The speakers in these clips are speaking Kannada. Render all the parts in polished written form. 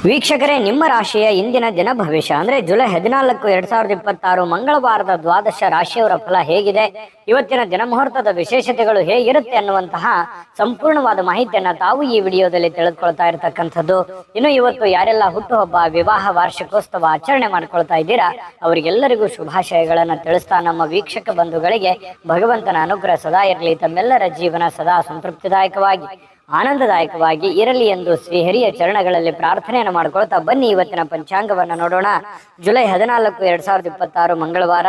ವೀಕ್ಷಕರೇ, ನಿಮ್ಮ ರಾಶಿಯ ಇಂದಿನ ದಿನ ಭವಿಷ್ಯ ಅಂದ್ರೆ ಜುಲೈ 14, 2026 ಮಂಗಳವಾರದ ದ್ವಾದಶ ರಾಶಿಯವರ ಫಲ ಹೇಗಿದೆ, ಇವತ್ತಿನ ದಿನ ಮುಹೂರ್ತದ ವಿಶೇಷತೆಗಳು ಹೇಗಿರುತ್ತೆ ಅನ್ನುವಂತಹ ಸಂಪೂರ್ಣವಾದ ಮಾಹಿತಿಯನ್ನ ತಾವು ಈ ವಿಡಿಯೋದಲ್ಲಿ ತಿಳಿದುಕೊಳ್ತಾ ಇರತಕ್ಕಂಥದ್ದು. ಇನ್ನು ಇವತ್ತು ಯಾರೆಲ್ಲ ಹುಟ್ಟುಹಬ್ಬ, ವಿವಾಹ ವಾರ್ಷಿಕೋತ್ಸವ ಆಚರಣೆ ಮಾಡ್ಕೊಳ್ತಾ ಇದ್ದೀರಾ ಅವರಿಗೆಲ್ಲರಿಗೂ ಶುಭಾಶಯಗಳನ್ನ ತಿಳಿಸ್ತಾ ನಮ್ಮ ವೀಕ್ಷಕ ಬಂಧುಗಳಿಗೆ ಭಗವಂತನ ಅನುಗ್ರಹ ಸದಾ ಇರಲಿ, ತಮ್ಮೆಲ್ಲರ ಜೀವನ ಸದಾ ಸಂತೃಪ್ತಿದಾಯಕವಾಗಿ ಆನಂದದಾಯಕವಾಗಿ ಇರಲಿ ಎಂದು ಶ್ರೀಹರಿಯ ಚರಣಗಳಲ್ಲಿ ಪ್ರಾರ್ಥನೆಯನ್ನು ಮಾಡ್ಕೊಳ್ತಾ ಬನ್ನಿ ಇವತ್ತಿನ ಪಂಚಾಂಗವನ್ನು ನೋಡೋಣ. ಜುಲೈ 14, 2026 ಮಂಗಳವಾರ,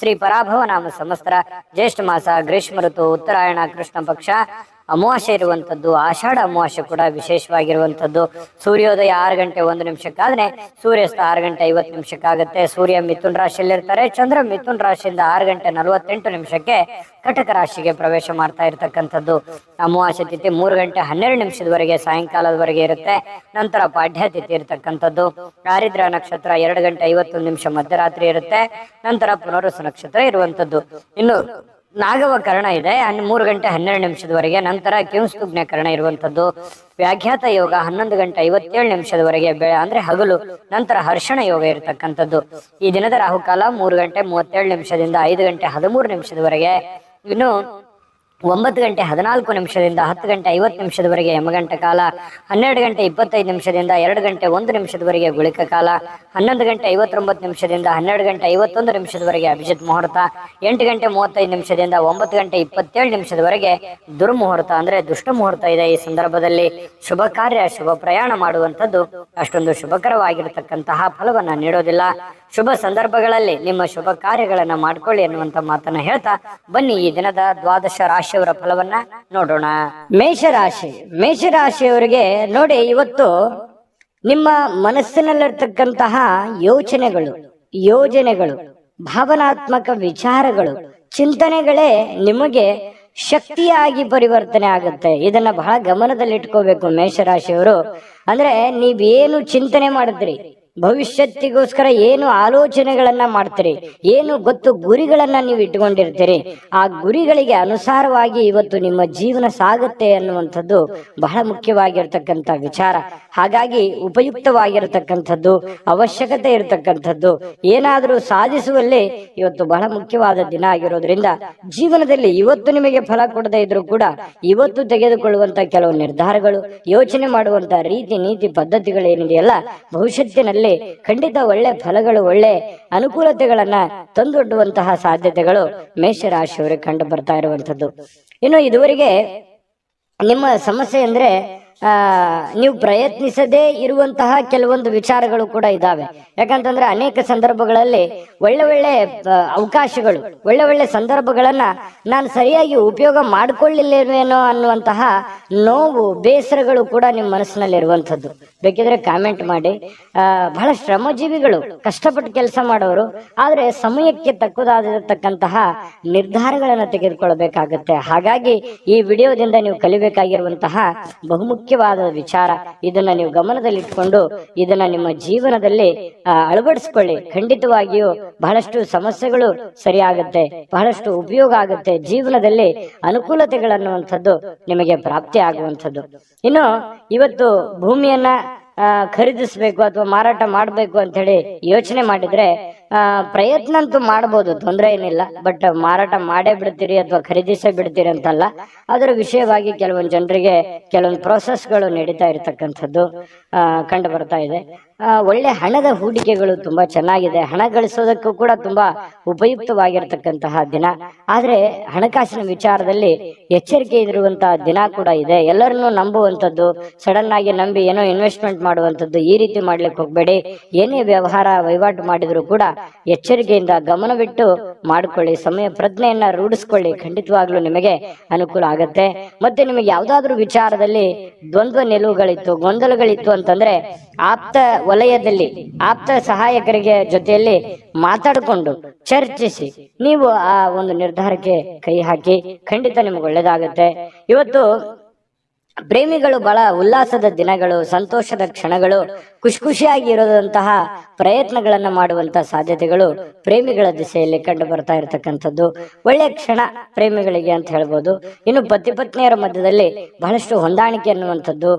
ಶ್ರೀ ಪರಾಭವ ನಾಮ ಸಂವತ್ಸರ, ಜ್ಯೇಷ್ಠ ಮಾಸ, ಗ್ರೀಷ್ಮ ಋತು, ಉತ್ತರಾಯಣ, ಕೃಷ್ಣ ಪಕ್ಷ, ಅಮಾವಾಸ್ಯೆ ಇರುವಂತದ್ದು, ಆಷಾಢ ಅಮಾವಾಸ್ಯೆ ಕೂಡ ವಿಶೇಷವಾಗಿರುವಂತದ್ದು. ಸೂರ್ಯೋದಯ 6 ಗಂಟೆ 1 ನಿಮಿಷಕ್ಕಾದ್ರೆ ಸೂರ್ಯಾಸ್ತ 6 ಗಂಟೆ 50 ನಿಮಿಷಕ್ಕಾಗುತ್ತೆ. ಸೂರ್ಯ ಮಿಥುನ್ ರಾಶಿಯಲ್ಲಿರ್ತಾರೆ. ಚಂದ್ರ ಮಿಥುನ್ ರಾಶಿಯಿಂದ 6 ಗಂಟೆ 48 ನಿಮಿಷಕ್ಕೆ ಕಟಕ ರಾಶಿಗೆ ಪ್ರವೇಶ ಮಾಡ್ತಾ ಇರತಕ್ಕಂಥದ್ದು. ಅಮಾವಾಸ್ಯೆ ತಿಥಿ 3 ಗಂಟೆ 12 ನಿಮಿಷದವರೆಗೆ ಸಾಯಂಕಾಲದವರೆಗೆ ಇರುತ್ತೆ. ನಂತರ ಪಾಡ್ಯ ತಿಥಿ ಇರತಕ್ಕಂಥದ್ದು. ಆರಿದ್ರ ನಕ್ಷತ್ರ 2 ಗಂಟೆ 51 ನಿಮಿಷ ಮಧ್ಯರಾತ್ರಿ ಇರುತ್ತೆ. ನಂತರ ಪುನರ್ವಸು ನಕ್ಷತ್ರ ಇರುವಂತದ್ದು. ಇನ್ನು ನಾಗವಕರಣ ಇದೆ 3 ಗಂಟೆ 12 ನಿಮಿಷದವರೆಗೆ. ನಂತರ ಕಿಂಸ್ತುಗ್ನ ಕರ್ಣ ಇರುವಂತದ್ದು. ವ್ಯಾಘ್ಯಾತ ಯೋಗ 11 ಗಂಟೆ 57 ನಿಮಿಷದವರೆಗೆ ಅಂದ್ರೆ ಹಗಲು. ನಂತರ ಹರ್ಷಣ ಯೋಗ ಇರತಕ್ಕಂಥದ್ದು. ಈ ದಿನದ ರಾಹುಕಾಲ 3 ಗಂಟೆ 37 ನಿಮಿಷದಿಂದ 5 ಗಂಟೆ 13 ನಿಮಿಷದವರೆಗೆ. ಇನ್ನು 9 ಗಂಟೆ 14 ನಿಮಿಷದಿಂದ 10 ಗಂಟೆ 50 ನಿಮಿಷದವರೆಗೆ ಯಮಗಂಟ ಕಾಲ. 12 ಗಂಟೆ 25 ನಿಮಿಷದಿಂದ 2 ಗಂಟೆ 1 ನಿಮಿಷದವರೆಗೆ ಗುಳಿಕ ಕಾಲ. 11 ಗಂಟೆ 59 ನಿಮಿಷದಿಂದ 12 ಗಂಟೆ 51 ನಿಮಿಷದವರೆಗೆ ಅಭಿಜಿತ್ ಮುಹೂರ್ತ. 8 ಗಂಟೆ 35 ನಿಮಿಷದಿಂದ 9 ಗಂಟೆ 27 ನಿಮಿಷದವರೆಗೆ ದುರ್ಮುಹೂರ್ತ ಅಂದ್ರೆ ದುಷ್ಟ ಮುಹೂರ್ತ ಇದೆ. ಈ ಸಂದರ್ಭದಲ್ಲಿ ಶುಭ ಕಾರ್ಯ, ಶುಭ ಪ್ರಯಾಣ ಮಾಡುವಂಥದ್ದು ಅಷ್ಟೊಂದು ಶುಭಕರವಾಗಿರತಕ್ಕಂತಹ ಫಲವನ್ನ ನೀಡೋದಿಲ್ಲ. ಶುಭ ಸಂದರ್ಭಗಳಲ್ಲಿ ನಿಮ್ಮ ಶುಭ ಕಾರ್ಯಗಳನ್ನ ಮಾಡ್ಕೊಳ್ಳಿ ಎನ್ನುವಂತ ಮಾತನ್ನ ಹೇಳ್ತಾ ಬನ್ನಿ ಈ ದಿನದ ದ್ವಾದಶ ರಾಶಿಯವರ ಫಲವನ್ನ ನೋಡೋಣ. ಮೇಷರಾಶಿ. ಮೇಷರಾಶಿಯವರಿಗೆ ನೋಡಿ, ಇವತ್ತು ನಿಮ್ಮ ಮನಸ್ಸಿನಲ್ಲಿರ್ತಕ್ಕಂತಹ ಯೋಚನೆಗಳು, ಯೋಜನೆಗಳು, ಭಾವನಾತ್ಮಕ ವಿಚಾರಗಳು, ಚಿಂತನೆಗಳೇ ನಿಮಗೆ ಶಕ್ತಿಯಾಗಿ ಪರಿವರ್ತನೆ ಆಗುತ್ತೆ. ಇದನ್ನ ಬಹಳ ಗಮನದಲ್ಲಿಟ್ಕೋಬೇಕು ಮೇಷರಾಶಿಯವರು. ಅಂದ್ರೆ ನೀವೇನು ಚಿಂತನೆ ಮಾಡಿದ್ರಿ, ಭವಿಷ್ಯತ್ತಿಗೋಸ್ಕರ ಏನು ಆಲೋಚನೆಗಳನ್ನ ಮಾಡ್ತೀರಿ, ಏನು ಗೊತ್ತು ಗುರಿಗಳನ್ನ ನೀವು ಇಟ್ಕೊಂಡಿರ್ತೀರಿ, ಆ ಗುರಿಗಳಿಗೆ ಅನುಸಾರವಾಗಿ ಇವತ್ತು ನಿಮ್ಮ ಜೀವನ ಸಾಗುತ್ತೆ ಅನ್ನುವಂಥದ್ದು ಬಹಳ ಮುಖ್ಯವಾಗಿರ್ತಕ್ಕಂಥ ವಿಚಾರ. ಹಾಗಾಗಿ ಉಪಯುಕ್ತವಾಗಿರತಕ್ಕಂಥದ್ದು, ಅವಶ್ಯಕತೆ ಇರತಕ್ಕಂಥದ್ದು, ಏನಾದರೂ ಸಾಧಿಸುವಲ್ಲಿ ಇವತ್ತು ಬಹಳ ಮುಖ್ಯವಾದ ದಿನ ಆಗಿರೋದ್ರಿಂದ ಜೀವನದಲ್ಲಿ ಇವತ್ತು ನಿಮಗೆ ಫಲ ಕೊಡದೇ ಇದ್ರೂ ಕೂಡ ಇವತ್ತು ತೆಗೆದುಕೊಳ್ಳುವಂತ ಕೆಲವು ನಿರ್ಧಾರಗಳು, ಯೋಚನೆ ಮಾಡುವಂತ ರೀತಿ ನೀತಿ ಪದ್ಧತಿಗಳೇನಿದೆಯಲ್ಲ ಭವಿಷ್ಯತ್ತಿನಲ್ಲಿ ಖಂಡಿತ ಒಳ್ಳೆ ಫಲಗಳು, ಒಳ್ಳೆ ಅನುಕೂಲತೆಗಳನ್ನ ತಂದೊಡ್ಡುವಂತಹ ಸಾಧ್ಯತೆಗಳು ಮೇಷರಾಶಿಯವರಿಗೆ ಕಂಡು ಬರ್ತಾ ಇರುವಂತದ್ದು. ಇನ್ನು ಇದುವರೆಗೆ ನಿಮ್ಮ ಸಮಸ್ಯೆ ಅಂದ್ರೆ ನೀವು ಪ್ರಯತ್ನಿಸದೇ ಇರುವಂತಹ ಕೆಲವೊಂದು ವಿಚಾರಗಳು ಕೂಡ ಇದಾವೆ. ಯಾಕಂತಂದ್ರೆ ಅನೇಕ ಸಂದರ್ಭಗಳಲ್ಲಿ ಒಳ್ಳೆ ಒಳ್ಳೆ ಅವಕಾಶಗಳು, ಒಳ್ಳೆ ಒಳ್ಳೆ ಸಂದರ್ಭಗಳನ್ನ ನಾನು ಸರಿಯಾಗಿ ಉಪಯೋಗ ಮಾಡಿಕೊಳ್ಳಿಲ್ಲೇನೋ ಅನ್ನುವಂತಹ ನೋವು, ಬೇಸರಗಳು ಕೂಡ ನಿಮ್ಮ ಮನಸ್ಸಿನಲ್ಲಿ ಇರುವಂತದ್ದು. ಬೇಕಿದ್ರೆ ಕಾಮೆಂಟ್ ಮಾಡಿ. ಬಹಳ ಶ್ರಮಜೀವಿಗಳು, ಕಷ್ಟಪಟ್ಟು ಕೆಲಸ ಮಾಡೋರು, ಆದ್ರೆ ಸಮಯಕ್ಕೆ ತಕ್ಕದಾಗಿರತಕ್ಕಂತಹ ನಿರ್ಧಾರಗಳನ್ನ ತೆಗೆದುಕೊಳ್ಳಬೇಕಾಗತ್ತೆ. ಹಾಗಾಗಿ ಈ ವಿಡಿಯೋದಿಂದ ನೀವು ಕಲಿಬೇಕಾಗಿರುವಂತಹ ಬಹುಮುಖ್ಯವಾದ ವಿಚಾರ, ಇದನ್ನ ನೀವು ಗಮನದಲ್ಲಿಟ್ಕೊಂಡು ಇದನ್ನ ನಿಮ್ಮ ಜೀವನದಲ್ಲಿ ಅಳವಡಿಸ್ಕೊಳ್ಳಿ. ಖಂಡಿತವಾಗಿಯೂ ಬಹಳಷ್ಟು ಸಮಸ್ಯೆಗಳು ಸರಿಯಾಗುತ್ತೆ, ಬಹಳಷ್ಟು ಉಪಯೋಗ ಆಗುತ್ತೆ, ಜೀವನದಲ್ಲಿ ಅನುಕೂಲತೆಗಳನ್ನುವಂಥದ್ದು ನಿಮಗೆ ಪ್ರಾಪ್ತಿ ಆಗುವಂಥದ್ದು. ಇನ್ನು ಇವತ್ತು ಭೂಮಿಯನ್ನ ಖರೀದಿಸ್ಬೇಕು ಅಥವಾ ಮಾರಾಟ ಮಾಡ್ಬೇಕು ಅಂತ ಹೇಳಿ ಯೋಚನೆ ಮಾಡಿದ್ರೆ ಪ್ರಯತ್ನ ಅಂತೂ ಮಾಡ್ಬೋದು, ತೊಂದರೆ ಏನಿಲ್ಲ. ಬಟ್ ಮಾರಾಟ ಮಾಡೇ ಬಿಡ್ತೀರಿ ಅಥವಾ ಖರೀದಿಸೇ ಬಿಡ್ತೀರಿ ಅಂತಲ್ಲ. ಅದರ ವಿಷಯವಾಗಿ ಕೆಲವೊಂದು ಜನರಿಗೆ ಕೆಲವೊಂದು ಪ್ರೋಸೆಸ್ಗಳು ನಡೀತಾ ಇರತಕ್ಕಂಥದ್ದು ಕಂಡು ಬರ್ತಾ ಇದೆ. ಒಳ್ಳೆ ಹಣದ ಹೂಡಿಕೆಗಳು ತುಂಬಾ ಚೆನ್ನಾಗಿದೆ. ಹಣ ಗಳಿಸೋದಕ್ಕೂ ಕೂಡ ತುಂಬಾ ಉಪಯುಕ್ತವಾಗಿರ್ತಕ್ಕಂತಹ ದಿನ. ಆದ್ರೆ ಹಣಕಾಸಿನ ವಿಚಾರದಲ್ಲಿ ಎಚ್ಚರಿಕೆ ಇರುವಂತಹ ದಿನ ಕೂಡ ಇದೆ. ಎಲ್ಲರನ್ನೂ ನಂಬುವಂಥದ್ದು, ಸಡನ್ ಆಗಿ ನಂಬಿ ಏನೋ ಇನ್ವೆಸ್ಟ್ಮೆಂಟ್ ಮಾಡುವಂಥದ್ದು, ಈ ರೀತಿ ಮಾಡ್ಲಿಕ್ಕೆ ಹೋಗ್ಬೇಡಿ. ಏನೇ ವ್ಯವಹಾರ ವಹಿವಾಟು ಮಾಡಿದ್ರು ಕೂಡ ಎಚ್ಚರಿಕೆಯಿಂದ ಗಮನವಿಟ್ಟು ಮಾಡ್ಕೊಳ್ಳಿ. ಸಮಯ ಪ್ರಜ್ಞೆಯನ್ನ ರೂಢಿಸ್ಕೊಳ್ಳಿ. ಖಂಡಿತವಾಗ್ಲೂ ನಿಮಗೆ ಅನುಕೂಲ ಆಗತ್ತೆ. ಮತ್ತೆ ನಿಮಗೆ ಯಾವ್ದಾದ್ರು ವಿಚಾರದಲ್ಲಿ ದ್ವಂದ್ವ ನಿಲುವುಗಳಿತ್ತು, ಗೊಂದಲಗಳಿತ್ತು ಅಂತಂದ್ರೆ ಆಪ್ತ ವಲಯದಲ್ಲಿ ಆಪ್ತ ಸಹಾಯಕರಿಗೆ ಜೊತೆಯಲ್ಲಿ ಮಾತಾಡಿಕೊಂಡು ಚರ್ಚಿಸಿ ನೀವು ಆ ಒಂದು ನಿರ್ಧಾರಕ್ಕೆ ಕೈ ಹಾಕಿ. ಖಂಡಿತ ನಿಮ್ಗೆ ಒಳ್ಳೇದಾಗುತ್ತೆ. ಇವತ್ತು ಪ್ರೇಮಿಗಳು ಬಹಳ ಉಲ್ಲಾಸದ ದಿನಗಳು, ಸಂತೋಷದ ಕ್ಷಣಗಳು, ಖುಷಿಯಾಗಿ ಇರೋದಂತಹ ಪ್ರಯತ್ನಗಳನ್ನ ಮಾಡುವಂತಹ ಸಾಧ್ಯತೆಗಳು ಪ್ರೇಮಿಗಳ ದಿಸೆಯಲ್ಲಿ ಕಂಡು ಬರ್ತಾ ಇರತಕ್ಕಂಥದ್ದು ಒಳ್ಳೆಯ ಕ್ಷಣ ಪ್ರೇಮಿಗಳಿಗೆ ಅಂತ ಹೇಳ್ಬೋದು. ಇನ್ನು ಪತಿ ಪತ್ನಿಯರ ಮಧ್ಯದಲ್ಲಿ ಬಹಳಷ್ಟು ಹೊಂದಾಣಿಕೆ ಅನ್ನುವಂಥದ್ದು,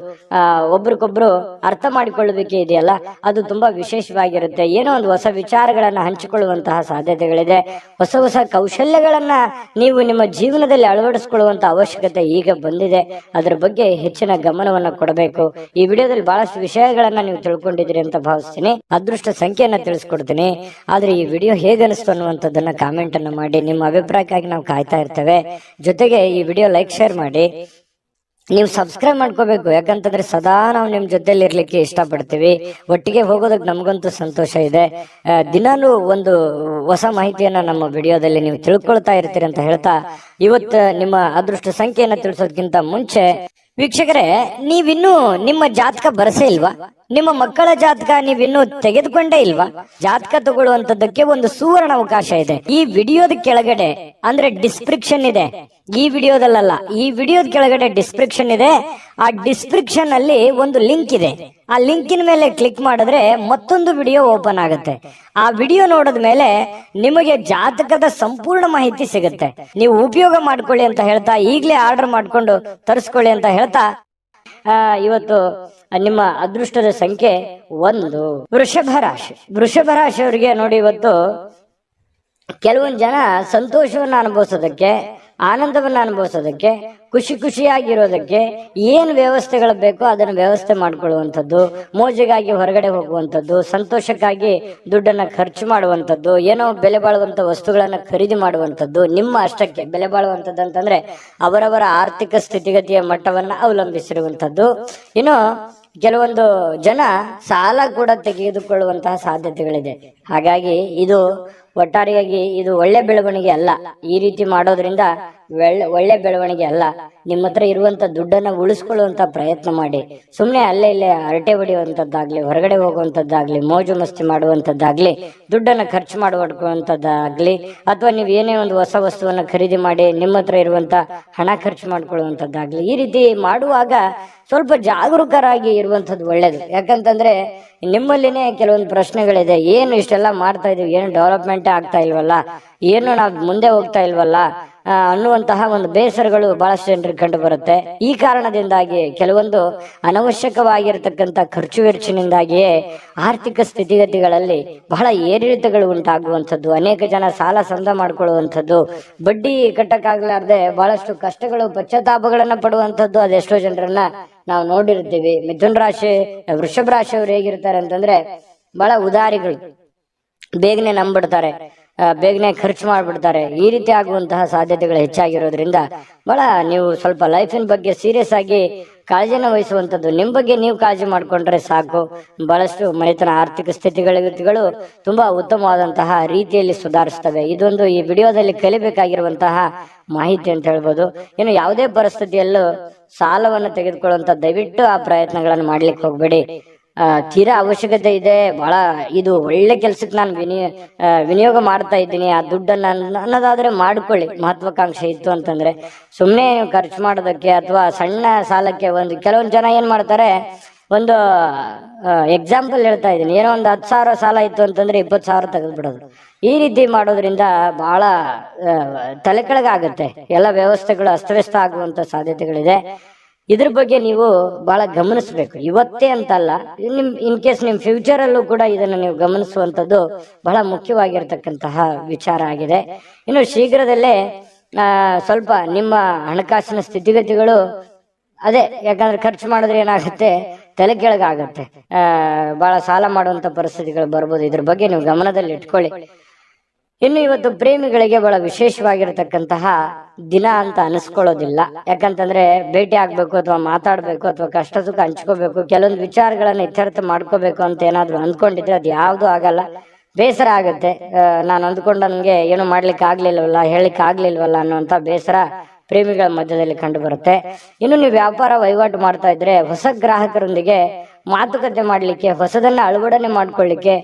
ಒಬ್ರಿಗೊಬ್ರು ಅರ್ಥ ಮಾಡಿಕೊಳ್ಳುವಿಕೆ ಇದೆಯಲ್ಲ, ಅದು ತುಂಬಾ ವಿಶೇಷವಾಗಿರುತ್ತೆ. ಏನೋ ಒಂದು ಹೊಸ ವಿಚಾರಗಳನ್ನ ಹಂಚಿಕೊಳ್ಳುವಂತಹ ಸಾಧ್ಯತೆಗಳಿದೆ. ಹೊಸ ಹೊಸ ಕೌಶಲ್ಯಗಳನ್ನ ನೀವು ನಿಮ್ಮ ಜೀವನದಲ್ಲಿ ಅಳವಡಿಸಿಕೊಳ್ಳುವಂತ ಅವಶ್ಯಕತೆ ಈಗ ಬಂದಿದೆ. ಅದರ ಬಗ್ಗೆ ಹೆಚ್ಚಿನ ಗಮನವನ್ನ ಕೊಡಬೇಕು. ಈ ವಿಡಿಯೋದಲ್ಲಿ ಬಹಳಷ್ಟು ವಿಷಯಗಳನ್ನ ನೀವು ತಿಳ್ಕೊಂಡಿದ್ದೀರಿ ಅಂತ ಭಾವಿಸ್ತೀನಿ. ಅದೃಷ್ಟ ಸಂಖ್ಯೆಯನ್ನ ತಿಳಿಸ್ಕೊಡ್ತೀನಿ. ಆದ್ರೆ ಈ ವಿಡಿಯೋ ಹೇಗನಿಸ್ತು ಅನ್ನುವಂಥದ್ದನ್ನ ಕಾಮೆಂಟ್ ಅನ್ನ ಮಾಡಿ. ನಿಮ್ಮ ಅಭಿಪ್ರಾಯಕ್ಕಾಗಿ ನಾವು ಕಾಯ್ತಾ ಇರ್ತೇವೆ. ಜೊತೆಗೆ ಈ ವಿಡಿಯೋ ಲೈಕ್, ಶೇರ್ ಮಾಡಿ. ನೀವು ಸಬ್ಸ್ಕ್ರೈಬ್ ಮಾಡ್ಕೋಬೇಕು, ಯಾಕಂತಂದ್ರೆ ಸದಾ ನಾವು ನಿಮ್ ಜೊತೆಲಿ ಇರ್ಲಿಕ್ಕೆ ಇಷ್ಟಪಡ್ತೀವಿ. ಒಟ್ಟಿಗೆ ಹೋಗೋದಕ್ಕೆ ನಮಗಂತೂ ಸಂತೋಷ ಇದೆ. ದಿನಾನು ಒಂದು ಹೊಸ ಮಾಹಿತಿಯನ್ನ ನಮ್ಮ ವಿಡಿಯೋದಲ್ಲಿ ನೀವು ತಿಳ್ಕೊಳ್ತಾ ಇರ್ತೀರಿ ಅಂತ ಹೇಳ್ತಾ, ಇವತ್ತು ನಿಮ್ಮ ಅದೃಷ್ಟ ಸಂಖ್ಯೆಯನ್ನ ತಿಳಿಸೋದಕ್ಕಿಂತ ಮುಂಚೆ ವೀಕ್ಷಕರೇ, ನೀವಿನ್ನೂ ನಿಮ್ಮ ಜಾತಕ ಬರಸೇ ಇಲ್ವಾ? ನಿಮ್ಮ ಮಕ್ಕಳ ಜಾತಕ ನೀವಿನ್ನೂ ತೆಗೆದುಕೊಂಡೇ ಇಲ್ವಾ? ಜಾತಕ ತಗೊಳ್ಳುವಂತದ್ದಕ್ಕೆ ಒಂದು ಸುವರ್ಣ ಅವಕಾಶ ಇದೆ. ಈ ವಿಡಿಯೋದ ಕೆಳಗಡೆ ಅಂದ್ರೆ ಡಿಸ್ಕ್ರಿಪ್ಷನ್ ಇದೆ. ಈ ವಿಡಿಯೋದಲ್ಲ, ಈ ವಿಡಿಯೋದ ಕೆಳಗಡೆ ಡಿಸ್ಕ್ರಿಪ್ಷನ್ ಇದೆ. ಆ ಡಿಸ್ಕ್ರಿಪ್ಷನ್ ಅಲ್ಲಿ ಒಂದು ಲಿಂಕ್ ಇದೆ. ಆ ಲಿಂಕಿನ ಮೇಲೆ ಕ್ಲಿಕ್ ಮಾಡಿದ್ರೆ ಮತ್ತೊಂದು ವಿಡಿಯೋ ಓಪನ್ ಆಗುತ್ತೆ. ಆ ವಿಡಿಯೋ ನೋಡಿದ ಮೇಲೆ ನಿಮಗೆ ಜಾತಕದ ಸಂಪೂರ್ಣ ಮಾಹಿತಿ ಸಿಗುತ್ತೆ. ನೀವು ಉಪಯೋಗ ಮಾಡ್ಕೊಳ್ಳಿ ಅಂತ ಹೇಳ್ತಾ, ಈಗಲೇ ಆರ್ಡರ್ ಮಾಡ್ಕೊಂಡು ತರಿಸ್ಕೊಳ್ಳಿ ಅಂತ ಹೇಳ್ತಾ, ಇವತ್ತು ನಿಮ್ಮ ಅದೃಷ್ಟದ ಸಂಖ್ಯೆ 1 ವೃಷಭ ರಾಶಿ. ವೃಷಭ ರಾಶಿಯವರಿಗೆ ನೋಡಿ, ಇವತ್ತು ಕೆಲವೊಂದು ಜನ ಸಂತೋಷವನ್ನ ಅನುಭವಿಸೋದಕ್ಕೆ, ಆನಂದವನ್ನ ಅನುಭವಿಸೋದಕ್ಕೆ, ಖುಷಿಯಾಗಿರೋದಕ್ಕೆ ಏನು ವ್ಯವಸ್ಥೆಗಳು ಬೇಕೋ ಅದನ್ನು ವ್ಯವಸ್ಥೆ ಮಾಡ್ಕೊಳ್ಳುವಂಥದ್ದು, ಮೋಜಿಗಾಗಿ ಹೊರಗಡೆ ಹೋಗುವಂಥದ್ದು, ಸಂತೋಷಕ್ಕಾಗಿ ದುಡ್ಡನ್ನ ಖರ್ಚು ಮಾಡುವಂಥದ್ದು, ಏನೋ ಬೆಲೆ ಬಾಳುವಂತ ವಸ್ತುಗಳನ್ನ ಖರೀದಿ ಮಾಡುವಂಥದ್ದು, ನಿಮ್ಮ ಅಷ್ಟಕ್ಕೆ ಬೆಲೆ ಬಾಳುವಂಥದ್ದು ಅಂತಂದ್ರೆ ಅವರವರ ಆರ್ಥಿಕ ಸ್ಥಿತಿಗತಿಯ ಮಟ್ಟವನ್ನ ಅವಲಂಬಿಸಿರುವಂಥದ್ದು. ಇನ್ನು ಕೆಲವೊಂದು ಜನ ಸಾಲ ಕೂಡ ತೆಗೆದುಕೊಳ್ಳುವಂತಹ ಸಾಧ್ಯತೆಗಳಿದೆ. ಹಾಗಾಗಿ ಇದು ಒಟ್ಟಾರೆಯಾಗಿ ಇದು ಒಳ್ಳೆ ಬೆಳವಣಿಗೆ ಅಲ್ಲ. ಈ ರೀತಿ ಮಾಡೋದ್ರಿಂದ ಒಳ್ಳೆ ಬೆಳವಣಿಗೆ ಅಲ್ಲ. ನಿಮ್ಮ ಹತ್ರ ಇರುವಂತ ದುಡ್ಡನ್ನ ಉಳಿಸ್ಕೊಳ್ಳುವಂತ ಪ್ರಯತ್ನ ಮಾಡಿ. ಸುಮ್ನೆ ಅಲ್ಲೇ ಇಲ್ಲೇ ಹರಟೆ ಹೊಡೆಯುವಂತದ್ದಾಗ್ಲಿ, ಹೊರಗಡೆ ಹೋಗುವಂತದ್ದಾಗ್ಲಿ, ಮೋಜು ಮಸ್ತಿ ಮಾಡುವಂತದ್ದಾಗ್ಲಿ, ದುಡ್ಡನ್ನ ಖರ್ಚು ಮಾಡುವಂತದ್ದಾಗ್ಲಿ, ಅಥವಾ ನೀವು ಏನೇ ಒಂದು ಹೊಸ ವಸ್ತುವನ್ನ ಖರೀದಿ ಮಾಡಿ ನಿಮ್ಮ ಹತ್ರ ಇರುವಂತ ಹಣ ಖರ್ಚು ಮಾಡ್ಕೊಳ್ಳುವಂತದ್ದಾಗ್ಲಿ, ಈ ರೀತಿ ಮಾಡುವಾಗ ಸ್ವಲ್ಪ ಜಾಗರೂಕರಾಗಿ ಇರುವಂತದ್ದು ಒಳ್ಳೇದು. ಯಾಕಂತಂದ್ರೆ ನಿಮ್ಮಲ್ಲಿನೇ ಕೆಲವೊಂದು ಪ್ರಶ್ನೆಗಳಿದೆ. ಏನು ಇಷ್ಟೆಲ್ಲ ಮಾಡ್ತಾ ಇದೀವಿ, ಏನು ಡೆವಲಪ್ಮೆಂಟ್ ಆಗ್ತಾ ಇಲ್ವಲ್ಲ, ಏನು ನಾವು ಮುಂದೆ ಹೋಗ್ತಾ ಇಲ್ವಲ್ಲ ಅನ್ನುವಂತಹ ಒಂದು ಬೇಸರಗಳು ಬಹಳಷ್ಟು ಜನರಿಗೆ ಕಂಡು ಬರುತ್ತೆ. ಈ ಕಾರಣದಿಂದಾಗಿ ಕೆಲವೊಂದು ಅನವಶ್ಯಕವಾಗಿರತಕ್ಕಂತ ಖರ್ಚು ವೆಚ್ಚನಿಂದಾಗಿಯೇ ಆರ್ಥಿಕ ಸ್ಥಿತಿಗತಿಗಳಲ್ಲಿ ಬಹಳ ಏರಿಳಿತಗಳು ಉಂಟಾಗುವಂಥದ್ದು, ಅನೇಕ ಜನ ಸಾಲ ಸಂದ ಮಾಡ್ಕೊಳ್ಳುವಂಥದ್ದು, ಬಡ್ಡಿ ಕಟ್ಟಕ್ಕಾಗ್ಲಾರ್ದೆ ಬಹಳಷ್ಟು ಕಷ್ಟಗಳು, ಪಶ್ಚಾತ್ತಾಪಗಳನ್ನ ಪಡುವಂಥದ್ದು ಅದೆಷ್ಟೋ ಜನರನ್ನ ನಾವು ನೋಡಿರ್ತೀವಿ. ಮಿಥುನ್ ರಾಶಿ, ವೃಷಭ ರಾಶಿಯವರು ಹೇಗಿರ್ತಾರೆ ಅಂತಂದ್ರೆ ಬಹಳ ಉದಾರಿಗಳು, ಬೇಗನೆ ನಂಬಿಡ್ತಾರೆ, ಬೇಗನೆ ಖರ್ಚು ಮಾಡ್ಬಿಡ್ತಾರೆ. ಈ ರೀತಿ ಆಗುವಂತಹ ಸಾಧ್ಯತೆಗಳು ಹೆಚ್ಚಾಗಿರೋದ್ರಿಂದ ಬಹಳ ನೀವು ಸ್ವಲ್ಪ ಲೈಫಿನ ಬಗ್ಗೆ ಸೀರಿಯಸ್ ಆಗಿ ಕಾಳಜಿನ ವಹಿಸುವಂಥದ್ದು. ನಿಮ್ಮ ಬಗ್ಗೆ ನೀವು ಕಾಳಜಿ ಮಾಡ್ಕೊಂಡ್ರೆ ಸಾಕು. ಬಹಳಷ್ಟು ಮನೆತನ ಆರ್ಥಿಕ ಸ್ಥಿತಿಗಳು ತುಂಬಾ ಉತ್ತಮವಾದಂತಹ ರೀತಿಯಲ್ಲಿ ಸುಧಾರಿಸ್ತವೆ. ಇದೊಂದು ಈ ವಿಡಿಯೋದಲ್ಲಿ ಕಲಿಬೇಕಾಗಿರುವಂತಹ ಮಾಹಿತಿ ಅಂತ ಹೇಳ್ಬೋದು. ಇನ್ನು ಯಾವುದೇ ಪರಿಸ್ಥಿತಿಯಲ್ಲೂ ಸಾಲವನ್ನು ತೆಗೆದುಕೊಳ್ಳುವಂತ ದಯವಿಟ್ಟು ಆ ಪ್ರಯತ್ನಗಳನ್ನು ಮಾಡ್ಲಿಕ್ಕೆ ಹೋಗ್ಬೇಡಿ. ತೀರಾ ಅವಶ್ಯಕತೆ ಇದೆ, ಬಹಳ ಇದು ಒಳ್ಳೆ ಕೆಲ್ಸಕ್ಕೆ ನಾನು ವಿನಿಯೋಗ ಮಾಡ್ತಾ ಇದ್ದೀನಿ, ಆ ದುಡ್ಡನ್ನ ಅನ್ನೋದಾದ್ರೆ ಮಾಡ್ಕೊಳ್ಳಿ. ಮಹತ್ವಾಕಾಂಕ್ಷೆ ಇತ್ತು ಅಂತಂದ್ರೆ ಸುಮ್ಮನೆ ಖರ್ಚು ಮಾಡೋದಕ್ಕೆ ಅಥವಾ ಸಣ್ಣ ಸಾಲಕ್ಕೆ ಕೆಲವೊಂದು ಜನ ಏನ್ ಮಾಡ್ತಾರೆ, ಒಂದು ಎಕ್ಸಾಂಪಲ್ ಹೇಳ್ತಾ ಇದ್ದೀನಿ, ಏನೋ ಒಂದು 10,000 ಸಾಲ ಇತ್ತು ಅಂತಂದ್ರೆ 20,000 ತೆಗೆದ್ಬಿಡೋದು. ಈ ರೀತಿ ಮಾಡೋದ್ರಿಂದ ಬಹಳ ತಲೆ ಕೆಳಗಾಗುತ್ತೆ. ಎಲ್ಲ ವ್ಯವಸ್ಥೆಗಳು ಅಸ್ತವ್ಯಸ್ತ ಆಗುವಂತ ಸಾಧ್ಯತೆಗಳಿದೆ. ಇದ್ರ ಬಗ್ಗೆ ನೀವು ಬಹಳ ಗಮನಿಸಬೇಕು. ಇವತ್ತೇ ಅಂತಲ್ಲ, ಇನ್ ಕೇಸ್ ನಿಮ್ ಫ್ಯೂಚರ್ ಅಲ್ಲೂ ಕೂಡ ಇದನ್ನು ನೀವು ಗಮನಿಸುವಂತದ್ದು ಬಹಳ ಮುಖ್ಯವಾಗಿರ್ತಕ್ಕಂತಹ ವಿಚಾರ ಆಗಿದೆ. ಇನ್ನು ಶೀಘ್ರದಲ್ಲೇ ಸ್ವಲ್ಪ ನಿಮ್ಮ ಹಣಕಾಸಿನ ಸ್ಥಿತಿಗತಿಗಳು ಅದೇ, ಯಾಕಂದ್ರೆ ಖರ್ಚು ಮಾಡಿದ್ರೆ ಏನಾಗುತ್ತೆ, ತಲೆ ಕೆಳಗಾಗತ್ತೆ, ಬಹಳ ಸಾಲ ಮಾಡುವಂತ ಪರಿಸ್ಥಿತಿಗಳು ಬರ್ಬೋದು. ಇದ್ರ ಬಗ್ಗೆ ನೀವು ಗಮನದಲ್ಲಿ ಇಟ್ಕೊಳ್ಳಿ. ಇನ್ನು ಇವತ್ತು ಪ್ರೇಮಿಗಳಿಗೆ ಬಹಳ ವಿಶೇಷವಾಗಿರತಕ್ಕಂತಹ ದಿನ ಅಂತ ಅನಿಸ್ಕೊಳ್ಳೋದಿಲ್ಲ. ಯಾಕಂತಂದ್ರೆ ಭೇಟಿ ಆಗ್ಬೇಕು ಅಥವಾ ಮಾತಾಡ್ಬೇಕು ಅಥವಾ ಕಷ್ಟ ಸುಖ ಹಂಚ್ಕೋಬೇಕು, ಕೆಲವೊಂದು ವಿಚಾರಗಳನ್ನ ಇತ್ಯರ್ಥ ಮಾಡ್ಕೋಬೇಕು ಅಂತ ಏನಾದ್ರು ಅಂದ್ಕೊಂಡಿದ್ರೆ ಅದು ಯಾವ್ದು ಆಗಲ್ಲ. ಬೇಸರ ಆಗುತ್ತೆ. ನಾನು ಅಂದ್ಕೊಂಡ ನನಗೆ ಏನು ಮಾಡ್ಲಿಕ್ಕೆ ಆಗ್ಲಿಲ್ವಲ್ಲ, ಹೇಳಿಕ್ ಆಗ್ಲಿಲ್ವಲ್ಲ ಅನ್ನುವಂತ ಬೇಸರ ಪ್ರೇಮಿಗಳ ಮಧ್ಯದಲ್ಲಿ ಕಂಡು ಬರುತ್ತೆ. ಇನ್ನು ನೀವು ವ್ಯಾಪಾರ ವಹಿವಾಟು ಮಾಡ್ತಾ ಇದ್ರೆ ಹೊಸ ಗ್ರಾಹಕರೊಂದಿಗೆ ಮಾತುಕತೆ ಮಾಡ್ಲಿಕ್ಕೆ, ಹೊಸದನ್ನ ಅಳವಡನೆ ಮಾಡ್ಕೊಳ್ಳಿಕ್ಕೆ,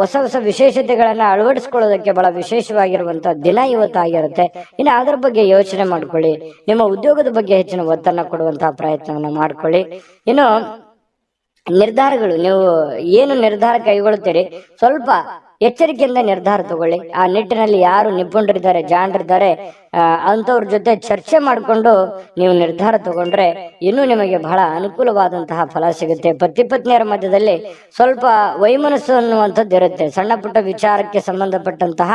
ಹೊಸ ಹೊಸ ವಿಶೇಷತೆಗಳನ್ನ ಅಳವಡಿಸ್ಕೊಳ್ಳೋದಕ್ಕೆ ಬಹಳ ವಿಶೇಷವಾಗಿರುವಂತ ದಿನ ಇವತ್ತಾಗಿರುತ್ತೆ. ಇನ್ನು ಅದ್ರ ಬಗ್ಗೆ ಯೋಚನೆ ಮಾಡ್ಕೊಳ್ಳಿ. ನಿಮ್ಮ ಉದ್ಯೋಗದ ಬಗ್ಗೆ ಹೆಚ್ಚಿನ ಒತ್ತನ್ನ ಕೊಡುವಂತಹ ಪ್ರಯತ್ನವನ್ನ ಮಾಡ್ಕೊಳ್ಳಿ. ಇನ್ನು ನಿರ್ಧಾರಗಳು, ನೀವು ಏನು ನಿರ್ಧಾರ ಕೈಗೊಳ್ಳುತ್ತೀರಿ ಸ್ವಲ್ಪ ಎಚ್ಚರಿಕೆಯಿಂದ ನಿರ್ಧಾರ ತಗೊಳ್ಳಿ. ಆ ನಿಟ್ಟಿನಲ್ಲಿ ಯಾರು ನಿಪುಣರಿದ್ದಾರೆ, ಜಾಣರಿದ್ದಾರೆ, ಅಂತವ್ರ ಜೊತೆ ಚರ್ಚೆ ಮಾಡಿಕೊಂಡು ನೀವು ನಿರ್ಧಾರ ತಗೊಂಡ್ರೆ ಇನ್ನೂ ನಿಮಗೆ ಬಹಳ ಅನುಕೂಲವಾದಂತಹ ಫಲ ಸಿಗುತ್ತೆ. ಪತಿ ಪತ್ನಿಯರ ಮಧ್ಯದಲ್ಲಿ ಸ್ವಲ್ಪ ವೈಮನಸ್ಸು ಅನ್ನುವಂಥದ್ದು ಇರುತ್ತೆ. ಸಣ್ಣ ಪುಟ್ಟ ವಿಚಾರಕ್ಕೆ ಸಂಬಂಧಪಟ್ಟಂತಹ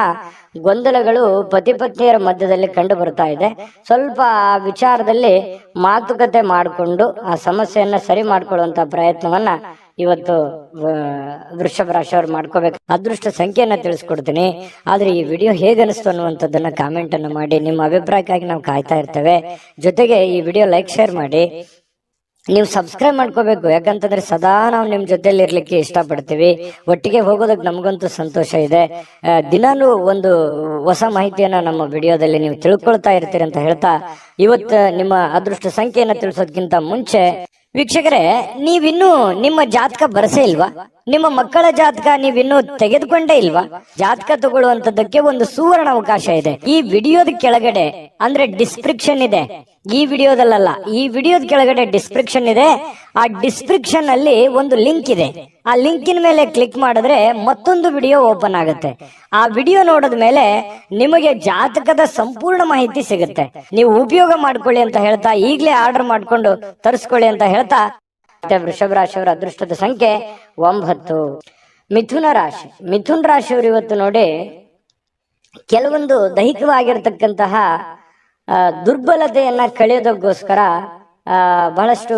ಗೊಂದಲಗಳು ಪತಿ ಪತ್ನಿಯರ ಮಧ್ಯದಲ್ಲಿ ಕಂಡು ಬರ್ತಾ ಇದೆ. ಸ್ವಲ್ಪ ಆ ವಿಚಾರದಲ್ಲಿ ಮಾತುಕತೆ ಮಾಡಿಕೊಂಡು ಆ ಸಮಸ್ಯೆಯನ್ನ ಸರಿ ಮಾಡ್ಕೊಳ್ಳುವಂತ ಪ್ರಯತ್ನವನ್ನ ಇವತ್ತು ವೃಷಭ ರಾಶಿಯವರು ಮಾಡ್ಕೋಬೇಕು. ಅದೃಷ್ಟ ಸಂಖ್ಯೆಯನ್ನ ತಿಳಿಸ್ಕೊಡ್ತೀನಿ. ಆದ್ರೆ ಈ ವಿಡಿಯೋ ಹೇಗೆ ಅನಿಸ್ತು ಅನ್ನುವಂಥದ್ದನ್ನ ಕಾಮೆಂಟ್ ಅನ್ನು ಮಾಡಿ. ನಿಮ್ಮ ಅಭಿಪ್ರಾಯಕ್ಕಾಗಿ ನಾವು ಕಾಯ್ತಾ ಇರ್ತೇವೆ. ಜೊತೆಗೆ ಈ ವಿಡಿಯೋ ಲೈಕ್ ಶೇರ್ ಮಾಡಿ. ನೀವು ಸಬ್ಸ್ಕ್ರೈಬ್ ಮಾಡ್ಕೋಬೇಕು. ಯಾಕಂತಂದ್ರೆ ಸದಾ ನಾವು ನಿಮ್ ಜೊತೆಲಿ ಇರ್ಲಿಕ್ಕೆ ಇಷ್ಟಪಡ್ತೀವಿ. ಒಟ್ಟಿಗೆ ಹೋಗೋದಕ್ಕೆ ನಮಗಂತೂ ಸಂತೋಷ ಇದೆ. ದಿನಾನು ಒಂದು ಹೊಸ ಮಾಹಿತಿಯನ್ನ ನಮ್ಮ ವಿಡಿಯೋದಲ್ಲಿ ನೀವು ತಿಳ್ಕೊಳ್ತಾ ಇರ್ತೀರಿ ಅಂತ ಹೇಳ್ತಾ, ಇವತ್ತು ನಿಮ್ಮ ಅದೃಷ್ಟ ಸಂಖ್ಯೆಯನ್ನ ತಿಳಿಸೋದಕ್ಕಿಂತ ಮುಂಚೆ ವೀಕ್ಷಕರೇ, ನೀವಿನ್ನೂ ನಿಮ್ಮ ಜಾತಕ ಬರಸೇ ಇಲ್ವಾ? ನಿಮ್ಮ ಮಕ್ಕಳ ಜಾತಕ ನೀವಿನ್ನೂ ತೆಗೆದುಕೊಂಡೇ ಇಲ್ವಾ? ಜಾತಕ ತಗೊಳ್ಳುವಂತದಕ್ಕೆ ಒಂದು ಸುವರ್ಣ ಅವಕಾಶ ಇದೆ. ಈ ವಿಡಿಯೋದ ಕೆಳಗಡೆ ಅಂದ್ರೆ ಡಿಸ್ಕ್ರಿಪ್ಷನ್ ಇದೆ. ಈ ವಿಡಿಯೋದಲ್ಲ, ಈ ವಿಡಿಯೋದ ಕೆಳಗಡೆ ಡಿಸ್ಕ್ರಿಪ್ಷನ್ ಇದೆ. ಆ ಡಿಸ್ಕ್ರಿಪ್ಷನ್ ಅಲ್ಲಿ ಒಂದು ಲಿಂಕ್ ಇದೆ. ಆ ಲಿಂಕಿನ ಮೇಲೆ ಕ್ಲಿಕ್ ಮಾಡಿದ್ರೆ ಮತ್ತೊಂದು ವಿಡಿಯೋ ಓಪನ್ ಆಗುತ್ತೆ. ಆ ವಿಡಿಯೋ ನೋಡಿದ ಮೇಲೆ ನಿಮಗೆ ಜಾತಕದ ಸಂಪೂರ್ಣ ಮಾಹಿತಿ ಸಿಗುತ್ತೆ. ನೀವು ಉಪಯೋಗ ಮಾಡ್ಕೊಳ್ಳಿ ಅಂತ ಹೇಳ್ತಾ, ಈಗಲೇ ಆರ್ಡರ್ ಮಾಡ್ಕೊಂಡು ತರಿಸ್ಕೊಳ್ಳಿ ಅಂತ ಹೇಳ್ತಾ, ವೃಷಭ ರಾಶಿಯವರ ಅದೃಷ್ಟದ ಸಂಖ್ಯೆ 9. ಮಿಥುನ ರಾಶಿ. ಮಿಥುನ ರಾಶಿಯವರು ಇವತ್ತು ನೋಡಿ, ಕೆಲವೊಂದು ದೈಹಿಕವಾಗಿರ್ತಕ್ಕಂತಹ ದುರ್ಬಲತೆಯನ್ನ ಕಳೆಯೋದಕ್ಕೋಸ್ಕರ ಬಹಳಷ್ಟು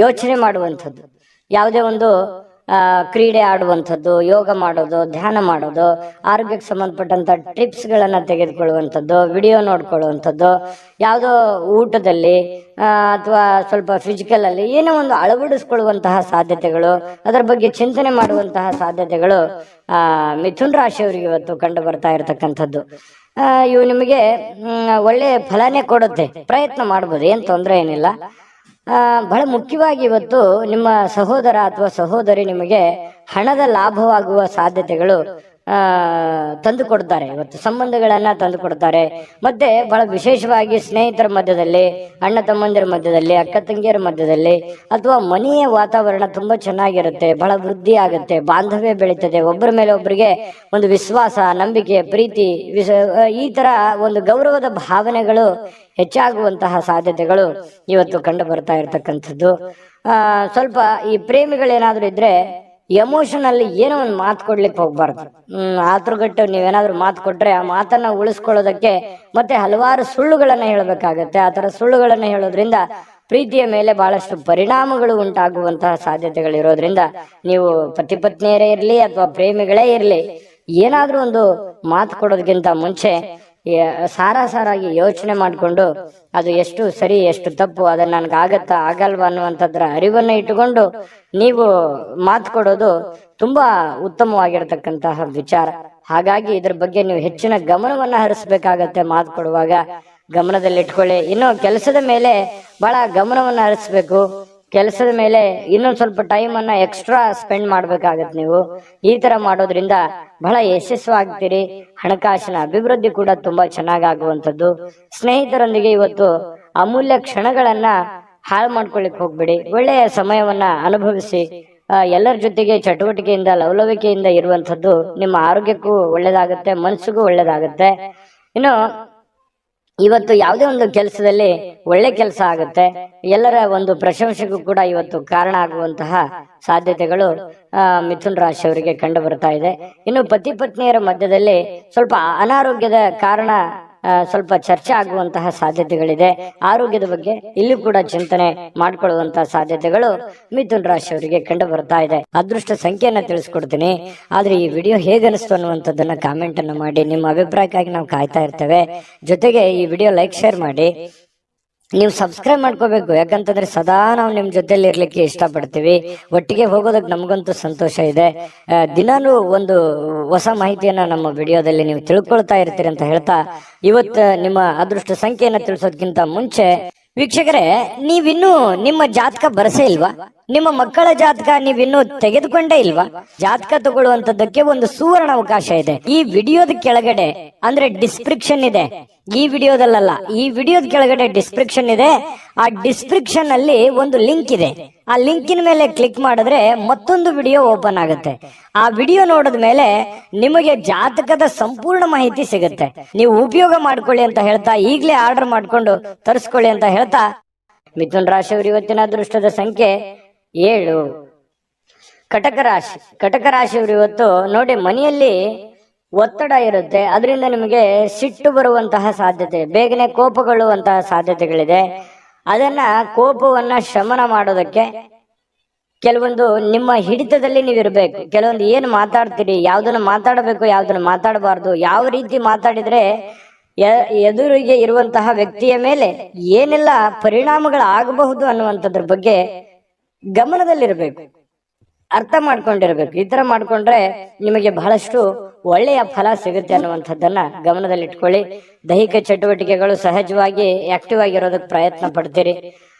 ಯೋಚನೆ ಮಾಡುವಂಥದ್ದು, ಯಾವುದೇ ಒಂದು ಕ್ರೀಡೆ ಆಡುವಂಥದ್ದು, ಯೋಗ ಮಾಡೋದು, ಧ್ಯಾನ ಮಾಡೋದು, ಆರೋಗ್ಯಕ್ಕೆ ಸಂಬಂಧಪಟ್ಟಂತ ಟಿಪ್ಸ್ ಗಳನ್ನ ತೆಗೆದುಕೊಳ್ಳುವಂಥದ್ದು, ವಿಡಿಯೋ ನೋಡ್ಕೊಳ್ಳುವಂಥದ್ದು, ಯಾವುದೋ ಊಟದಲ್ಲಿ ಅಥವಾ ಸ್ವಲ್ಪ ಫಿಸಿಕಲ್ ಅಲ್ಲಿ ಏನೋ ಒಂದು ಅಳವಡಿಸ್ಕೊಳ್ಳುವಂತಹ ಸಾಧ್ಯತೆಗಳು, ಅದರ ಬಗ್ಗೆ ಚಿಂತನೆ ಮಾಡುವಂತಹ ಸಾಧ್ಯತೆಗಳು ಮಿಥುನ್ ರಾಶಿಯವರಿಗೆ ಇವತ್ತು ಕಂಡು ಬರ್ತಾ ಇರತಕ್ಕಂಥದ್ದು. ಇವು ನಿಮಗೆ ಒಳ್ಳೆ ಫಲನೇ ಕೊಡುತ್ತೆ. ಪ್ರಯತ್ನ ಮಾಡ್ಬೋದು, ಏನ್ ತೊಂದರೆ ಏನಿಲ್ಲ. ಬಹಳ ಮುಖ್ಯವಾಗಿ ಇವತ್ತು ನಿಮ್ಮ ಸಹೋದರ ಅಥವಾ ಸಹೋದರಿ ನಿಮಗೆ ಹಣದ ಲಾಭವಾಗುವ ಸಾಧ್ಯತೆಗಳು ತಂದು ಕೊಡ್ತಾರೆ. ಇವತ್ತು ಸಂಬಂಧಗಳನ್ನ ತಂದು ಕೊಡ್ತಾರೆ. ಮತ್ತೆ ಬಹಳ ವಿಶೇಷವಾಗಿ ಸ್ನೇಹಿತರ ಮಧ್ಯದಲ್ಲಿ, ಅಣ್ಣ ತಮ್ಮಂದಿರ ಮಧ್ಯದಲ್ಲಿ, ಅಕ್ಕ ತಂಗಿಯರ ಮಧ್ಯದಲ್ಲಿ, ಅಥವಾ ಮನೆಯ ವಾತಾವರಣ ತುಂಬಾ ಚೆನ್ನಾಗಿರುತ್ತೆ. ಬಹಳ ವೃದ್ಧಿ ಆಗುತ್ತೆ, ಬಾಂಧವ್ಯ ಬೆಳೀತದೆ. ಒಬ್ಬರ ಮೇಲೆ ಒಬ್ಬರಿಗೆ ಒಂದು ವಿಶ್ವಾಸ, ನಂಬಿಕೆ, ಪ್ರೀತಿ, ಈ ತರ ಒಂದು ಗೌರವದ ಭಾವನೆಗಳು ಹೆಚ್ಚಾಗುವಂತಹ ಸಾಧ್ಯತೆಗಳು ಇವತ್ತು ಕಂಡು ಬರ್ತಾ ಇರತಕ್ಕಂಥದ್ದು. ಸ್ವಲ್ಪ ಈ ಪ್ರೇಮಿಗಳೇನಾದ್ರೂ ಇದ್ರೆ ಎಮೋಷನ್ ಏನೋ ಒಂದು ಮಾತು ಕೊಡ್ಲಿಕ್ಕೆ ಹೋಗ್ಬಾರ್ದು. ಆತುರಗಟ್ಟು ನೀವೇನಾದ್ರೂ ಮಾತು ಕೊಟ್ರೆ ಆ ಮಾತನ್ನ ಉಳಿಸ್ಕೊಳ್ಳೋದಕ್ಕೆ ಮತ್ತೆ ಹಲವಾರು ಸುಳ್ಳುಗಳನ್ನ ಹೇಳಬೇಕಾಗತ್ತೆ. ಆ ತರ ಸುಳ್ಳುಗಳನ್ನ ಹೇಳೋದ್ರಿಂದ ಪ್ರೀತಿಯ ಮೇಲೆ ಬಹಳಷ್ಟು ಪರಿಣಾಮಗಳು ಉಂಟಾಗುವಂತಹ ಸಾಧ್ಯತೆಗಳಿರೋದ್ರಿಂದ ನೀವು ಪತಿ ಪತ್ನಿಯರೇ ಇರ್ಲಿ ಅಥವಾ ಪ್ರೇಮಿಗಳೇ ಇರ್ಲಿ, ಏನಾದ್ರೂ ಒಂದು ಮಾತು ಕೊಡೋದಕ್ಕಿಂತ ಮುಂಚೆ ಸಾರಾಗಿ ಯೋಚನೆ ಮಾಡಿಕೊಂಡು ಅದು ಎಷ್ಟು ಸರಿ ಎಷ್ಟು ತಪ್ಪು, ಅದನ್ನ ನನ್ಗೆ ಆಗತ್ತಾ ಆಗಲ್ವಾ ಅನ್ನುವಂಥದ್ರ ಅರಿವನ್ನ ಇಟ್ಟುಕೊಂಡು ನೀವು ಮಾತು ಕೊಡೋದು ತುಂಬಾ ಉತ್ತಮವಾಗಿರತಕ್ಕಂತಹ ವಿಚಾರ. ಹಾಗಾಗಿ ಇದ್ರ ಬಗ್ಗೆ ನೀವು ಹೆಚ್ಚಿನ ಗಮನವನ್ನ ಹರಿಸ್ಬೇಕಾಗತ್ತೆ. ಮಾತು ಕೊಡುವಾಗ ಗಮನದಲ್ಲಿಟ್ಕೊಳ್ಳಿ. ಇನ್ನು ಕೆಲಸದ ಮೇಲೆ ಬಹಳ ಗಮನವನ್ನ ಹರಿಸ್ಬೇಕು. ಕೆಲಸದ ಮೇಲೆ ಇನ್ನೊಂದು ಸ್ವಲ್ಪ ಟೈಮ್ ಅನ್ನ ಎಕ್ಸ್ಟ್ರಾ ಸ್ಪೆಂಡ್ ಮಾಡ್ಬೇಕಾಗತ್ತೆ. ನೀವು ಈ ತರ ಮಾಡೋದ್ರಿಂದ ಬಹಳ ಯಶಸ್ವಾಗ್ತೀರಿ. ಹಣಕಾಸಿನ ಅಭಿವೃದ್ಧಿ ಕೂಡ ತುಂಬಾ ಚೆನ್ನಾಗಾಗುವಂಥದ್ದು. ಸ್ನೇಹಿತರೊಂದಿಗೆ ಇವತ್ತು ಅಮೂಲ್ಯ ಕ್ಷಣಗಳನ್ನ ಹಾಳು ಮಾಡ್ಕೊಳ್ಳಿಕ್ ಹೋಗ್ಬೇಡಿ. ಒಳ್ಳೆಯ ಸಮಯವನ್ನ ಅನುಭವಿಸಿ. ಎಲ್ಲರ ಜೊತೆಗೆ ಚಟುವಟಿಕೆಯಿಂದ, ಲವಲವಿಕೆಯಿಂದ ಇರುವಂಥದ್ದು ನಿಮ್ಮ ಆರೋಗ್ಯಕ್ಕೂ ಒಳ್ಳೇದಾಗುತ್ತೆ, ಮನಸ್ಸಿಗೂ ಒಳ್ಳೇದಾಗುತ್ತೆ. ಇನ್ನು ಇವತ್ತು ಯಾವುದೇ ಒಂದು ಕೆಲಸದಲ್ಲಿ ಒಳ್ಳೆ ಕೆಲಸ ಆಗುತ್ತೆ. ಎಲ್ಲರ ಒಂದು ಪ್ರಶಂಸೆಗೂ ಕೂಡ ಇವತ್ತು ಕಾರಣ ಆಗುವಂತಹ ಸಾಧ್ಯತೆಗಳು ಮಿಥುನ್ ರಾಶಿಯವರಿಗೆ ಕಂಡು ಬರ್ತಾ ಇದೆ. ಇನ್ನು ಪತಿ ಪತ್ನಿಯರ ಮಧ್ಯದಲ್ಲಿ ಸ್ವಲ್ಪ ಅನಾರೋಗ್ಯದ ಕಾರಣ ಸ್ವಲ್ಪ ಚರ್ಚೆ ಆಗುವಂತಹ ಸಾಧ್ಯತೆಗಳಿದೆ. ಆರೋಗ್ಯದ ಬಗ್ಗೆ ಇಲ್ಲಿ ಕೂಡ ಚಿಂತನೆ ಮಾಡಿಕೊಳ್ಳುವಂತಹ ಸಾಧ್ಯತೆಗಳು ಮಿಥುನ್ ರಾಶಿಯವರಿಗೆ ಕಂಡು ಬರ್ತಾ ಇದೆ. ಅದೃಷ್ಟ ಸಂಖ್ಯೆಯನ್ನ ತಿಳಿಸ್ಕೊಡ್ತೀನಿ. ಆದ್ರೆ ಈ ವಿಡಿಯೋ ಹೇಗೆ ಅನಿಸ್ತು ಅನ್ನುವಂಥದ್ದನ್ನ ಕಾಮೆಂಟ್ ಅನ್ನು ಮಾಡಿ. ನಿಮ್ಮ ಅಭಿಪ್ರಾಯಕ್ಕಾಗಿ ನಾವು ಕಾಯ್ತಾ ಇರ್ತೇವೆ. ಜೊತೆಗೆ ಈ ವಿಡಿಯೋ ಲೈಕ್ ಶೇರ್ ಮಾಡಿ. ನೀವು ಸಬ್ಸ್ಕ್ರೈಬ್ ಮಾಡ್ಕೋಬೇಕು. ಯಾಕಂತಂದ್ರೆ ಸದಾ ನಾವು ನಿಮ್ ಜೊತೆಲಿ ಇರ್ಲಿಕ್ಕೆ ಇಷ್ಟಪಡ್ತೀವಿ. ಒಟ್ಟಿಗೆ ಹೋಗೋದಕ್ಕೆ ನಮಗಂತೂ ಸಂತೋಷ ಇದೆ. ದಿನಾನು ಒಂದು ಹೊಸ ಮಾಹಿತಿಯನ್ನ ನಮ್ಮ ವಿಡಿಯೋದಲ್ಲಿ ನೀವು ತಿಳ್ಕೊಳ್ತಾ ಇರ್ತೀರಿ ಅಂತ ಹೇಳ್ತಾ, ಇವತ್ತು ನಿಮ್ಮ ಅದೃಷ್ಟ ಸಂಖ್ಯೆಯನ್ನ ತಿಳಿಸೋದಕ್ಕಿಂತ ಮುಂಚೆ ವೀಕ್ಷಕರೇ, ನೀವಿನ್ನೂ ನಿಮ್ಮ ಜಾತಕ ಬರಸೇ ಇಲ್ವಾ? ನಿಮ್ಮ ಮಕ್ಕಳ ಜಾತಕ ನೀವಿನ್ನೂ ತೆಗೆದುಕೊಂಡೇ ಇಲ್ವಾ? ಜಾತಕ ತಗೊಳ್ಳುವಂತದ್ದಕ್ಕೆ ಒಂದು ಸುವರ್ಣ ಅವಕಾಶ ಇದೆ. ಈ ವಿಡಿಯೋದ ಕೆಳಗಡೆ ಅಂದ್ರೆ ಡಿಸ್ಕ್ರಿಪ್ಷನ್ ಇದೆ, ಈ ವಿಡಿಯೋದಲ್ಲ, ಈ ವಿಡಿಯೋದ ಕೆಳಗಡೆ ಡಿಸ್ಕ್ರಿಪ್ಷನ್ ಇದೆ. ಆ ಡಿಸ್ಕ್ರಿಪ್ಷನ್ ಅಲ್ಲಿ ಒಂದು ಲಿಂಕ್ ಇದೆ. ಆ ಲಿಂಕಿನ ಮೇಲೆ ಕ್ಲಿಕ್ ಮಾಡಿದ್ರೆ ಮತ್ತೊಂದು ವಿಡಿಯೋ ಓಪನ್ ಆಗುತ್ತೆ. ಆ ವಿಡಿಯೋ ನೋಡಿದ ಮೇಲೆ ನಿಮಗೆ ಜಾತಕದ ಸಂಪೂರ್ಣ ಮಾಹಿತಿ ಸಿಗುತ್ತೆ. ನೀವು ಉಪಯೋಗ ಮಾಡ್ಕೊಳ್ಳಿ ಅಂತ ಹೇಳ್ತಾ, ಈಗಲೇ ಆರ್ಡರ್ ಮಾಡ್ಕೊಂಡು ತರಿಸ್ಕೊಳ್ಳಿ ಅಂತ ಹೇಳ್ತಾ, ಮಿಥುನ್ ರಾಶಿಯವರು ಇವತ್ತಿನ ಅದೃಷ್ಟದ ಸಂಖ್ಯೆ 7. ಕಟಕ ರಾಶಿಯವರು ಇವತ್ತು ನೋಡಿ, ಮನೆಯಲ್ಲಿ ಒತ್ತಡ ಇರುತ್ತೆ, ಅದರಿಂದ ನಿಮಗೆ ಸಿಟ್ಟು ಬರುವಂತಹ ಸಾಧ್ಯತೆ, ಬೇಗನೆ ಕೋಪಗೊಳ್ಳುವಂತಹ ಸಾಧ್ಯತೆಗಳಿದೆ. ಅದನ್ನ ಕೋಪವನ್ನ ಶಮನ ಮಾಡೋದಕ್ಕೆ ಕೆಲವೊಂದು ನಿಮ್ಮ ಹಿಡಿತದಲ್ಲಿ ನೀವಿರ್ಬೇಕು. ಕೆಲವೊಂದು ಏನು ಮಾತಾಡ್ತೀರಿ, ಯಾವ್ದನ್ನ ಮಾತಾಡಬೇಕು, ಯಾವ್ದನ್ನ ಮಾತಾಡಬಾರ್ದು, ಯಾವ ರೀತಿ ಮಾತಾಡಿದ್ರೆ ಎದುರಿಗೆ ಇರುವಂತಹ ವ್ಯಕ್ತಿಯ ಮೇಲೆ ಏನೆಲ್ಲ ಪರಿಣಾಮಗಳಾಗಬಹುದು ಅನ್ನುವಂಥದ್ರ ಬಗ್ಗೆ ಗಮನದಲ್ಲಿರ್ಬೇಕು, ಅರ್ಥ ಮಾಡ್ಕೊಂಡಿರ್ಬೇಕು. ಈ ತರ ಮಾಡ್ಕೊಂಡ್ರೆ ನಿಮಗೆ ಬಹಳಷ್ಟು ಒಳ್ಳೆಯ ಫಲ ಸಿಗುತ್ತೆ ಅನ್ನುವಂಥದ್ದನ್ನ ಗಮನದಲ್ಲಿಟ್ಕೊಳ್ಳಿ. ದೈಹಿಕ ಚಟುವಟಿಕೆಗಳು ಸಹಜವಾಗಿ ಆಕ್ಟಿವ್ ಆಗಿರೋದಕ್ಕೆ ಪ್ರಯತ್ನ ಪಡ್ತೀರಿ.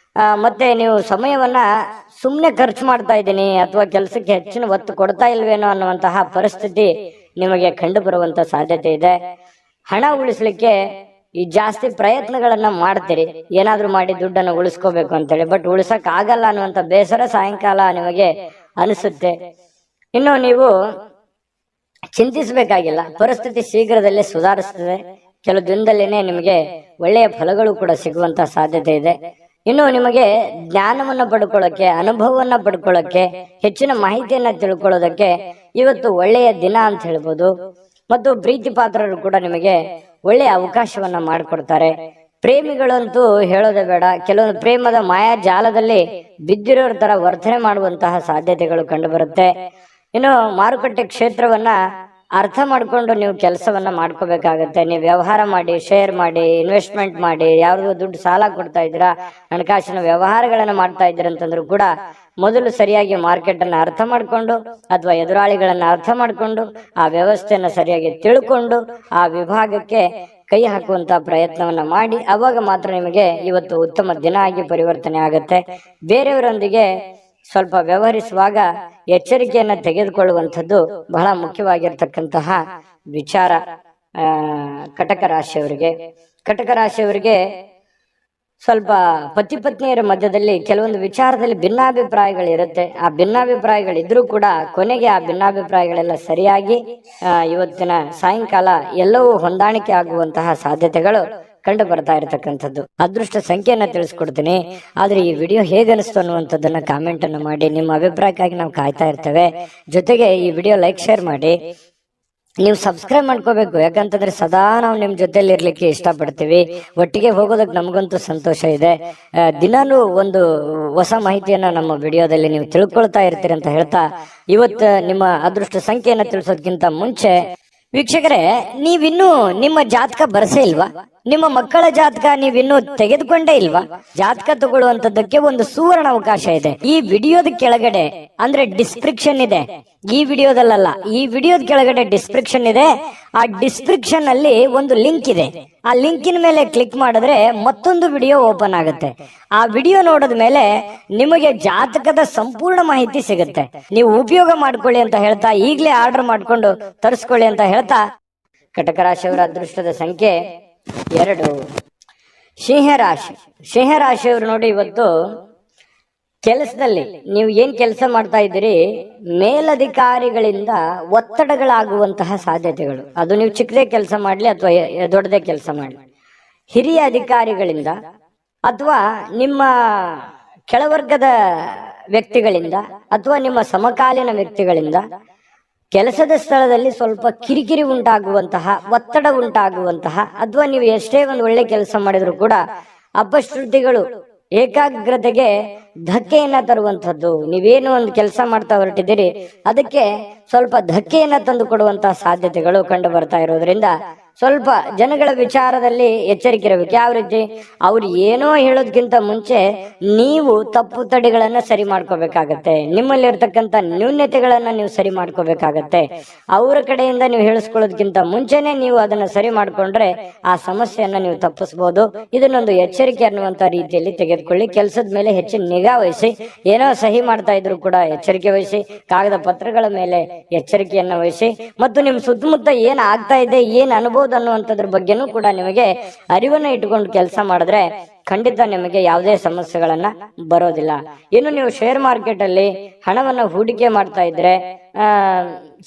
ಮತ್ತೆ ನೀವು ಸಮಯವನ್ನ ಸುಮ್ಮನೆ ಖರ್ಚು ಮಾಡ್ತಾ ಇದ್ದೀನಿ ಅಥವಾ ಕೆಲಸಕ್ಕೆ ಹೆಚ್ಚಿನ ಒತ್ತು ಕೊಡ್ತಾ ಇಲ್ವೇನೋ ಅನ್ನುವಂತಹ ಪರಿಸ್ಥಿತಿ ನಿಮಗೆ ಕಂಡು ಬರುವಂತ ಸಾಧ್ಯತೆ ಇದೆ. ಹಣ ಉಳಿಸ್ಲಿಕ್ಕೆ ಈ ಜಾಸ್ತಿ ಪ್ರಯತ್ನಗಳನ್ನ ಮಾಡ್ತೀರಿ, ಏನಾದ್ರೂ ಮಾಡಿ ದುಡ್ಡನ್ನು ಉಳಿಸ್ಕೋಬೇಕು ಅಂತೇಳಿ. ಬಟ್ ಉಳಿಸಕ್ ಆಗಲ್ಲ ಅನ್ನುವಂತ ಬೇಸರ ಸಾಯಂಕಾಲ ನಿಮಗೆ ಅನಿಸುತ್ತೆ. ಇನ್ನು ನೀವು ಚಿಂತಿಸಬೇಕಾಗಿಲ್ಲ, ಪರಿಸ್ಥಿತಿ ಶೀಘ್ರದಲ್ಲೇ ಸುಧಾರಿಸ್ತದೆ. ಕೆಲವು ದಿನದಲ್ಲೇನೆ ನಿಮಗೆ ಒಳ್ಳೆಯ ಫಲಗಳು ಕೂಡ ಸಿಗುವಂತ ಸಾಧ್ಯತೆ ಇದೆ. ಇನ್ನು ನಿಮಗೆ ಜ್ಞಾನವನ್ನ ಪಡ್ಕೊಳ್ಳೋಕೆ, ಅನುಭವವನ್ನ ಪಡ್ಕೊಳ್ಳೋಕೆ, ಹೆಚ್ಚಿನ ಮಾಹಿತಿಯನ್ನ ತಿಳ್ಕೊಳ್ಳೋದಕ್ಕೆ ಇವತ್ತು ಒಳ್ಳೆಯ ದಿನ ಅಂತ ಹೇಳ್ಬೋದು. ಮತ್ತು ಪ್ರೀತಿ ಪಾತ್ರರು ಕೂಡ ನಿಮಗೆ ಒಳ್ಳೆಯ ಅವಕಾಶವನ್ನ ಮಾಡಿಕೊಡ್ತಾರೆ. ಪ್ರೇಮಿಗಳಂತೂ ಹೇಳೋದೇ ಬೇಡ, ಕೆಲವೊಂದು ಪ್ರೇಮದ ಮಾಯಾ ಜಾಲದಲ್ಲಿ ಬಿದ್ದಿರೋರ ತರ ವರ್ತನೆ ಮಾಡುವಂತಹ ಸಾಧ್ಯತೆಗಳು ಕಂಡು ಬರುತ್ತೆ. ಇನ್ನು ಮಾರುಕಟ್ಟೆ ಕ್ಷೇತ್ರವನ್ನ ಅರ್ಥ ಮಾಡ್ಕೊಂಡು ನೀವು ಕೆಲಸವನ್ನ ಮಾಡ್ಕೋಬೇಕಾಗತ್ತೆ. ನೀವು ವ್ಯವಹಾರ ಮಾಡಿ, ಶೇರ್ ಮಾಡಿ, ಇನ್ವೆಸ್ಟ್ಮೆಂಟ್ ಮಾಡಿ, ಯಾವ್ದು ದುಡ್ಡು ಸಾಲ ಕೊಡ್ತಾ ಇದ್ದೀರಾ, ಹಣಕಾಸಿನ ವ್ಯವಹಾರಗಳನ್ನ ಮಾಡ್ತಾ ಇದ್ದೀರಾ ಅಂತಂದ್ರೂ ಕೂಡ ಮೊದಲು ಸರಿಯಾಗಿ ಮಾರ್ಕೆಟ್ ಅನ್ನ ಅರ್ಥ ಮಾಡ್ಕೊಂಡು ಅಥವಾ ಎದುರಾಳಿಗಳನ್ನ ಅರ್ಥ ಮಾಡ್ಕೊಂಡು ಆ ವ್ಯವಸ್ಥೆಯನ್ನ ಸರಿಯಾಗಿ ತಿಳ್ಕೊಂಡು ಆ ವಿಭಾಗಕ್ಕೆ ಕೈ ಹಾಕುವಂತ ಪ್ರಯತ್ನವನ್ನ ಮಾಡಿ, ಅವಾಗ ಮಾತ್ರ ನಿಮಗೆ ಇವತ್ತು ಉತ್ತಮ ದಿನ ಆಗಿ ಪರಿವರ್ತನೆ ಆಗತ್ತೆ. ಬೇರೆಯವರೊಂದಿಗೆ ಸ್ವಲ್ಪ ವ್ಯವಹರಿಸುವಾಗ ಎಚ್ಚರಿಕೆಯನ್ನ ತೆಗೆದುಕೊಳ್ಳುವಂಥದ್ದು ಬಹಳ ಮುಖ್ಯವಾಗಿರ್ತಕ್ಕಂತಹ ವಿಚಾರ. ಕಟಕ ರಾಶಿಯವರಿಗೆ ಸ್ವಲ್ಪ ಪತಿ ಪತ್ನಿಯರ ಮಧ್ಯದಲ್ಲಿ ಕೆಲವೊಂದು ವಿಚಾರದಲ್ಲಿ ಭಿನ್ನಾಭಿಪ್ರಾಯಗಳಿರುತ್ತೆ. ಆ ಭಿನ್ನಾಭಿಪ್ರಾಯಗಳಿದ್ರೂ ಕೂಡ ಕೊನೆಗೆ ಆ ಭಿನ್ನಾಭಿಪ್ರಾಯಗಳೆಲ್ಲ ಸರಿಯಾಗಿ ಇವತ್ತಿನ ಸಾಯಂಕಾಲ ಎಲ್ಲವೂ ಹೊಂದಾಣಿಕೆ ಆಗುವಂತಹ ಸಾಧ್ಯತೆಗಳು ಕಂಡು ಬರ್ತಾ ಇರತಕ್ಕಂಥದ್ದು. ಅದೃಷ್ಟ ಸಂಖ್ಯೆಯನ್ನ ತಿಳಿಸ್ಕೊಡ್ತೀನಿ, ಆದ್ರೆ ಈ ವಿಡಿಯೋ ಹೇಗನಿಸ್ತು ಅನ್ನುವಂಥದ್ದನ್ನ ಕಾಮೆಂಟ್ ಅನ್ನು ಮಾಡಿ. ನಿಮ್ಮ ಅಭಿಪ್ರಾಯಕ್ಕಾಗಿ ನಾವು ಕಾಯ್ತಾ ಇರ್ತೇವೆ. ಜೊತೆಗೆ ಈ ವಿಡಿಯೋ ಲೈಕ್, ಶೇರ್ ಮಾಡಿ. ನೀವು ಸಬ್ಸ್ಕ್ರೈಬ್ ಮಾಡ್ಕೋಬೇಕು, ಯಾಕಂತಂದ್ರೆ ಸದಾ ನಾವು ನಿಮ್ ಜೊತೆಲಿ ಇರ್ಲಿಕ್ಕೆ ಇಷ್ಟಪಡ್ತೀವಿ. ಒಟ್ಟಿಗೆ ಹೋಗೋದಕ್ಕೆ ನಮಗಂತೂ ಸಂತೋಷ ಇದೆ. ದಿನಾಲೂ ಒಂದು ಹೊಸ ಮಾಹಿತಿಯನ್ನ ನಮ್ಮ ವಿಡಿಯೋದಲ್ಲಿ ನೀವು ತಿಳ್ಕೊಳ್ತಾ ಇರ್ತೀರಿ ಅಂತ ಹೇಳ್ತಾ, ಇವತ್ತು ನಿಮ್ಮ ಅದೃಷ್ಟ ಸಂಖ್ಯೆಯನ್ನ ತಿಳಿಸೋದಕ್ಕಿಂತ ಮುಂಚೆ ವೀಕ್ಷಕರೇ, ನೀವಿನ್ನೂ ನಿಮ್ಮ ಜಾತಕ ಬರಸೇ ಇಲ್ವಾ? ನಿಮ್ಮ ಮಕ್ಕಳ ಜಾತಕ ನೀವಿನ್ನೂ ತೆಗೆದುಕೊಂಡೇ ಇಲ್ವಾ? ಜಾತಕ ತಗೊಳ್ಳುವಂತದ್ದಕ್ಕೆ ಒಂದು ಸುವರ್ಣ ಅವಕಾಶ ಇದೆ. ಈ ವಿಡಿಯೋದ ಕೆಳಗಡೆ ಅಂದ್ರೆ ಡಿಸ್ಕ್ರಿಪ್ಷನ್ ಇದೆ, ಈ ವಿಡಿಯೋದಲ್ಲ, ಈ ವಿಡಿಯೋದ ಕೆಳಗಡೆ ಡಿಸ್ಕ್ರಿಪ್ಷನ್ ಇದೆ. ಆ ಡಿಸ್ಕ್ರಿಪ್ಷನ್ ಅಲ್ಲಿ ಒಂದು ಲಿಂಕ್ ಇದೆ. ಆ ಲಿಂಕಿನ ಮೇಲೆ ಕ್ಲಿಕ್ ಮಾಡಿದ್ರೆ ಮತ್ತೊಂದು ವಿಡಿಯೋ ಓಪನ್ ಆಗುತ್ತೆ. ಆ ವಿಡಿಯೋ ನೋಡಿದ ಮೇಲೆ ನಿಮಗೆ ಜಾತಕದ ಸಂಪೂರ್ಣ ಮಾಹಿತಿ ಸಿಗುತ್ತೆ. ನೀವು ಉಪಯೋಗ ಮಾಡ್ಕೊಳ್ಳಿ ಅಂತ ಹೇಳ್ತಾ, ಈಗಲೇ ಆರ್ಡರ್ ಮಾಡ್ಕೊಂಡು ತರಿಸ್ಕೊಳ್ಳಿ ಅಂತ ಹೇಳ್ತಾ, ಕಟಕ ರಾಶಿಯವರ ಅದೃಷ್ಟದ ಸಂಖ್ಯೆ 2. ಸಿಂಹರಾಶಿಯವರು ನೋಡಿ, ಇವತ್ತು ಕೆಲಸದಲ್ಲಿ ನೀವು ಏನ್ ಕೆಲಸ ಮಾಡ್ತಾ ಇದ್ದೀರಿ, ಮೇಲಧಿಕಾರಿಗಳಿಂದ ಒತ್ತಡಗಳಾಗುವಂತಹ ಸಾಧ್ಯತೆಗಳು. ಅದು ನೀವು ಚಿಕ್ಕದೇ ಕೆಲಸ ಮಾಡ್ಲಿ ಅಥವಾ ದೊಡ್ಡದೇ ಕೆಲಸ ಮಾಡ್ಲಿ, ಹಿರಿಯ ಅಧಿಕಾರಿಗಳಿಂದ ಅಥವಾ ನಿಮ್ಮ ಕೆಳವರ್ಗದ ವ್ಯಕ್ತಿಗಳಿಂದ ಅಥವಾ ನಿಮ್ಮ ಸಮಕಾಲೀನ ವ್ಯಕ್ತಿಗಳಿಂದ ಕೆಲಸದ ಸ್ಥಳದಲ್ಲಿ ಸ್ವಲ್ಪ ಕಿರಿಕಿರಿ ಉಂಟಾಗುವಂತಹ, ಒತ್ತಡ ಉಂಟಾಗುವಂತಹ, ಅಥವಾ ನೀವು ಎಷ್ಟೇ ಒಂದು ಒಳ್ಳೆ ಕೆಲಸ ಮಾಡಿದ್ರು ಕೂಡ ಅಪಶ್ರುತಿಗಳು ಏಕಾಗ್ರತೆಗೆ ಧಕ್ಕೆಯನ್ನ ತರುವಂತದ್ದು. ನೀವೇನು ಒಂದು ಕೆಲಸ ಮಾಡ್ತಾ ಹೊರಟಿದ್ದೀರಿ, ಅದಕ್ಕೆ ಸ್ವಲ್ಪ ಧಕ್ಕೆಯನ್ನ ತಂದು ಕೊಡುವಂತಹ ಸಾಧ್ಯತೆಗಳು ಕಂಡು ಬರ್ತಾ ಇರೋದ್ರಿಂದ ಸ್ವಲ್ಪ ಜನಗಳ ವಿಚಾರದಲ್ಲಿ ಎಚ್ಚರಿಕೆ ಇರಬೇಕು. ಯಾವ ರೀತಿ? ಅವ್ರು ಏನೋ ಹೇಳೋದಕ್ಕಿಂತ ಮುಂಚೆ ನೀವು ತಪ್ಪು ತಡೆಗಳನ್ನ ಸರಿ ಮಾಡ್ಕೋಬೇಕಾಗತ್ತೆ. ನಿಮ್ಮಲ್ಲಿರ್ತಕ್ಕಂಥ ನ್ಯೂನ್ಯತೆಗಳನ್ನ ನೀವು ಸರಿ ಮಾಡ್ಕೋಬೇಕಾಗತ್ತೆ. ಅವರ ಕಡೆಯಿಂದ ನೀವು ಹೇಳಿಸ್ಕೊಳ್ಳೋದಕ್ಕಿಂತ ಮುಂಚೆನೆ ನೀವು ಅದನ್ನ ಸರಿ ಮಾಡ್ಕೊಂಡ್ರೆ ಆ ಸಮಸ್ಯೆಯನ್ನ ನೀವು ತಪ್ಪಿಸಬಹುದು. ಇದನ್ನೊಂದು ಎಚ್ಚರಿಕೆ ಅನ್ನುವಂತ ರೀತಿಯಲ್ಲಿ ತೆಗೆದುಕೊಳ್ಳಿ. ಕೆಲಸದ ಮೇಲೆ ಹೆಚ್ಚಿನ ನಿಗಾ ವಹಿಸಿ. ಏನೋ ಸಹಿ ಮಾಡ್ತಾ ಇದ್ರು ಕೂಡ ಎಚ್ಚರಿಕೆ ವಹಿಸಿ. ಕಾಗದ ಪತ್ರಗಳ ಮೇಲೆ ಎಚ್ಚರಿಕೆಯನ್ನ ವಹಿಸಿ. ಮತ್ತು ನಿಮ್ ಸುತ್ತಮುತ್ತ ಏನ್ ಆಗ್ತಾ ಇದೆ, ಏನ್ ಅನುಭವ ಅನ್ನುವಂಥದ್ರ ಬಗ್ಗೆನೂ ಕೂಡ ನಿಮಗೆ ಅರಿವನ್ನ ಇಟ್ಕೊಂಡು ಕೆಲಸ ಮಾಡಿದ್ರೆ ಖಂಡಿತ ನಿಮಗೆ ಯಾವುದೇ ಸಮಸ್ಯೆಗಳನ್ನ ಬರೋದಿಲ್ಲ. ಇನ್ನು ನೀವು ಶೇರ್ ಮಾರ್ಕೆಟ್ ಅಲ್ಲಿ ಹಣವನ್ನ ಹೂಡಿಕೆ ಮಾಡ್ತಾ ಇದ್ರೆ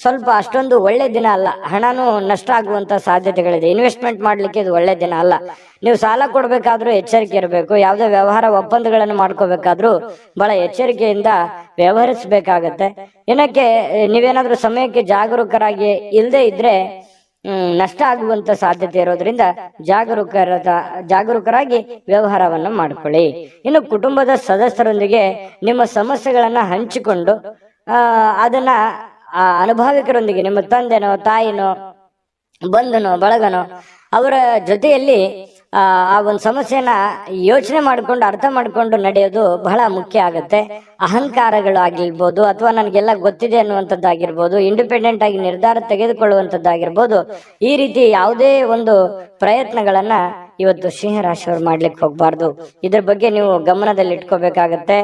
ಸ್ವಲ್ಪ ಅಷ್ಟೊಂದು ಒಳ್ಳೆ ದಿನ ಅಲ್ಲ. ಹಣನೂ ನಷ್ಟ ಆಗುವಂತ ಸಾಧ್ಯತೆಗಳಿದೆ. ಇನ್ವೆಸ್ಟ್ಮೆಂಟ್ ಮಾಡ್ಲಿಕ್ಕೆ ಇದು ಒಳ್ಳೆ ದಿನ ಅಲ್ಲ. ನೀವು ಸಾಲ ಕೊಡ್ಬೇಕಾದ್ರೂ ಎಚ್ಚರಿಕೆ ಇರಬೇಕು. ಯಾವುದೇ ವ್ಯವಹಾರ ಒಪ್ಪಂದಗಳನ್ನು ಮಾಡ್ಕೋಬೇಕಾದ್ರೂ ಬಹಳ ಎಚ್ಚರಿಕೆಯಿಂದ ವ್ಯವಹರಿಸಬೇಕಾಗತ್ತೆ. ಏನಕ್ಕೆ? ನೀವೇನಾದ್ರೂ ಸಮಯಕ್ಕೆ ಜಾಗರೂಕರಾಗಿ ಇಲ್ಲದೆ ಇದ್ರೆ ನಷ್ಟ ಆಗುವಂತ ಸಾಧ್ಯತೆ ಇರೋದ್ರಿಂದ ಜಾಗರೂಕರಾಗಿ ವ್ಯವಹಾರವನ್ನ ಮಾಡ್ಕೊಳ್ಳಿ. ಇನ್ನು ಕುಟುಂಬದ ಸದಸ್ಯರೊಂದಿಗೆ ನಿಮ್ಮ ಸಮಸ್ಯೆಗಳನ್ನ ಹಂಚಿಕೊಂಡು ಅದನ್ನ ಅನುಭವಿಕರೊಂದಿಗೆ, ನಿಮ್ಮ ತಂದೆನೋ ತಾಯಿನೋ ಬಂಧುನೋ ಬಳಗನೋ ಅವರ ಜೊತೆಯಲ್ಲಿ ಆ ಒಂದು ಸಮಸ್ಯೆನ ಯೋಚನೆ ಮಾಡ್ಕೊಂಡು ಅರ್ಥ ಮಾಡ್ಕೊಂಡು ನಡೆಯೋದು ಬಹಳ ಮುಖ್ಯ ಆಗತ್ತೆ. ಅಹಂಕಾರಗಳು ಆಗಿರ್ಬೋದು, ಅಥವಾ ನನಗೆಲ್ಲ ಗೊತ್ತಿದೆ ಅನ್ನುವಂಥದ್ದಾಗಿರ್ಬೋದು, ಇಂಡಿಪೆಂಡೆಂಟ್ ಆಗಿ ನಿರ್ಧಾರ ತೆಗೆದುಕೊಳ್ಳುವಂಥದ್ದಾಗಿರ್ಬೋದು, ಈ ರೀತಿ ಯಾವುದೇ ಒಂದು ಪ್ರಯತ್ನಗಳನ್ನ ಇವತ್ತು ಸಿಂಹರಾಶಿಯವರು ಮಾಡ್ಲಿಕ್ಕೆ ಹೋಗ್ಬಾರ್ದು. ಇದ್ರ ಬಗ್ಗೆ ನೀವು ಗಮನದಲ್ಲಿ ಇಟ್ಕೋಬೇಕಾಗತ್ತೆ.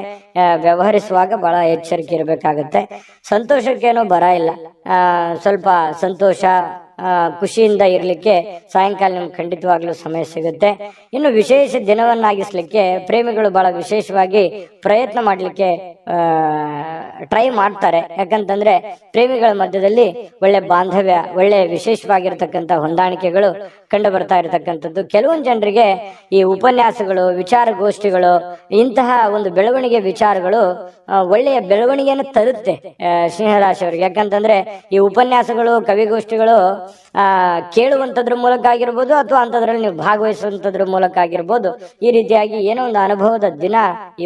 ವ್ಯವಹರಿಸುವಾಗ ಬಹಳ ಎಚ್ಚರಿಕೆ ಇರಬೇಕಾಗತ್ತೆ. ಸಂತೋಷಕ್ಕೇನೋ ಬರ ಇಲ್ಲ. ಸ್ವಲ್ಪ ಸಂತೋಷ ಖುಷಿಯಿಂದ ಇರ್ಲಿಕ್ಕೆ ಸಾಯಂಕಾಲ ನಿಮ್ಗೆ ಖಂಡಿತವಾಗ್ಲೂ ಸಮಯ ಸಿಗುತ್ತೆ. ಇನ್ನು ವಿಶೇಷ ದಿನವನ್ನಾಗಿಸ್ಲಿಕ್ಕೆ ಪ್ರೇಮಿಗಳು ಬಹಳ ವಿಶೇಷವಾಗಿ ಪ್ರಯತ್ನ ಮಾಡ್ಲಿಕ್ಕೆ ಟ್ರೈ ಮಾಡ್ತಾರೆ. ಯಾಕಂತಂದ್ರೆ ಪ್ರೇಮಿಗಳ ಮಧ್ಯದಲ್ಲಿ ಒಳ್ಳೆ ಬಾಂಧವ್ಯ, ಒಳ್ಳೆ ವಿಶೇಷವಾಗಿರ್ತಕ್ಕಂಥ ಹೊಂದಾಣಿಕೆಗಳು ಕಂಡು ಬರ್ತಾ ಇರತಕ್ಕಂಥದ್ದು. ಕೆಲವೊಂದು ಜನರಿಗೆ ಈ ಉಪನ್ಯಾಸಗಳು, ವಿಚಾರಗೋಷ್ಠಿಗಳು, ಇಂತಹ ಒಂದು ಬೆಳವಣಿಗೆ ವಿಚಾರಗಳು ಒಳ್ಳೆಯ ಬೆಳವಣಿಗೆಯನ್ನು ತರುತ್ತೆ ಸಿಂಹರಾಶಿಯವರಿಗೆ. ಯಾಕಂತಂದ್ರೆ ಈ ಉಪನ್ಯಾಸಗಳು, ಕವಿಗೋಷ್ಠಿಗಳು ಕೇಳುವಂತದ್ರ ಮೂಲಕ ಆಗಿರ್ಬೋದು, ಅಥವಾ ಅಂತದ್ರಲ್ಲಿ ನೀವು ಭಾಗವಹಿಸುವಂತದ್ರ ಮೂಲಕ ಆಗಿರ್ಬೋದು, ಈ ರೀತಿಯಾಗಿ ಏನೋ ಒಂದು ಅನುಭವದ ದಿನ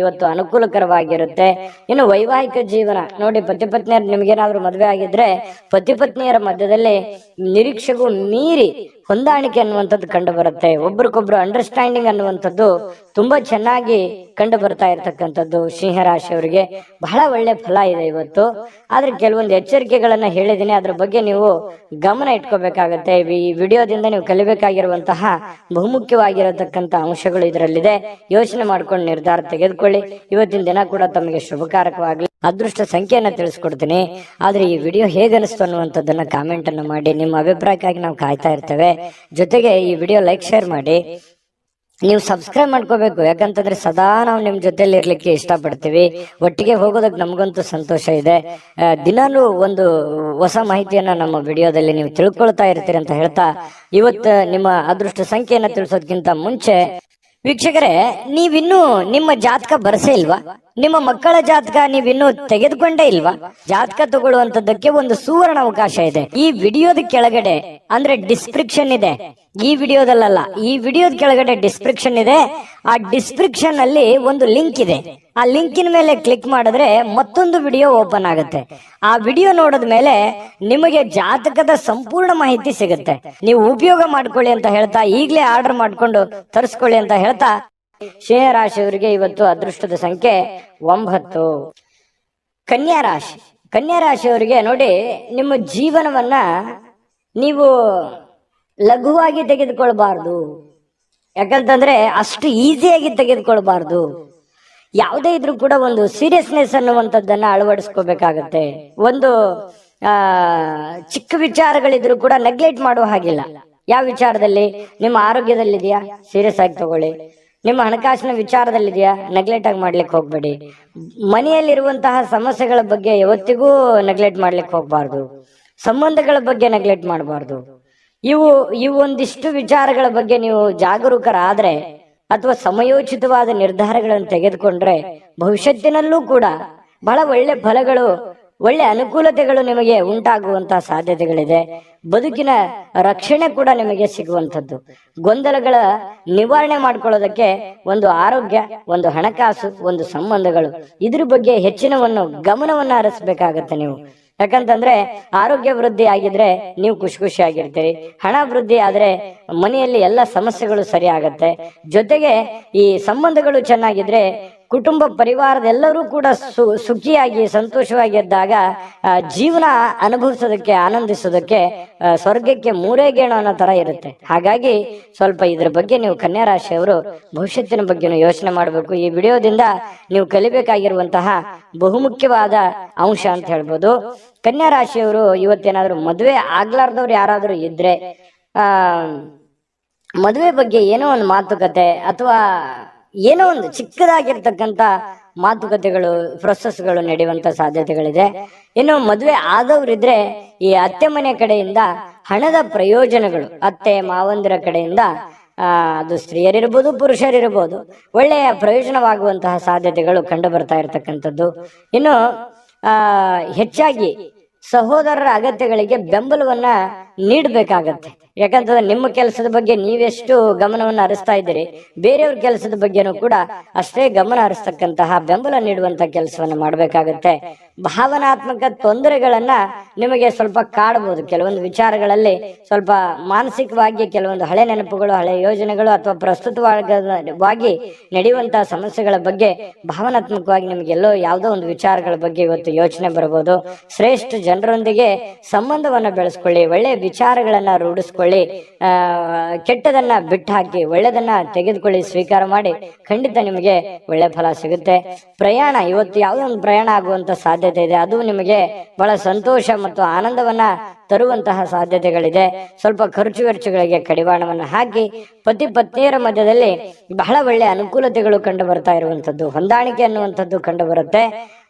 ಇವತ್ತು ಅನುಕೂಲಕರವಾಗಿರುತ್ತೆ. ಇನ್ನು ವೈವಾಹಿಕ ಜೀವನ ನೋಡಿ, ಪತಿ ಪತ್ನಿಯರು ನಿಮ್ಗೇನಾದ್ರೂ ಮದುವೆ ಆಗಿದ್ರೆ ಪತಿ ಪತ್ನಿಯರ ಮಧ್ಯದಲ್ಲಿ ನಿರೀಕ್ಷೆಗೂ ಮೀರಿ ಹೊಂದಾಣಿಕೆ ಅನ್ನುವಂಥದ್ದು ಕಂಡು ಬರುತ್ತೆ. ಒಬ್ರಿಗೊಬ್ರು ಅಂಡರ್ಸ್ಟ್ಯಾಂಡಿಂಗ್ ಅನ್ನುವಂಥದ್ದು ತುಂಬಾ ಚೆನ್ನಾಗಿ ಕಂಡು ಬರ್ತಾ ಇರ್ತಕ್ಕಂಥದ್ದು ಸಿಂಹರಾಶಿಯವರಿಗೆ ಬಹಳ ಒಳ್ಳೆ ಫಲ ಇದೆ ಇವತ್ತು. ಆದ್ರೆ ಕೆಲವೊಂದು ಎಚ್ಚರಿಕೆಗಳನ್ನ ಹೇಳಿದೀನಿ, ಅದ್ರ ಬಗ್ಗೆ ನೀವು ಗಮನ ಇಟ್ಕೋಬೇಕಾಗತ್ತೆ. ಈ ವಿಡಿಯೋದಿಂದ ನೀವು ಕಲಿಬೇಕಾಗಿರುವಂತಹ ಬಹುಮುಖ್ಯವಾಗಿರತಕ್ಕಂತ ಅಂಶಗಳು ಇದರಲ್ಲಿದೆ. ಯೋಚನೆ ಮಾಡ್ಕೊಂಡು ನಿರ್ಧಾರ ತೆಗೆದುಕೊಳ್ಳಿ. ಇವತ್ತಿನ ದಿನ ಕೂಡ ತಮಗೆ ಶುಭಕಾರಕವಾಗ್ಲಿ. ಅದೃಷ್ಟ ಸಂಖ್ಯೆಯನ್ನ ತಿಳಿಸ್ಕೊಡ್ತೀನಿ. ಆದ್ರೆ ಈ ವಿಡಿಯೋ ಹೇಗನಿಸ್ತು ಅನ್ನುವಂಥದ್ದನ್ನ ಕಾಮೆಂಟ್ ಅನ್ನು ಮಾಡಿ. ನಿಮ್ಮ ಅಭಿಪ್ರಾಯಕ್ಕಾಗಿ ನಾವು ಕಾಯ್ತಾ ಇರ್ತೇವೆ. ಜೊತೆಗೆ ಈ ವಿಡಿಯೋ ಲೈಕ್, ಶೇರ್ ಮಾಡಿ. ನೀವು ಸಬ್ಸ್ಕ್ರೈಬ್ ಮಾಡ್ಕೋಬೇಕು. ಯಾಕಂತಂದ್ರೆ ಸದಾ ನಾವು ನಿಮ್ ಜೊತೆಲಿ ಇರ್ಲಿಕ್ಕೆ ಇಷ್ಟಪಡ್ತೀವಿ. ಒಟ್ಟಿಗೆ ಹೋಗೋದಕ್ಕೆ ನಮಗಂತೂ ಸಂತೋಷ ಇದೆ. ದಿನಾಲೂ ಒಂದು ಹೊಸ ಮಾಹಿತಿಯನ್ನ ನಮ್ಮ ವಿಡಿಯೋದಲ್ಲಿ ನೀವು ತಿಳ್ಕೊಳ್ತಾ ಇರ್ತೀರಿ ಅಂತ ಹೇಳ್ತಾ, ಇವತ್ತು ನಿಮ್ಮ ಅದೃಷ್ಟ ಸಂಖ್ಯೆಯನ್ನ ತಿಳಿಸೋದಕ್ಕಿಂತ ಮುಂಚೆ ವೀಕ್ಷಕರೇ, ನೀವಿನ್ನೂ ನಿಮ್ಮ ಜಾತಕ ಬರಸೇ ಇಲ್ವಾ? ನಿಮ್ಮ ಮಕ್ಕಳ ಜಾತಕ ನೀವಿನ್ನೂ ತೆಗೆದುಕೊಂಡೇ ಇಲ್ವಾ? ಜಾತಕ ತಗೊಳ್ಳುವಂತದ್ದಕ್ಕೆ ಒಂದು ಸುವರ್ಣ ಅವಕಾಶ ಇದೆ. ಈ ವಿಡಿಯೋದ ಕೆಳಗಡೆ ಅಂದ್ರೆ ಡಿಸ್ಕ್ರಿಪ್ಷನ್ ಇದೆ. ಈ ವಿಡಿಯೋದಲ್ಲ, ಈ ವಿಡಿಯೋದ ಕೆಳಗಡೆ ಡಿಸ್ಕ್ರಿಪ್ಷನ್ ಇದೆ. ಆ ಡಿಸ್ಕ್ರಿಪ್ಷನ್ ಅಲ್ಲಿ ಒಂದು ಲಿಂಕ್ ಇದೆ. ಆ ಲಿಂಕಿನ ಮೇಲೆ ಕ್ಲಿಕ್ ಮಾಡಿದ್ರೆ ಮತ್ತೊಂದು ವಿಡಿಯೋ ಓಪನ್ ಆಗುತ್ತೆ. ಆ ವಿಡಿಯೋ ನೋಡಿದ ಮೇಲೆ ನಿಮಗೆ ಜಾತಕದ ಸಂಪೂರ್ಣ ಮಾಹಿತಿ ಸಿಗುತ್ತೆ. ನೀವು ಉಪಯೋಗ ಮಾಡ್ಕೊಳ್ಳಿ ಅಂತ ಹೇಳ್ತಾ, ಈಗಲೇ ಆರ್ಡರ್ ಮಾಡ್ಕೊಂಡು ತರಿಸ್ಕೊಳ್ಳಿ ಅಂತ ಹೇಳ್ತಾ, ಸಿಂಹರಾಶಿಯವರಿಗೆ ಇವತ್ತು ಅದೃಷ್ಟದ ಸಂಖ್ಯೆ 9. ಕನ್ಯಾ ರಾಶಿ. ಕನ್ಯಾ ರಾಶಿಯವರಿಗೆ ನೋಡಿ, ನಿಮ್ಮ ಜೀವನವನ್ನ ನೀವು ಲಘುವಾಗಿ ತೆಗೆದುಕೊಳ್ಬಾರ್ದು. ಯಾಕಂತಂದ್ರೆ ಅಷ್ಟು ಈಸಿಯಾಗಿ ತೆಗೆದುಕೊಳ್ಬಾರ್ದು. ಯಾವುದೇ ಇದ್ರೂ ಕೂಡ ಒಂದು ಸೀರಿಯಸ್ನೆಸ್ ಅನ್ನುವಂಥದ್ದನ್ನ ಅಳವಡಿಸ್ಕೋಬೇಕಾಗತ್ತೆ. ಒಂದು ಚಿಕ್ಕ ವಿಚಾರಗಳಿದ್ರು ಕೂಡ ನೆಗ್ಲೆಕ್ಟ್ ಮಾಡುವ ಹಾಗಿಲ್ಲ. ಯಾವ ವಿಚಾರದಲ್ಲಿ? ನಿಮ್ಮ ಆರೋಗ್ಯದಲ್ಲಿದೆಯಾ, ಸೀರಿಯಸ್ ಆಗಿ ತಗೊಳ್ಳಿ. ನಿಮ್ಮ ಹಣಕಾಸಿನ ವಿಚಾರದಲ್ಲಿದೆಯಾ, ನೆಗ್ಲೆಕ್ಟ್ ಆಗಿ ಮಾಡ್ಲಿಕ್ಕೆ ಹೋಗ್ಬೇಡಿ. ಮನೆಯಲ್ಲಿರುವಂತಹ ಸಮಸ್ಯೆಗಳ ಬಗ್ಗೆ ಯಾವತ್ತಿಗೂ ನೆಗ್ಲೆಕ್ಟ್ ಮಾಡ್ಲಿಕ್ಕೆ ಹೋಗ್ಬಾರ್ದು. ಸಂಬಂಧಗಳ ಬಗ್ಗೆ ನೆಗ್ಲೆಕ್ಟ್ ಮಾಡಬಾರ್ದು. ಇವು ಒಂದಿಷ್ಟು ವಿಚಾರಗಳ ಬಗ್ಗೆ ನೀವು ಜಾಗರೂಕರಾದ್ರೆ ಅಥವಾ ಸಮಯೋಚಿತವಾದ ನಿರ್ಧಾರಗಳನ್ನು ತೆಗೆದುಕೊಂಡ್ರೆ ಭವಿಷ್ಯತ್ತಿನಲ್ಲೂ ಕೂಡ ಬಹಳ ಒಳ್ಳೆ ಫಲಗಳು, ಒಳ್ಳೆ ಅನುಕೂಲತೆಗಳು ನಿಮಗೆ ಉಂಟಾಗುವಂತಹ ಸಾಧ್ಯತೆಗಳಿದೆ. ಬದುಕಿನ ರಕ್ಷಣೆ ಕೂಡ ನಿಮಗೆ ಸಿಗುವಂಥದ್ದು. ಗೊಂದಲಗಳ ನಿವಾರಣೆ ಮಾಡ್ಕೊಳ್ಳೋದಕ್ಕೆ ಒಂದು ಆರೋಗ್ಯ, ಒಂದು ಹಣಕಾಸು, ಒಂದು ಸಂಬಂಧಗಳು, ಇದ್ರ ಬಗ್ಗೆ ಹೆಚ್ಚಿನವನ್ನು ಗಮನವನ್ನ ಹರಿಸಬೇಕಾಗತ್ತೆ ನೀವು. ಯಾಕಂತಂದ್ರೆ ಆರೋಗ್ಯ ವೃದ್ಧಿ ಆಗಿದ್ರೆ ನೀವು ಖುಷಿ ಖುಷಿಯಾಗಿರ್ತೀರಿ, ಹಣ ವೃದ್ಧಿ ಆದ್ರೆ ಮನೆಯಲ್ಲಿ ಎಲ್ಲ ಸಮಸ್ಯೆಗಳು ಸರಿ ಆಗತ್ತೆ. ಜೊತೆಗೆ ಈ ಸಂಬಂಧಗಳು ಚೆನ್ನಾಗಿದ್ರೆ ಕುಟುಂಬ ಪರಿವಾರದೆಲ್ಲರೂ ಕೂಡ ಸುಖಿಯಾಗಿ ಸಂತೋಷವಾಗಿ ಇದ್ದಾಗ ಜೀವನ ಅನುಭವಿಸೋದಕ್ಕೆ ಆನಂದಿಸೋದಕ್ಕೆ ಸ್ವರ್ಗಕ್ಕೆ ಮೂರೇ ಗೇಣು ಅನ್ನೋ ತರ ಇರುತ್ತೆ. ಹಾಗಾಗಿ ಸ್ವಲ್ಪ ಇದ್ರ ಬಗ್ಗೆ ನೀವು ಕನ್ಯಾ ರಾಶಿಯವರು ಭವಿಷ್ಯತ್ತಿನ ಬಗ್ಗೆ ಯೋಚನೆ ಮಾಡಬೇಕು. ಈ ವಿಡಿಯೋದಿಂದ ನೀವು ಕಲಿಬೇಕಾಗಿರುವಂತಹ ಬಹುಮುಖ್ಯವಾದ ಅಂಶ ಅಂತ ಹೇಳ್ಬೋದು. ಕನ್ಯಾ ರಾಶಿಯವರು ಇವತ್ತೇನಾದ್ರು ಮದುವೆ ಆಗ್ಲಾರ್ದವ್ರು ಯಾರಾದ್ರೂ ಇದ್ರೆ ಮದುವೆ ಬಗ್ಗೆ ಏನೋ ಒಂದು ಮಾತುಕತೆ ಅಥವಾ ಏನೋ ಒಂದು ಚಿಕ್ಕದಾಗಿರ್ತಕ್ಕಂಥ ಮಾತುಕತೆಗಳು ಪ್ರೊಸೆಸ್ಗಳು ನಡೆಯುವಂತ ಸಾಧ್ಯತೆಗಳಿದೆ. ಇನ್ನು ಮದುವೆ ಆದವರಿದ್ರೆ ಈ ಅತ್ತೆ ಮನೆ ಕಡೆಯಿಂದ ಹಣದ ಪ್ರಯೋಜನಗಳು, ಅತ್ತೆ ಮಾವಂದಿರ ಕಡೆಯಿಂದ ಅದು ಸ್ತ್ರೀಯರಿರ್ಬೋದು ಪುರುಷರಿರ್ಬೋದು, ಒಳ್ಳೆಯ ಪ್ರಯೋಜನವಾಗುವಂತಹ ಸಾಧ್ಯತೆಗಳು ಕಂಡು ಬರ್ತಾ ಇರತಕ್ಕಂಥದ್ದು. ಇನ್ನು ಹೆಚ್ಚಾಗಿ ಸಹೋದರರ ಅಗತ್ಯಗಳಿಗೆ ಬೆಂಬಲವನ್ನ ನೀಡಬೇಕಾಗತ್ತೆ. ಯಾಕಂತಂದ್ರೆ ನಿಮ್ಮ ಕೆಲಸದ ಬಗ್ಗೆ ನೀವೆಷ್ಟು ಗಮನವನ್ನು ಹರಿಸ್ತಾ ಇದ್ದೀರಿ, ಬೇರೆಯವ್ರ ಕೆಲಸದ ಬಗ್ಗೆನೂ ಕೂಡ ಅಷ್ಟೇ ಗಮನ ಹರಿಸ್ತಕ್ಕಂತಹ ಬೆಂಬಲ ನೀಡುವಂತ ಕೆಲಸವನ್ನ ಮಾಡ್ಬೇಕಾಗತ್ತೆ. ಭಾವನಾತ್ಮಕ ತೊಂದರೆಗಳನ್ನ ನಿಮಗೆ ಸ್ವಲ್ಪ ಕಾಡಬಹುದು. ಕೆಲವೊಂದು ವಿಚಾರಗಳಲ್ಲಿ ಸ್ವಲ್ಪ ಮಾನಸಿಕವಾಗಿ ಕೆಲವೊಂದು ಹಳೆ ನೆನಪುಗಳು, ಹಳೆ ಯೋಜನೆಗಳು ಅಥವಾ ಪ್ರಸ್ತುತವಾಗಿ ನಡೆಯುವಂತಹ ಸಮಸ್ಯೆಗಳ ಬಗ್ಗೆ ಭಾವನಾತ್ಮಕವಾಗಿ ನಿಮಗೆಲ್ಲೋ ಯಾವುದೋ ಒಂದು ವಿಚಾರಗಳ ಬಗ್ಗೆ ಇವತ್ತು ಯೋಚನೆ ಬರಬಹುದು. ಶ್ರೇಷ್ಠ ಜನರೊಂದಿಗೆ ಸಂಬಂಧವನ್ನ ಬೆಳೆಸ್ಕೊಳ್ಳಿ, ಒಳ್ಳೆಯ ವಿಚಾರಗಳನ್ನ ರೂಢಿಸ್ಕೊಳ್ಳಿ, ಕೆಟ್ಟದನ್ನ ಬಿಟ್ಟು ಹಾಕಿ ಒಳ್ಳೆದನ್ನ ತೆಗೆದುಕೊಳ್ಳಿ, ಸ್ವೀಕಾರ ಮಾಡಿ, ಖಂಡಿತ ನಿಮಗೆ ಒಳ್ಳೆ ಫಲ ಸಿಗುತ್ತೆ. ಪ್ರಯಾಣ ಇವತ್ತು ಯಾವುದೋ ಒಂದು ಪ್ರಯಾಣ ಆಗುವಂತ ಸಾಧ್ಯತೆ ಇದೆ, ಅದು ನಿಮಗೆ ಬಹಳ ಸಂತೋಷ ಮತ್ತು ಆನಂದವನ್ನ ತರುವಂತಹ ಸಾಧ್ಯತೆಗಳಿದೆ. ಸ್ವಲ್ಪ ಖರ್ಚು ವೆಚ್ಚಗಳಿಗೆ ಕಡಿವಾಣವನ್ನು ಹಾಕಿ ಪತಿ ಪತ್ನಿಯರ ಮಧ್ಯದಲ್ಲಿ ಬಹಳ ಒಳ್ಳೆ ಅನುಕೂಲತೆಗಳು ಕಂಡು ಬರ್ತಾ ಇರುವಂತದ್ದು, ಹೊಂದಾಣಿಕೆ ಅನ್ನುವಂಥದ್ದು ಕಂಡು ಬರುತ್ತೆ.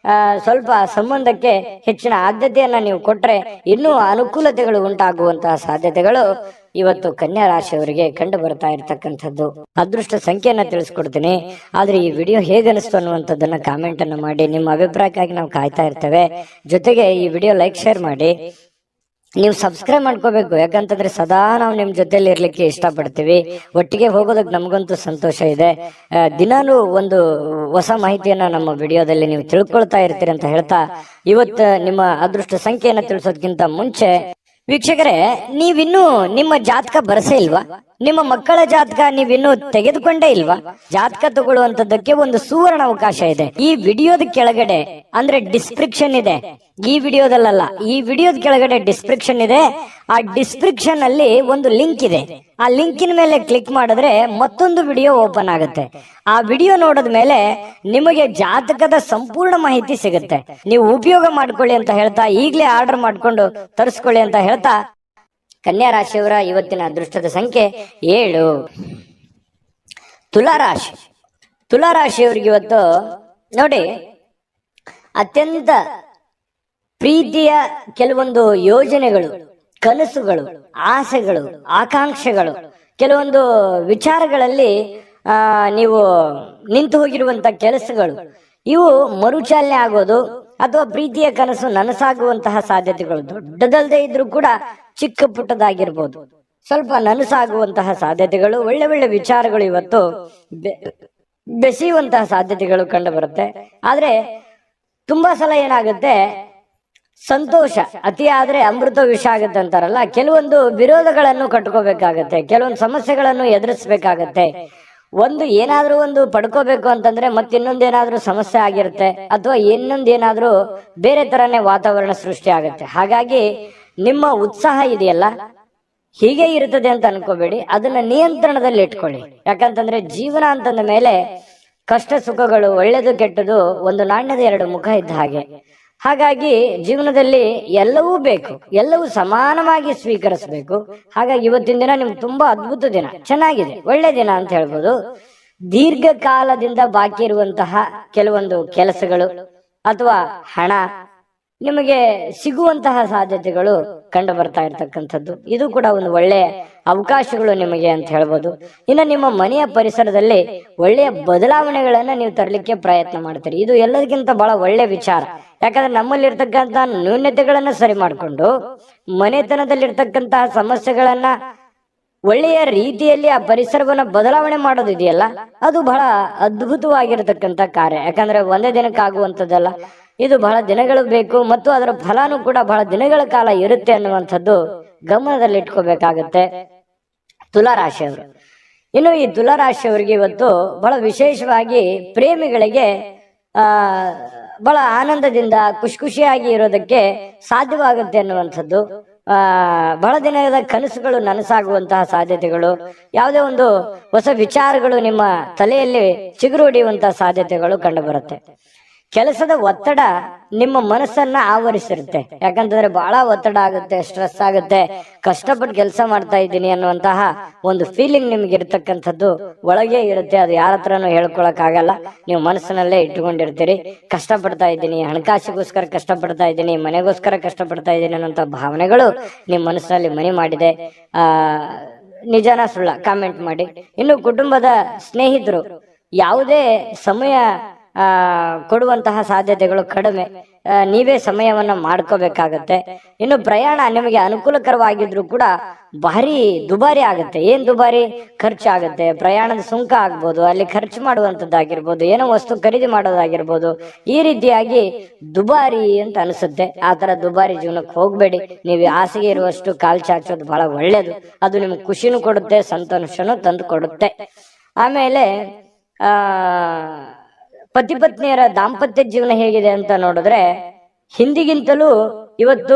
ಸ್ವಲ್ಪ ಸಂಬಂಧಕ್ಕೆ ಹೆಚ್ಚಿನ ಆದ್ಯತೆಯನ್ನ ನೀವು ಕೊಟ್ರೆ ಇನ್ನೂ ಅನುಕೂಲತೆಗಳು ಉಂಟಾಗುವಂತಹ ಸಾಧ್ಯತೆಗಳು ಇವತ್ತು ಕನ್ಯಾ ರಾಶಿಯವರಿಗೆ ಕಂಡು ಬರ್ತಾ ಇರ್ತಕ್ಕಂಥದ್ದು. ಅದೃಷ್ಟ ಸಂಖ್ಯೆಯನ್ನ ತಿಳಿಸ್ಕೊಡ್ತೀನಿ, ಆದ್ರೆ ಈ ವಿಡಿಯೋ ಹೇಗೆ ಅನಿಸ್ತು ಅನ್ನುವಂಥದ್ದನ್ನ ಕಾಮೆಂಟ್ ಅನ್ನು ಮಾಡಿ. ನಿಮ್ಮ ಅಭಿಪ್ರಾಯಕ್ಕಾಗಿ ನಾವು ಕಾಯ್ತಾ ಇರ್ತೇವೆ. ಜೊತೆಗೆ ಈ ವಿಡಿಯೋ ಲೈಕ್ ಶೇರ್ ಮಾಡಿ. ನೀವು ಸಬ್ಸ್ಕ್ರೈಬ್ ಮಾಡ್ಕೋಬೇಕು, ಯಾಕಂತಂದ್ರೆ ಸದಾ ನಾವು ನಿಮ್ ಜೊತೆಲಿ ಇರ್ಲಿಕ್ಕೆ ಇಷ್ಟಪಡ್ತೀವಿ. ಒಟ್ಟಿಗೆ ಹೋಗೋದಕ್ಕೆ ನಮಗಂತೂ ಸಂತೋಷ ಇದೆ. ದಿನಾನು ಒಂದು ಹೊಸ ಮಾಹಿತಿಯನ್ನ ನಮ್ಮ ವಿಡಿಯೋದಲ್ಲಿ ನೀವು ತಿಳ್ಕೊಳ್ತಾ ಇರ್ತೀರಿ ಅಂತ ಹೇಳ್ತಾ, ಇವತ್ತು ನಿಮ್ಮ ಅದೃಷ್ಟ ಸಂಖ್ಯೆಯನ್ನ ತಿಳಿಸೋದಕ್ಕಿಂತ ಮುಂಚೆ ವೀಕ್ಷಕರೇ, ನೀವಿನ್ನೂ ನಿಮ್ಮ ಜಾತಕ ಬರಸೇ ಇಲ್ವಾ? ನಿಮ್ಮ ಮಕ್ಕಳ ಜಾತಕ ನೀವಿನ್ನೂ ತೆಗೆದುಕೊಂಡೇ ಇಲ್ವಾ? ಜಾತಕ ತಗೊಳ್ಳುವಂತದ್ದಕ್ಕೆ ಒಂದು ಸುವರ್ಣ ಅವಕಾಶ ಇದೆ. ಈ ವಿಡಿಯೋದ ಕೆಳಗಡೆ ಅಂದ್ರೆ ಡಿಸ್ಕ್ರಿಪ್ಷನ್ ಇದೆ, ಈ ವಿಡಿಯೋದಲ್ಲ, ಈ ವಿಡಿಯೋದ ಕೆಳಗಡೆ ಡಿಸ್ಕ್ರಿಪ್ಷನ್ ಇದೆ. ಆ ಡಿಸ್ಕ್ರಿಪ್ಷನ್ ಅಲ್ಲಿ ಒಂದು ಲಿಂಕ್ ಇದೆ. ಆ ಲಿಂಕಿನ ಮೇಲೆ ಕ್ಲಿಕ್ ಮಾಡಿದ್ರೆ ಮತ್ತೊಂದು ವಿಡಿಯೋ ಓಪನ್ ಆಗುತ್ತೆ. ಆ ವಿಡಿಯೋ ನೋಡಿದ ಮೇಲೆ ನಿಮಗೆ ಜಾತಕದ ಸಂಪೂರ್ಣ ಮಾಹಿತಿ ಸಿಗುತ್ತೆ. ನೀವು ಉಪಯೋಗ ಮಾಡ್ಕೊಳ್ಳಿ ಅಂತ ಹೇಳ್ತಾ, ಈಗಲೇ ಆರ್ಡರ್ ಮಾಡ್ಕೊಂಡು ತರಿಸ್ಕೊಳ್ಳಿ ಅಂತ ಹೇಳ್ತಾ, ಕನ್ಯಾ ರಾಶಿಯವರ ಇವತ್ತಿನ ಅದೃಷ್ಟದ ಸಂಖ್ಯೆ 7. ತುಲಾರಾಶಿ. ತುಲಾರಾಶಿಯವರಿಗೆ ಇವತ್ತು ನೋಡಿ, ಅತ್ಯಂತ ಪ್ರೀತಿಯ ಕೆಲವೊಂದು ಯೋಜನೆಗಳು, ಕನಸುಗಳು, ಆಸೆಗಳು, ಆಕಾಂಕ್ಷೆಗಳು, ಕೆಲವೊಂದು ವಿಚಾರಗಳಲ್ಲಿ ನೀವು ನಿಂತು ಹೋಗಿರುವಂತ ಕೆಲಸಗಳು, ಇವು ಮರುಚಾಲನೆ ಆಗೋದು ಅಥವಾ ಪ್ರೀತಿಯ ಕನಸು ನನಸಾಗುವಂತಹ ಸಾಧ್ಯತೆಗಳು, ದೊಡ್ಡದಲ್ಲದೆ ಇದ್ರೂ ಕೂಡ ಚಿಕ್ಕ ಪುಟ್ಟದಾಗಿರ್ಬೋದು, ಸ್ವಲ್ಪ ನನಸಾಗುವಂತಹ ಸಾಧ್ಯತೆಗಳು, ಒಳ್ಳೆ ಒಳ್ಳೆ ವಿಚಾರಗಳು ಇವತ್ತು ಬೆಸೆಯುವಂತಹ ಸಾಧ್ಯತೆಗಳು ಕಂಡು ಬರುತ್ತೆ. ಆದ್ರೆ ತುಂಬಾ ಸಲ ಏನಾಗುತ್ತೆ, ಸಂತೋಷ ಅತಿ ಆದ್ರೆ ಅಮೃತ ವಿಷ ಆಗುತ್ತೆ ಅಂತಾರಲ್ಲ, ಕೆಲವೊಂದು ವಿರೋಧಗಳನ್ನು ಕಟ್ಕೋಬೇಕಾಗತ್ತೆ, ಕೆಲವೊಂದು ಸಮಸ್ಯೆಗಳನ್ನು ಎದುರಿಸಬೇಕಾಗತ್ತೆ. ಒಂದು ಏನಾದ್ರೂ ಒಂದು ಪಡ್ಕೋಬೇಕು ಅಂತಂದ್ರೆ ಮತ್ತಿನ್ನೊಂದೇನಾದ್ರೂ ಸಮಸ್ಯೆ ಆಗಿರುತ್ತೆ, ಅಥವಾ ಇನ್ನೊಂದೇನಾದ್ರೂ ಬೇರೆ ತರನೇ ವಾತಾವರಣ ಸೃಷ್ಟಿ ಆಗುತ್ತೆ. ಹಾಗಾಗಿ ನಿಮ್ಮ ಉತ್ಸಾಹ ಇದೆಯಲ್ಲ, ಹೀಗೆ ಇರ್ತದೆ ಅಂತ ಅನ್ಕೋಬೇಡಿ, ಅದನ್ನ ನಿಯಂತ್ರಣದಲ್ಲಿ ಇಟ್ಕೊಳ್ಳಿ. ಯಾಕಂತಂದ್ರೆ ಜೀವನ ಅಂತಂದ ಮೇಲೆ ಕಷ್ಟ ಸುಖಗಳು, ಒಳ್ಳೇದು ಕೆಟ್ಟದು ಒಂದು ನಾಣ್ಯದ ಎರಡು ಮುಖ ಇದ್ದ ಹಾಗೆ. ಹಾಗಾಗಿ ಜೀವನದಲ್ಲಿ ಎಲ್ಲವೂ ಬೇಕು, ಎಲ್ಲವೂ ಸಮಾನವಾಗಿ ಸ್ವೀಕರಿಸಬೇಕು. ಹಾಗಾಗಿ ಇವತ್ತಿನ ದಿನ ನಿಮ್ಗೆ ತುಂಬಾ ಅದ್ಭುತ ದಿನ, ಚೆನ್ನಾಗಿದೆ, ಒಳ್ಳೆ ದಿನ ಅಂತ ಹೇಳ್ಬೋದು. ದೀರ್ಘಕಾಲದಿಂದ ಬಾಕಿ ಇರುವಂತಹ ಕೆಲವೊಂದು ಕೆಲಸಗಳು ಅಥವಾ ಹಣ ನಿಮಗೆ ಸಿಗುವಂತಹ ಸಾಧ್ಯತೆಗಳು ಕಂಡು ಬರ್ತಾ ಇರ್ತಕ್ಕಂಥದ್ದು, ಇದು ಕೂಡ ಒಂದು ಒಳ್ಳೆಯ ಅವಕಾಶಗಳು ನಿಮಗೆ ಅಂತ ಹೇಳ್ಬೋದು. ಇನ್ನು ನಿಮ್ಮ ಮನೆಯ ಪರಿಸರದಲ್ಲಿ ಒಳ್ಳೆಯ ಬದಲಾವಣೆಗಳನ್ನ ನೀವು ತರಲಿಕ್ಕೆ ಪ್ರಯತ್ನ ಮಾಡ್ತೀರಿ, ಇದು ಎಲ್ಲದಕ್ಕಿಂತ ಬಹಳ ಒಳ್ಳೆ ವಿಚಾರ. ಯಾಕಂದ್ರೆ ನಮ್ಮಲ್ಲಿ ಇರ್ತಕ್ಕಂಥ ನ್ಯೂನತೆಗಳನ್ನ ಸರಿ ಮಾಡಿಕೊಂಡು ಮನೆತನದಲ್ಲಿರ್ತಕ್ಕಂತಹ ಸಮಸ್ಯೆಗಳನ್ನ ಒಳ್ಳೆಯ ರೀತಿಯಲ್ಲಿ ಆ ಪರಿಸರವನ್ನ ಬದಲಾವಣೆ ಮಾಡೋದು ಇದೆಯಲ್ಲ, ಅದು ಬಹಳ ಅದ್ಭುತವಾಗಿರತಕ್ಕಂತ ಕಾರ್ಯ. ಯಾಕಂದ್ರೆ ಒಂದೇ ದಿನಕ್ಕಾಗುವಂಥದ್ದಲ್ಲ, ಇದು ಬಹಳ ದಿನಗಳು ಬೇಕು ಮತ್ತು ಅದರ ಫಲನೂ ಕೂಡ ಬಹಳ ದಿನಗಳ ಕಾಲ ಇರುತ್ತೆ ಅನ್ನುವಂಥದ್ದು ಗಮನದಲ್ಲಿ ಇಟ್ಕೋಬೇಕಾಗತ್ತೆ ತುಲಾ ರಾಶಿಯವರು. ಇನ್ನು ಈ ತುಲಾ ರಾಶಿಯವರಿಗೆ ಇವತ್ತು ಬಹಳ ವಿಶೇಷವಾಗಿ ಪ್ರೇಮಿಗಳಿಗೆ ಬಹಳ ಆನಂದದಿಂದ ಖುಷಿಯಾಗಿ ಇರೋದಕ್ಕೆ ಸಾಧ್ಯವಾಗುತ್ತೆ ಅನ್ನುವಂಥದ್ದು, ಬಹಳ ದಿನದ ಕನಸುಗಳು ನನಸಾಗುವಂತಹ ಸಾಧ್ಯತೆಗಳು, ಯಾವುದೇ ಒಂದು ಹೊಸ ವಿಚಾರಗಳು ನಿಮ್ಮ ತಲೆಯಲ್ಲಿ ಚಿಗುರು ಹೊಡೆಯುವಂತಹ ಸಾಧ್ಯತೆಗಳು ಕಂಡು ಬರುತ್ತೆ. ಕೆಲಸದ ಒತ್ತಡ ನಿಮ್ಮ ಮನಸ್ಸನ್ನ ಆವರಿಸಿರುತ್ತೆ. ಯಾಕಂತಂದ್ರೆ ಬಹಳ ಒತ್ತಡ ಆಗುತ್ತೆ, ಸ್ಟ್ರೆಸ್ ಆಗುತ್ತೆ, ಕಷ್ಟಪಟ್ಟು ಕೆಲಸ ಮಾಡ್ತಾ ಇದ್ದೀನಿ ಅನ್ನುವಂತಹ ಒಂದು ಫೀಲಿಂಗ್ ನಿಮ್ಗೆ ಇರತಕ್ಕಂಥದ್ದು ಒಳಗೆ ಇರುತ್ತೆ. ಅದು ಯಾರ ಹತ್ರನೂ ಹೇಳ್ಕೊಳಕ್ ಆಗಲ್ಲ, ನೀವು ಮನಸ್ಸಿನಲ್ಲೇ ಇಟ್ಟುಕೊಂಡಿರ್ತೀರಿ. ಕಷ್ಟಪಡ್ತಾ ಇದ್ದೀನಿ, ಹಣಕಾಸಿಗೋಸ್ಕರ ಕಷ್ಟಪಡ್ತಾ ಇದ್ದೀನಿ, ಮನೆಗೋಸ್ಕರ ಕಷ್ಟಪಡ್ತಾ ಇದ್ದೀನಿ ಅನ್ನೋಂಥ ಭಾವನೆಗಳು ನಿಮ್ಮ ಮನಸ್ಸಿನಲ್ಲಿ ಮನೆ ಮಾಡಿದೆ. ನಿಜಾನ ಸುಳ್ಳ ಕಾಮೆಂಟ್ ಮಾಡಿ. ಇನ್ನು ಕುಟುಂಬದ ಸ್ನೇಹಿತರು ಯಾವುದೇ ಸಮಯ ಕೊಡುವಂತಹ ಸಾಧ್ಯತೆಗಳು ಕಡಿಮೆ, ನೀವೇ ಸಮಯವನ್ನ ಮಾಡ್ಕೋಬೇಕಾಗತ್ತೆ. ಇನ್ನು ಪ್ರಯಾಣ ನಿಮಗೆ ಅನುಕೂಲಕರವಾಗಿದ್ರು ಕೂಡ ಭಾರಿ ದುಬಾರಿ ಆಗುತ್ತೆ. ಏನ್ ದುಬಾರಿ? ಖರ್ಚಾಗುತ್ತೆ. ಪ್ರಯಾಣದ ಸುಂಕ ಆಗ್ಬೋದು, ಅಲ್ಲಿ ಖರ್ಚು ಮಾಡುವಂತದ್ದಾಗಿರ್ಬೋದು, ಏನೋ ವಸ್ತು ಖರೀದಿ ಮಾಡೋದಾಗಿರ್ಬೋದು, ಈ ರೀತಿಯಾಗಿ ದುಬಾರಿ ಅಂತ ಅನಿಸುತ್ತೆ. ಆ ತರ ದುಬಾರಿ ಜೀವನಕ್ಕೆ ಹೋಗ್ಬೇಡಿ. ನೀವು ಹಾಸಿಗೆ ಇರುವಷ್ಟು ಕಾಲ್ ಚಾಚೋದು ಬಹಳ ಒಳ್ಳೇದು. ಅದು ನಿಮ್ಗೆ ಖುಷಿನೂ ಕೊಡುತ್ತೆ, ಸಂತೋಷನೂ ತಂದು ಕೊಡುತ್ತೆ. ಆಮೇಲೆ ಪತಿ ಪತ್ನಿಯರ ದಾಂಪತ್ಯ ಜೀವನ ಹೇಗಿದೆ ಅಂತ ನೋಡಿದ್ರೆ ಹಿಂದಿಗಿಂತಲೂ ಇವತ್ತು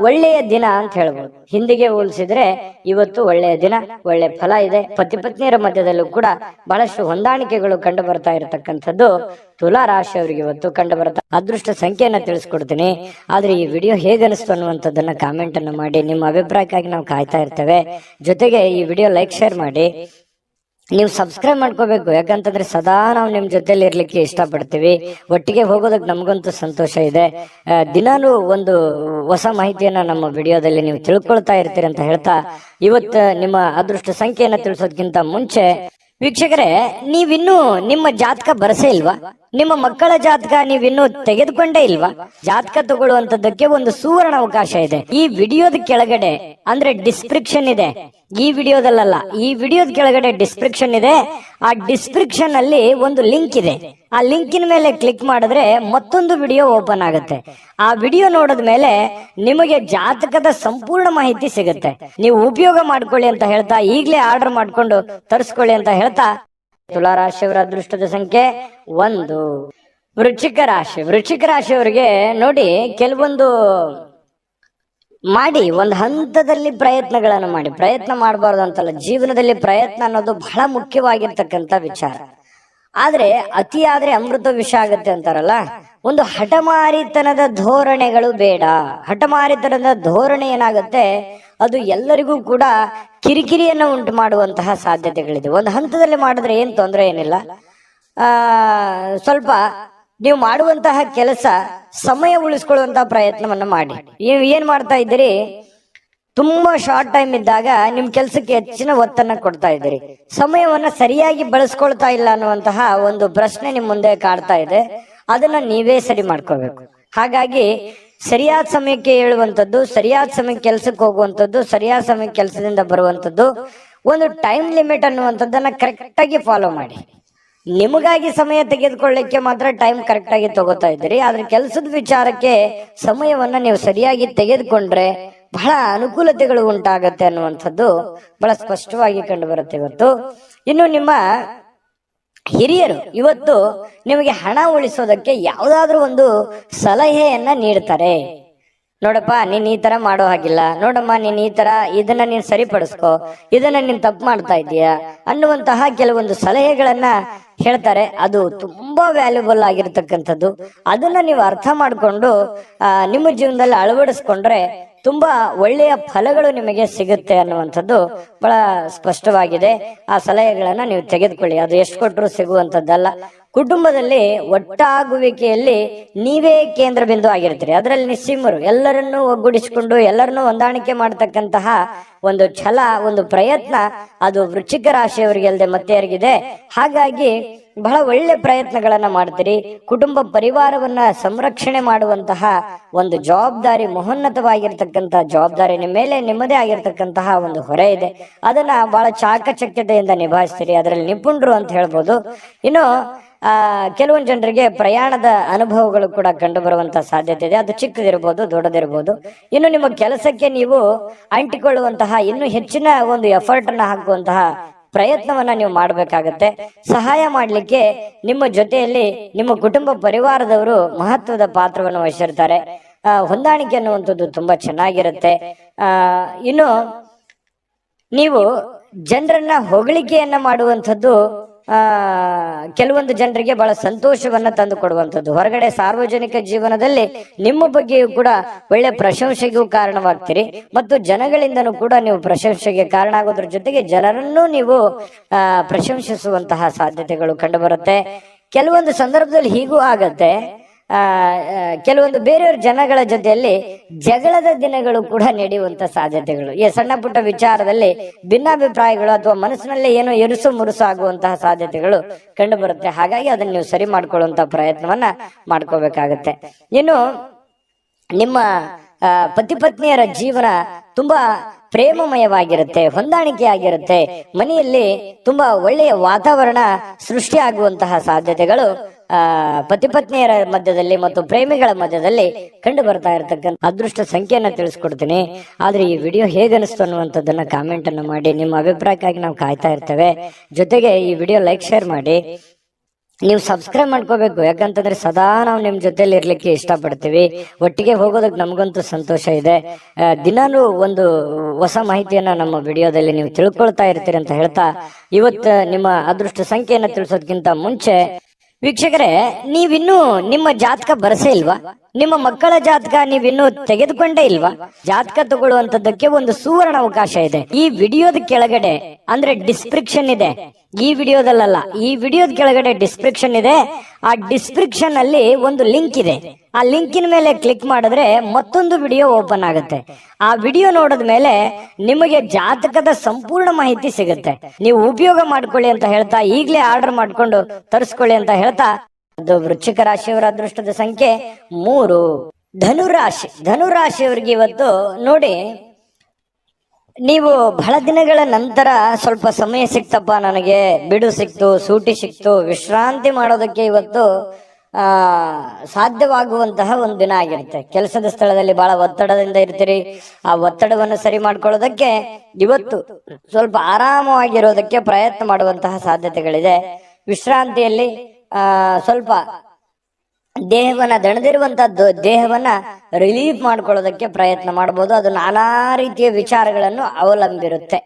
ಒಳ್ಳೆಯ ದಿನ ಅಂತ ಹೇಳ್ಬೋದು. ಹಿಂದಿಗೆ ಹೋಲಿಸಿದ್ರೆ ಇವತ್ತು ಒಳ್ಳೆಯ ದಿನ, ಒಳ್ಳೆ ಫಲ ಇದೆ. ಪತಿ ಪತ್ನಿಯರ ಮಧ್ಯದಲ್ಲೂ ಕೂಡ ಬಹಳಷ್ಟು ಹೊಂದಾಣಿಕೆಗಳು ಕಂಡು ಬರ್ತಾ ಇರತಕ್ಕಂಥದ್ದು ತುಲಾ ರಾಶಿಯವರಿಗೆ ಇವತ್ತು ಕಂಡು ಬರ್ತಾ. ಅದೃಷ್ಟ ಸಂಖ್ಯೆಯನ್ನ ತಿಳಿಸ್ಕೊಡ್ತೀನಿ. ಆದ್ರೆ ಈ ವಿಡಿಯೋ ಹೇಗನಿಸ್ತು ಅನ್ನುವಂಥದ್ದನ್ನ ಕಾಮೆಂಟ್ ಅನ್ನು ಮಾಡಿ. ನಿಮ್ಮ ಅಭಿಪ್ರಾಯಕ್ಕಾಗಿ ನಾವು ಕಾಯ್ತಾ ಇರ್ತೇವೆ. ಜೊತೆಗೆ ಈ ವಿಡಿಯೋ ಲೈಕ್ ಶೇರ್ ಮಾಡಿ. ನೀವು ಸಬ್ಸ್ಕ್ರೈಬ್ ಮಾಡ್ಕೋಬೇಕು. ಯಾಕಂತಂದ್ರೆ ಸದಾ ನಾವು ನಿಮ್ ಜೊತೆಲಿ ಇರ್ಲಿಕ್ಕೆ ಇಷ್ಟಪಡ್ತೀವಿ. ಒಟ್ಟಿಗೆ ಹೋಗೋದಕ್ಕೆ ನಮಗಂತೂ ಸಂತೋಷ ಇದೆ. ದಿನಾನು ಒಂದು ಹೊಸ ಮಾಹಿತಿಯನ್ನ ನಮ್ಮ ವಿಡಿಯೋದಲ್ಲಿ ನೀವು ತಿಳ್ಕೊಳ್ತಾ ಇರ್ತೀರಿ ಅಂತ ಹೇಳ್ತಾ, ಇವತ್ತು ನಿಮ್ಮ ಅದೃಷ್ಟ ಸಂಖ್ಯೆಯನ್ನ ತಿಳಿಸೋದಕ್ಕಿಂತ ಮುಂಚೆ ವೀಕ್ಷಕರೇ, ನೀವಿನ್ನೂ ನಿಮ್ಮ ಜಾತಕ ಬರಸೇ ಇಲ್ವಾ? ನಿಮ್ಮ ಮಕ್ಕಳ ಜಾತಕ ನೀವಿನ್ನೂ ತೆಗೆದುಕೊಂಡೇ ಇಲ್ವಾ? ಜಾತಕ ತಗೊಳ್ಳುವಂತದ್ದಕ್ಕೆ ಒಂದು ಸುವರ್ಣ ಅವಕಾಶ ಇದೆ. ಈ ವಿಡಿಯೋದ ಕೆಳಗಡೆ ಅಂದ್ರೆ ಡಿಸ್ಕ್ರಿಪ್ಷನ್ ಇದೆ. ಈ ವಿಡಿಯೋದಲ್ಲ, ಈ ವಿಡಿಯೋದ ಕೆಳಗಡೆ ಡಿಸ್ಕ್ರಿಪ್ಷನ್ ಇದೆ. ಆ ಡಿಸ್ಕ್ರಿಪ್ಷನ್ ಅಲ್ಲಿ ಒಂದು ಲಿಂಕ್ ಇದೆ. ಆ ಲಿಂಕಿನ ಮೇಲೆ ಕ್ಲಿಕ್ ಮಾಡಿದ್ರೆ ಮತ್ತೊಂದು ವಿಡಿಯೋ ಓಪನ್ ಆಗುತ್ತೆ. ಆ ವಿಡಿಯೋ ನೋಡಿದ ಮೇಲೆ ನಿಮಗೆ ಜಾತಕದ ಸಂಪೂರ್ಣ ಮಾಹಿತಿ ಸಿಗುತ್ತೆ. ನೀವು ಉಪಯೋಗ ಮಾಡ್ಕೊಳ್ಳಿ ಅಂತ ಹೇಳ್ತಾ, ಈಗಲೇ ಆರ್ಡರ್ ಮಾಡ್ಕೊಂಡು ತರಿಸ್ಕೊಳ್ಳಿ ಅಂತ ಹೇಳ್ತಾ, ತುಲಾ ರಾಶಿಯವರ ಅದೃಷ್ಟದ ಸಂಖ್ಯೆ 1. ವೃಶ್ಚಿಕ ರಾಶಿ. ವೃಶ್ಚಿಕ ರಾಶಿಯವರಿಗೆ ನೋಡಿ, ಕೆಲವೊಂದು ಮಾಡಿ ಒಂದು ಹಂತದಲ್ಲಿ ಪ್ರಯತ್ನಗಳನ್ನು ಮಾಡಿ. ಪ್ರಯತ್ನ ಮಾಡಬಾರ್ದು ಅಂತಲ್ಲ, ಜೀವನದಲ್ಲಿ ಪ್ರಯತ್ನ ಅನ್ನೋದು ಬಹಳ ಮುಖ್ಯವಾಗಿರ್ತಕ್ಕಂಥ ವಿಚಾರ. ಆದ್ರೆ ಅತಿ ಆದ್ರೆ ಅಮೃತ ವಿಷ ಆಗತ್ತೆ ಅಂತಾರಲ್ಲ, ಒಂದು ಹಠಮಾರಿತನದ ಧೋರಣೆಗಳು ಬೇಡ. ಹಠಮಾರಿತನದ ಧೋರಣೆ ಏನಾಗುತ್ತೆ, ಅದು ಎಲ್ಲರಿಗೂ ಕೂಡ ಕಿರಿಕಿರಿಯನ್ನು ಉಂಟು ಮಾಡುವಂತಹ ಸಾಧ್ಯತೆಗಳಿದೆ. ಒಂದು ಹಂತದಲ್ಲಿ ಮಾಡಿದ್ರೆ ಏನ್ ತೊಂದರೆ ಏನಿಲ್ಲ. ಸ್ವಲ್ಪ ನೀವು ಮಾಡುವಂತಹ ಕೆಲಸ ಸಮಯ ಉಳಿಸ್ಕೊಳ್ಳುವಂತಹ ಪ್ರಯತ್ನವನ್ನ ಮಾಡಿ. ಏನ್ ಮಾಡ್ತಾ ಇದ್ದೀರಿ, ತುಂಬಾ ಶಾರ್ಟ್ ಟೈಮ್ ಇದ್ದಾಗ ನಿಮ್ ಕೆಲ್ಸಕ್ಕೆ ಹೆಚ್ಚಿನ ಒತ್ತನ್ನ ಕೊಡ್ತಾ ಇದ್ದೀರಿ, ಸಮಯವನ್ನ ಸರಿಯಾಗಿ ಬಳಸ್ಕೊಳ್ತಾ ಇಲ್ಲ ಅನ್ನುವಂತಹ ಒಂದು ಪ್ರಶ್ನೆ ನಿಮ್ ಮುಂದೆ ಕಾಡ್ತಾ ಇದೆ. ಅದನ್ನ ನೀವೇ ಸರಿ ಮಾಡ್ಕೋಬೇಕು. ಹಾಗಾಗಿ ಸರಿಯಾದ ಸಮಯಕ್ಕೆ ಹೇಳುವಂಥದ್ದು, ಸರಿಯಾದ ಸಮಯಕ್ಕೆ ಕೆಲ್ಸಕ್ಕೆ ಹೋಗುವಂಥದ್ದು, ಸರಿಯಾದ ಸಮಯಕ್ಕೆ ಕೆಲಸದಿಂದ ಬರುವಂಥದ್ದು, ಒಂದು ಟೈಮ್ ಲಿಮಿಟ್ ಅನ್ನುವಂಥದ್ದನ್ನ ಕರೆಕ್ಟ್ ಆಗಿ ಫಾಲೋ ಮಾಡಿ. ನಿಮಗಾಗಿ ಸಮಯ ತೆಗೆದುಕೊಳ್ಳಿಕ್ಕೆ ಮಾತ್ರ ಟೈಮ್ ಕರೆಕ್ಟ್ ಆಗಿ ತಗೋತಾ ಇದ್ದೀರಿ. ಆದ್ರೆ ಕೆಲಸದ ವಿಚಾರಕ್ಕೆ ಸಮಯವನ್ನ ನೀವು ಸರಿಯಾಗಿ ತೆಗೆದುಕೊಂಡ್ರೆ ಬಹಳ ಅನುಕೂಲತೆಗಳು ಉಂಟಾಗತ್ತೆ ಅನ್ನುವಂಥದ್ದು ಬಹಳ ಸ್ಪಷ್ಟವಾಗಿ ಕಂಡು ಬರುತ್ತೆ ಇವತ್ತು. ಇನ್ನು ನಿಮ್ಮ ಹಿರಿಯರು ಇವತ್ತು ನಿಮಗೆ ಹಣ ಉಳಿಸೋದಕ್ಕೆ ಯಾವುದಾದ್ರೂ ಒಂದು ಸಲಹೆಯನ್ನ ನೀಡ್ತಾರೆ. ನೋಡಪ್ಪ, ನೀನ್ ಈ ತರ ಮಾಡೋ ಹಾಗಿಲ್ಲ, ನೋಡಮ್ಮ ನೀನ್ ಈ ತರ ಇದನ್ನ ನೀನ್ ಸರಿಪಡಿಸ್ಕೋ, ಇದನ್ನ ನೀನ್ ತಪ್ಪು ಮಾಡ್ತಾ ಇದೀಯ ಅನ್ನುವಂತಹ ಕೆಲವೊಂದು ಸಲಹೆಗಳನ್ನ ಹೇಳ್ತಾರೆ. ಅದು ತುಂಬಾ ವ್ಯಾಲ್ಯೂಬಲ್ ಆಗಿರ್ತಕ್ಕಂಥದ್ದು. ಅದನ್ನ ನೀವು ಅರ್ಥ ಮಾಡ್ಕೊಂಡು ನಿಮ್ಮ ಜೀವನದಲ್ಲಿ ಅಳವಡಿಸ್ಕೊಂಡ್ರೆ ತುಂಬಾ ಒಳ್ಳೆಯ ಫಲಗಳು ನಿಮಗೆ ಸಿಗುತ್ತೆ ಅನ್ನುವಂಥದ್ದು ಬಹಳ ಸ್ಪಷ್ಟವಾಗಿದೆ. ಆ ಸಲಹೆಗಳನ್ನ ನೀವು ತೆಗೆದುಕೊಳ್ಳಿ. ಅದು ಎಷ್ಟು ಕೊಟ್ಟರು ಸಿಗುವಂತದ್ದಲ್ಲ. ಕುಟುಂಬದಲ್ಲಿ ಒಟ್ಟಾಗುವಿಕೆಯಲ್ಲಿ ನೀವೇ ಕೇಂದ್ರ ಬಿಂದು ಆಗಿರ್ತೀರಿ. ಅದರಲ್ಲಿ ನಿಸ್ಸೀಮರು, ಎಲ್ಲರನ್ನೂ ಒಗ್ಗೂಡಿಸಿಕೊಂಡು ಎಲ್ಲರನ್ನೂ ಹೊಂದಾಣಿಕೆ ಮಾಡತಕ್ಕಂತಹ ಒಂದು ಛಲ, ಒಂದು ಪ್ರಯತ್ನ ಅದು ವೃಶ್ಚಿಕ ರಾಶಿಯವರಿಗೆ ಅಲ್ಲದೆ ಮತ್ತೆ ಯಾರಿಗಿದೆ. ಹಾಗಾಗಿ ಬಹಳ ಒಳ್ಳೆ ಪ್ರಯತ್ನಗಳನ್ನ ಮಾಡ್ತೀರಿ. ಕುಟುಂಬ ಪರಿವಾರವನ್ನ ಸಂರಕ್ಷಣೆ ಮಾಡುವಂತಹ ಒಂದು ಜವಾಬ್ದಾರಿ, ಮಹೋನ್ನತವಾಗಿರ್ತಕ್ಕಂತಹ ಜವಾಬ್ದಾರಿ ನಿಮ್ಮ ಮೇಲೆ ನಿಮ್ಮದೇ ಆಗಿರ್ತಕ್ಕಂತಹ ಒಂದು ಹೊರೆ ಇದೆ. ಅದನ್ನ ಬಹಳ ಚಾಕಚಕ್ಯತೆಯಿಂದ ನಿಭಾಯಿಸ್ತೀರಿ. ಅದರಲ್ಲಿ ನಿಪುಣರು ಅಂತ ಹೇಳ್ಬೋದು. ಇನ್ನು ಕೆಲವೊಂದು ಜನರಿಗೆ ಪ್ರಯಾಣದ ಅನುಭವಗಳು ಕೂಡ ಕಂಡು ಬರುವಂತಹ ಸಾಧ್ಯತೆ ಇದೆ. ಅದು ಚಿಕ್ಕದಿರ್ಬೋದು, ದೊಡ್ಡದಿರ್ಬೋದು. ಇನ್ನು ನಿಮ್ಮ ಕೆಲಸಕ್ಕೆ ನೀವು ಅಂಟಿಕೊಳ್ಳುವಂತಹ ಇನ್ನೂ ಹೆಚ್ಚಿನ ಒಂದು ಎಫರ್ಟ್ ಅನ್ನ ಹಾಕುವಂತಹ ಪ್ರಯತ್ನವನ್ನ ನೀವು ಮಾಡಬೇಕಾಗತ್ತೆ. ಸಹಾಯ ಮಾಡಲಿಕ್ಕೆ ನಿಮ್ಮ ಜೊತೆಯಲ್ಲಿ ನಿಮ್ಮ ಕುಟುಂಬ ಪರಿವಾರದವರು ಮಹತ್ವದ ಪಾತ್ರವನ್ನು ವಹಿಸಿರ್ತಾರೆ. ಹೊಂದಾಣಿಕೆ ಅನ್ನುವಂಥದ್ದು ತುಂಬಾ ಚೆನ್ನಾಗಿರುತ್ತೆ. ಇನ್ನು ನೀವು ಜನರನ್ನ ಹೊಗಳಿಕೆಯನ್ನ ಮಾಡುವಂಥದ್ದು ಕೆಲವೊಂದು ಜನರಿಗೆ ಬಹಳ ಸಂತೋಷವನ್ನ ತಂದು ಕೊಡುವಂಥದ್ದು. ಹೊರಗಡೆ ಸಾರ್ವಜನಿಕ ಜೀವನದಲ್ಲಿ ನಿಮ್ಮ ಬಗ್ಗೆಯೂ ಕೂಡ ಒಳ್ಳೆ ಪ್ರಶಂಸೆಗೂ ಕಾರಣವಾಗ್ತೀರಿ ಮತ್ತು ಜನಗಳಿಂದನೂ ಕೂಡ ನೀವು ಪ್ರಶಂಸೆಗೆ ಕಾರಣ ಆಗೋದ್ರ ಜೊತೆಗೆ ಜನರನ್ನು ನೀವು ಪ್ರಶಂಸಿಸುವಂತಹ ಸಾಧ್ಯತೆಗಳು ಕಂಡುಬರುತ್ತೆ. ಕೆಲವೊಂದು ಸಂದರ್ಭದಲ್ಲಿ ಹೀಗೂ ಆಗತ್ತೆ. ಕೆಲವೊಂದು ಬೇರೆಯವ್ರ ಜನಗಳ ಜೊತೆಯಲ್ಲಿ ಜಗಳದ ದಿನಗಳು ಕೂಡ ನಡೆಯುವಂತ ಸಾಧ್ಯತೆಗಳು, ಈ ಸಣ್ಣ ಪುಟ್ಟ ವಿಚಾರದಲ್ಲಿ ಭಿನ್ನಾಭಿಪ್ರಾಯಗಳು ಅಥವಾ ಮನಸ್ಸಿನಲ್ಲಿ ಏನೋ ಎರುಸು ಮುರುಸು ಆಗುವಂತಹ ಸಾಧ್ಯತೆಗಳು ಕಂಡು ಬರುತ್ತೆ. ಹಾಗಾಗಿ ಅದನ್ನ ನೀವು ಸರಿ ಮಾಡ್ಕೊಳ್ಳುವಂತ ಪ್ರಯತ್ನವನ್ನ ಮಾಡ್ಕೋಬೇಕಾಗತ್ತೆ. ಇನ್ನು ನಿಮ್ಮ ಪತಿ ಪತ್ನಿಯರ ಜೀವನ ತುಂಬಾ ಪ್ರೇಮಮಯವಾಗಿರುತ್ತೆ, ಹೊಂದಾಣಿಕೆ ಆಗಿರುತ್ತೆ. ಮನೆಯಲ್ಲಿ ತುಂಬಾ ಒಳ್ಳೆಯ ವಾತಾವರಣ ಸೃಷ್ಟಿ ಆಗುವಂತಹ ಸಾಧ್ಯತೆಗಳು ಪತಿ ಪತ್ನಿಯರ ಮಧ್ಯದಲ್ಲಿ ಮತ್ತು ಪ್ರೇಮಿಗಳ ಮಧ್ಯದಲ್ಲಿ ಕಂಡು ಬರ್ತಾ ಇರತಕ್ಕಂಥ ಅದೃಷ್ಟ ಸಂಖ್ಯೆಯನ್ನ ತಿಳಿಸ್ಕೊಡ್ತೀನಿ. ಆದ್ರೆ ಈ ವಿಡಿಯೋ ಹೇಗನಿಸ್ತು ಅನ್ನುವಂಥದ್ದನ್ನ ಕಾಮೆಂಟ್ ಅನ್ನು ಮಾಡಿ. ನಿಮ್ಮ ಅಭಿಪ್ರಾಯಕ್ಕಾಗಿ ನಾವು ಕಾಯ್ತಾ ಇರ್ತೇವೆ. ಜೊತೆಗೆ ಈ ವಿಡಿಯೋ ಲೈಕ್ ಶೇರ್ ಮಾಡಿ. ನೀವು ಸಬ್ಸ್ಕ್ರೈಬ್ ಮಾಡ್ಕೋಬೇಕು, ಯಾಕಂತಂದ್ರೆ ಸದಾ ನಾವು ನಿಮ್ ಜೊತೆಲಿ ಇರ್ಲಿಕ್ಕೆ ಇಷ್ಟಪಡ್ತೀವಿ. ಒಟ್ಟಿಗೆ ಹೋಗೋದಕ್ಕೆ ನಮಗಂತೂ ಸಂತೋಷ ಇದೆ. ದಿನಾನು ಒಂದು ಹೊಸ ಮಾಹಿತಿಯನ್ನ ನಮ್ಮ ವಿಡಿಯೋದಲ್ಲಿ ನೀವು ತಿಳ್ಕೊಳ್ತಾ ಇರ್ತೀರಿ ಅಂತ ಹೇಳ್ತಾ, ಇವತ್ತು ನಿಮ್ಮ ಅದೃಷ್ಟ ಸಂಖ್ಯೆಯನ್ನ ತಿಳಿಸೋದಕ್ಕಿಂತ ಮುಂಚೆ ವೀಕ್ಷಕರೇ, ನೀವಿನ್ನೂ ನಿಮ್ಮ ಜಾತಕ ಬರಸೇ ಇಲ್ವಾ? ನಿಮ್ಮ ಮಕ್ಕಳ ಜಾತಕ ನೀವಿನ್ನೂ ತೆಗೆದುಕೊಂಡೇ ಇಲ್ವಾ? ಜಾತಕ ತಗೊಳ್ಳುವಂತದ್ದಕ್ಕೆ ಒಂದು ಸುವರ್ಣ ಅವಕಾಶ ಇದೆ. ಈ ವಿಡಿಯೋದ ಕೆಳಗಡೆ ಅಂದ್ರೆ ಡಿಸ್ಕ್ರಿಪ್ಷನ್ ಇದೆ, ಈ ವಿಡಿಯೋದಲ್ಲ, ಈ ವಿಡಿಯೋದ ಕೆಳಗಡೆ ಡಿಸ್ಕ್ರಿಪ್ಷನ್ ಇದೆ. ಆ ಡಿಸ್ಕ್ರಿಪ್ಷನ್ ಅಲ್ಲಿ ಒಂದು ಲಿಂಕ್ ಇದೆ. ಆ ಲಿಂಕಿನ ಮೇಲೆ ಕ್ಲಿಕ್ ಮಾಡಿದ್ರೆ ಮತ್ತೊಂದು ವಿಡಿಯೋ ಓಪನ್ ಆಗುತ್ತೆ. ಆ ವಿಡಿಯೋ ನೋಡಿದ ಮೇಲೆ ನಿಮಗೆ ಜಾತಕದ ಸಂಪೂರ್ಣ ಮಾಹಿತಿ ಸಿಗುತ್ತೆ. ನೀವು ಉಪಯೋಗ ಮಾಡ್ಕೊಳ್ಳಿ ಅಂತ ಹೇಳ್ತಾ, ಈಗಲೇ ಆರ್ಡರ್ ಮಾಡ್ಕೊಂಡು ತರಿಸ್ಕೊಳ್ಳಿ ಅಂತ ಹೇಳ್ತಾ, ಅದು ವೃಶ್ಚಿಕ ರಾಶಿಯವರ ಅದೃಷ್ಟದ ಸಂಖ್ಯೆ 3. ಧನುರಾಶಿಯವರಿಗೆ ಇವತ್ತು ನೋಡಿ, ನೀವು ಬಹಳ ದಿನಗಳ ನಂತರ ಸ್ವಲ್ಪ ಸಮಯ ಸಿಕ್ತಪ್ಪ, ನನಗೆ ಬಿಡು ಸಿಕ್ತು, ಸೂಟಿ ಸಿಕ್ತು, ವಿಶ್ರಾಂತಿ ಮಾಡೋದಕ್ಕೆ ಇವತ್ತು ಸಾಧ್ಯವಾಗುವಂತಹ ಒಂದು ದಿನ ಆಗಿರುತ್ತೆ. ಕೆಲಸದ ಸ್ಥಳದಲ್ಲಿ ಬಹಳ ಒತ್ತಡದಿಂದ ಇರ್ತೀರಿ. ಆ ಒತ್ತಡವನ್ನು ಸರಿ ಮಾಡ್ಕೊಳ್ಳೋದಕ್ಕೆ ಇವತ್ತು ಸ್ವಲ್ಪ ಆರಾಮವಾಗಿರೋದಕ್ಕೆ ಪ್ರಯತ್ನ ಮಾಡುವಂತಹ ಸಾಧ್ಯತೆಗಳಿದೆ. ವಿಶ್ರಾಂತಿಯಲ್ಲಿ ಸ್ವಲ್ಪ ದೇಹವನ್ನ ದಣದಿರುವಂತದ್ದು ದೇಹವನ್ನ ರಿಲೀಫ್ ಮಾಡ್ಕೊಳ್ಳೋದಕ್ಕೆ ಪ್ರಯತ್ನ ಮಾಡಬಹುದು. ಅದು ನಾನಾ ರೀತಿಯ ವಿಚಾರಗಳನ್ನು ಅವಲಂಬಿರುತ್ತೆ.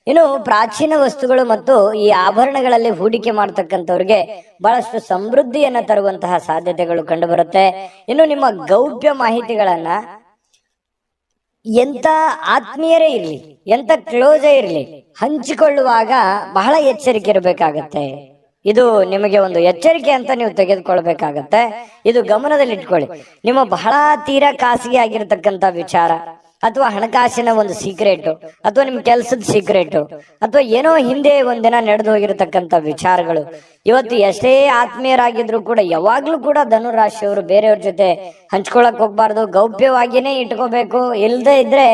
ಇನ್ನು ಪ್ರಾಚೀನ ವಸ್ತುಗಳು ಮತ್ತು ಈ ಆಭರಣಗಳಲ್ಲಿ ಹೂಡಿಕೆ ಮಾಡ್ತಕ್ಕಂಥವ್ರಿಗೆ ಬಹಳಷ್ಟು ಸಮೃದ್ಧಿಯನ್ನ ತರುವಂತಹ ಸಾಧ್ಯತೆಗಳು ಕಂಡು ಬರುತ್ತೆ. ಇನ್ನು ನಿಮ್ಮ ಗೌಪ್ಯ ಮಾಹಿತಿಗಳನ್ನ ಎಂತ ಆತ್ಮೀಯರೇ ಇರ್ಲಿ, ಎಂತ ಕ್ಲೋಸೇ ಇರ್ಲಿ, ಹಂಚಿಕೊಳ್ಳುವಾಗ ಬಹಳ ಎಚ್ಚರಿಕೆ ಇರಬೇಕಾಗತ್ತೆ. ಇದು ನಿಮಗೆ ಒಂದು ಎಚ್ಚರಿಕೆ ಅಂತ ನೀವು ತೆಗೆದುಕೊಳ್ಬೇಕಾಗತ್ತೆ. ಇದು ಗಮನದಲ್ಲಿ ಇಟ್ಕೊಳ್ಳಿ. ನಿಮ್ಮ ಬಹಳ ತೀರಾ ಖಾಸಗಿ ಆಗಿರತಕ್ಕಂತ ವಿಚಾರ ಅಥವಾ ಹಣಕಾಸಿನ ಒಂದು ಸೀಕ್ರೆಟ್ ಅಥವಾ ನಿಮ್ ಕೆಲಸದ ಸೀಕ್ರೆಟ್ ಅಥವಾ ಏನೋ ಹಿಂದೆ ಒಂದಿನ ನಡೆದು ಹೋಗಿರತಕ್ಕಂತ ವಿಚಾರಗಳು ಇವತ್ತು ಎಷ್ಟೇ ಆತ್ಮೀಯರಾಗಿದ್ರು ಕೂಡ ಯಾವಾಗ್ಲೂ ಕೂಡ ಧನುರಾಶಿಯವರು ಬೇರೆಯವ್ರ ಜೊತೆ ಹಂಚ್ಕೊಳಕ್ ಹೋಗ್ಬಾರ್ದು, ಗೌಪ್ಯವಾಗಿನೇ ಇಟ್ಕೋಬೇಕು. ಇಲ್ಲದೆ ಇದ್ರೆ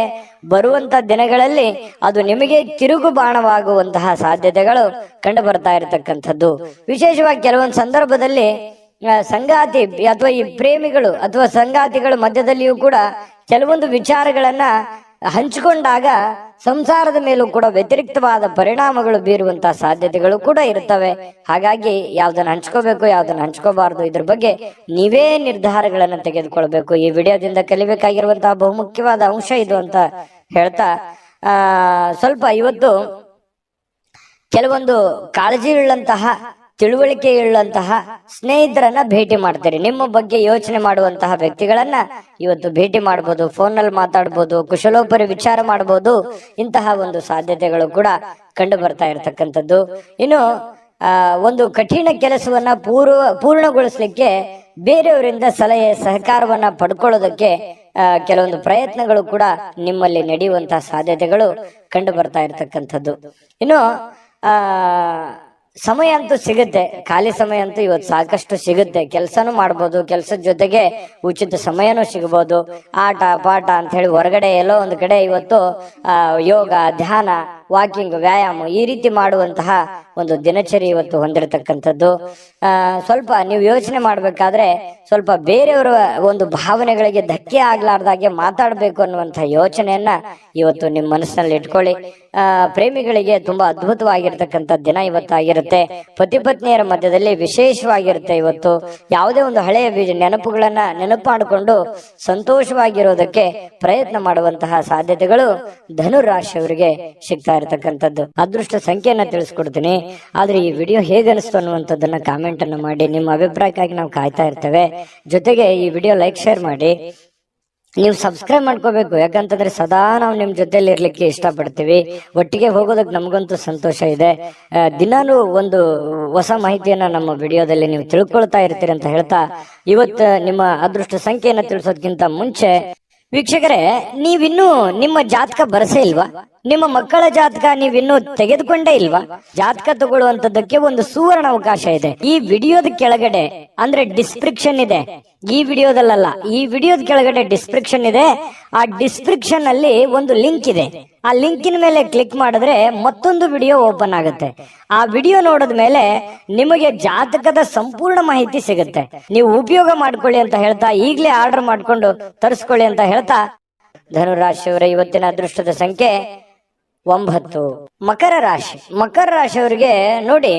ಬರುವಂತ ದಿನಗಳಲ್ಲಿ ಅದು ನಿಮಗೆ ತಿರುಗು ಬಾಣವಾಗುವಂತಹ ಸಾಧ್ಯತೆಗಳು ಕಂಡು ಬರ್ತಾ ಇರತಕ್ಕಂಥದ್ದು. ವಿಶೇಷವಾಗಿ ಕೆಲವೊಂದು ಸಂದರ್ಭದಲ್ಲಿ ಸಂಗಾತಿ ಅಥವಾ ಈ ಪ್ರೇಮಿಗಳು ಅಥವಾ ಸಂಗಾತಿಗಳ ಮಧ್ಯದಲ್ಲಿಯೂ ಕೂಡ ಕೆಲವೊಂದು ವಿಚಾರಗಳನ್ನ ಹಂಚಿಕೊಂಡಾಗ ಸಂಸಾರದ ಮೇಲೂ ಕೂಡ ವ್ಯತಿರಿಕ್ತವಾದ ಪರಿಣಾಮಗಳು ಬೀರುವಂತಹ ಸಾಧ್ಯತೆಗಳು ಕೂಡ ಇರ್ತವೆ. ಹಾಗಾಗಿ ಯಾವ್ದನ್ನ ಹಂಚ್ಕೋಬೇಕು, ಯಾವ್ದನ್ನ ಹಂಚ್ಕೋಬಾರ್ದು, ಇದ್ರ ಬಗ್ಗೆ ನೀವೇ ನಿರ್ಧಾರಗಳನ್ನ ತೆಗೆದುಕೊಳ್ಬೇಕು. ಈ ವಿಡಿಯೋದಿಂದ ಕಲಿಬೇಕಾಗಿರುವಂತಹ ಬಹುಮುಖ್ಯವಾದ ಅಂಶ ಇದು ಅಂತ ಹೇಳ್ತಾ, ಸ್ವಲ್ಪ ಇವತ್ತು ಕೆಲವೊಂದು ಕಾಳಜಿ ಉಳ್ಳಂತಹ, ತಿಳುವಳಿಕೆ ಉಳ್ಳಂತಹ ಸ್ನೇಹಿತರನ್ನ ಭೇಟಿ ಮಾಡ್ತೀರಿ. ನಿಮ್ಮ ಬಗ್ಗೆ ಯೋಚನೆ ಮಾಡುವಂತಹ ವ್ಯಕ್ತಿಗಳನ್ನ ಇವತ್ತು ಭೇಟಿ ಮಾಡಬಹುದು, ಫೋನ್ನಲ್ಲಿ ಮಾತಾಡ್ಬೋದು, ಕುಶಲೋಪರಿ ವಿಚಾರ ಮಾಡಬಹುದು. ಇಂತಹ ಒಂದು ಸಾಧ್ಯತೆಗಳು ಕೂಡ ಕಂಡು ಬರ್ತಾ ಇರತಕ್ಕಂಥದ್ದು. ಇನ್ನು ಒಂದು ಕಠಿಣ ಕೆಲಸವನ್ನ ಪೂರ್ಣಗೊಳಿಸ್ಲಿಕ್ಕೆ ಬೇರೆಯವರಿಂದ ಸಲಹೆ ಸಹಕಾರವನ್ನ ಪಡ್ಕೊಳ್ಳೋದಕ್ಕೆ ಕೆಲವೊಂದು ಪ್ರಯತ್ನಗಳು ಕೂಡ ನಿಮ್ಮಲ್ಲಿ ನಡೆಯುವಂತಹ ಸಾಧ್ಯತೆಗಳು ಕಂಡು ಬರ್ತಾ ಇರತಕ್ಕಂಥದ್ದು. ಇನ್ನು ಸಮಯ ಅಂತೂ ಸಿಗುತ್ತೆ, ಖಾಲಿ ಸಮಯ ಅಂತೂ ಇವತ್ತು ಸಾಕಷ್ಟು ಸಿಗುತ್ತೆ. ಕೆಲಸನೂ ಮಾಡ್ಬೋದು, ಕೆಲಸದ ಜೊತೆಗೆ ಉಚಿತ ಸಮಯನೂ ಸಿಗಬಹುದು. ಆಟ ಪಾಠ ಅಂತ ಹೇಳಿ ಹೊರಗಡೆ ಎಲ್ಲೋ ಒಂದು ಕಡೆ ಇವತ್ತು ಯೋಗ, ಧ್ಯಾನ, ವಾಕಿಂಗ್, ವ್ಯಾಯಾಮ ಈ ರೀತಿ ಮಾಡುವಂತಹ ಒಂದು ದಿನಚರಿ ಇವತ್ತು ಹೊಂದಿರತಕ್ಕಂಥದ್ದು. ಸ್ವಲ್ಪ ನೀವು ಯೋಚನೆ ಮಾಡ್ಬೇಕಾದ್ರೆ ಸ್ವಲ್ಪ ಬೇರೆಯವರ ಒಂದು ಭಾವನೆಗಳಿಗೆ ಧಕ್ಕೆ ಆಗ್ಲಾರ್ದಾಗೆ ಮಾತಾಡಬೇಕು ಅನ್ನುವಂಥ ಯೋಚನೆಯನ್ನ ಇವತ್ತು ನಿಮ್ಮ ಮನಸ್ಸಿನಲ್ಲಿ ಇಟ್ಕೊಳ್ಳಿ. ಪ್ರೇಮಿಗಳಿಗೆ ತುಂಬಾ ಅದ್ಭುತವಾಗಿರ್ತಕ್ಕಂಥ ದಿನ ಇವತ್ತಾಗಿರುತ್ತೆ. ಪತಿ ಪತ್ನಿಯರ ಮಧ್ಯದಲ್ಲಿ ವಿಶೇಷವಾಗಿರುತ್ತೆ ಇವತ್ತು. ಯಾವುದೇ ಒಂದು ಹಳೆಯ ನೆನಪುಗಳನ್ನ ನೆನಪು ಮಾಡಿಕೊಂಡು ಸಂತೋಷವಾಗಿರೋದಕ್ಕೆ ಪ್ರಯತ್ನ ಮಾಡುವಂತಹ ಸಾಧ್ಯತೆಗಳು ಧನುರಾಶಿಯವರಿಗೆ ಸಿಗ್ತಾ ಇರತಕ್ಕಂಥದ್ದು. ಅದೃಷ್ಟ ಸಂಖ್ಯೆಯನ್ನ ತಿಳಿಸ್ಕೊಡ್ತೀನಿ. ಆದ್ರೆ ಈ ವಿಡಿಯೋ ಹೇಗೆ ಅನಿಸ್ತು ಅನ್ನುವಂಥದ್ದನ್ನ ಕಾಮೆಂಟ್ ಅನ್ನು ಮಾಡಿ. ನಿಮ್ಮ ಅಭಿಪ್ರಾಯಕ್ಕಾಗಿ ನಾವು ಕಾಯ್ತಾ ಇರ್ತೇವೆ. ಜೊತೆಗೆ ಈ ವಿಡಿಯೋ ಲೈಕ್ ಶೇರ್ ಮಾಡಿ. ನೀವು ಸಬ್ಸ್ಕ್ರೈಬ್ ಮಾಡ್ಕೋಬೇಕು, ಯಾಕಂತಂದ್ರೆ ಸದಾ ನಾವು ನಿಮ್ ಜೊತೆಲಿ ಇರ್ಲಿಕ್ಕೆ ಇಷ್ಟಪಡ್ತೀವಿ. ಒಟ್ಟಿಗೆ ಹೋಗೋದಕ್ಕೆ ನಮಗಂತೂ ಸಂತೋಷ ಇದೆ. ದಿನಾನು ಒಂದು ಹೊಸ ಮಾಹಿತಿಯನ್ನ ನಮ್ಮ ವಿಡಿಯೋದಲ್ಲಿ ನೀವು ತಿಳ್ಕೊಳ್ತಾ ಇರ್ತೀರಿ ಅಂತ ಹೇಳ್ತಾ, ಇವತ್ತು ನಿಮ್ಮ ಅದೃಷ್ಟ ಸಂಖ್ಯೆಯನ್ನ ತಿಳಿಸೋದಕ್ಕಿಂತ ಮುಂಚೆ ವೀಕ್ಷಕರೇ, ನೀವಿನ್ನೂ ನಿಮ್ಮ ಜಾತಕ ಬರಸೇ ಇಲ್ವಾ? ನಿಮ್ಮ ಮಕ್ಕಳ ಜಾತಕ ನೀವಿನ್ನೂ ತೆಗೆದುಕೊಂಡೇ ಇಲ್ವಾ? ಜಾತಕ ತಗೊಳ್ಳುವಂತದ್ದಕ್ಕೆ ಒಂದು ಸುವರ್ಣ ಅವಕಾಶ ಇದೆ. ಈ ವಿಡಿಯೋದ ಕೆಳಗಡೆ ಅಂದ್ರೆ ಡಿಸ್ಕ್ರಿಪ್ಷನ್ ಇದೆ. ಈ ವಿಡಿಯೋದಲ್ಲ, ಈ ವಿಡಿಯೋದ ಕೆಳಗಡೆ ಡಿಸ್ಕ್ರಿಪ್ಷನ್ ಇದೆ. ಆ ಡಿಸ್ಕ್ರಿಪ್ಷನ್ ಅಲ್ಲಿ ಒಂದು ಲಿಂಕ್ ಇದೆ. ಆ ಲಿಂಕಿನ ಮೇಲೆ ಕ್ಲಿಕ್ ಮಾಡಿದ್ರೆ ಮತ್ತೊಂದು ವಿಡಿಯೋ ಓಪನ್ ಆಗುತ್ತೆ. ಆ ವಿಡಿಯೋ ನೋಡಿದ ಮೇಲೆ ನಿಮಗೆ ಜಾತಕದ ಸಂಪೂರ್ಣ ಮಾಹಿತಿ ಸಿಗುತ್ತೆ. ನೀವು ಉಪಯೋಗ ಮಾಡ್ಕೊಳ್ಳಿ ಅಂತ ಹೇಳ್ತಾ, ಈಗಲೇ ಆರ್ಡರ್ ಮಾಡ್ಕೊಂಡು ತರಿಸ್ಕೊಳ್ಳಿ ಅಂತ ಹೇಳ್ತಾ, ಧನುರಾಶಿಯವರ ಇವತ್ತಿನ ಅದೃಷ್ಟದ ಸಂಖ್ಯೆ 9. ಮಕರ ರಾಶಿ. ಮಕರ ರಾಶಿಯವರಿಗೆ ನೋಡಿ,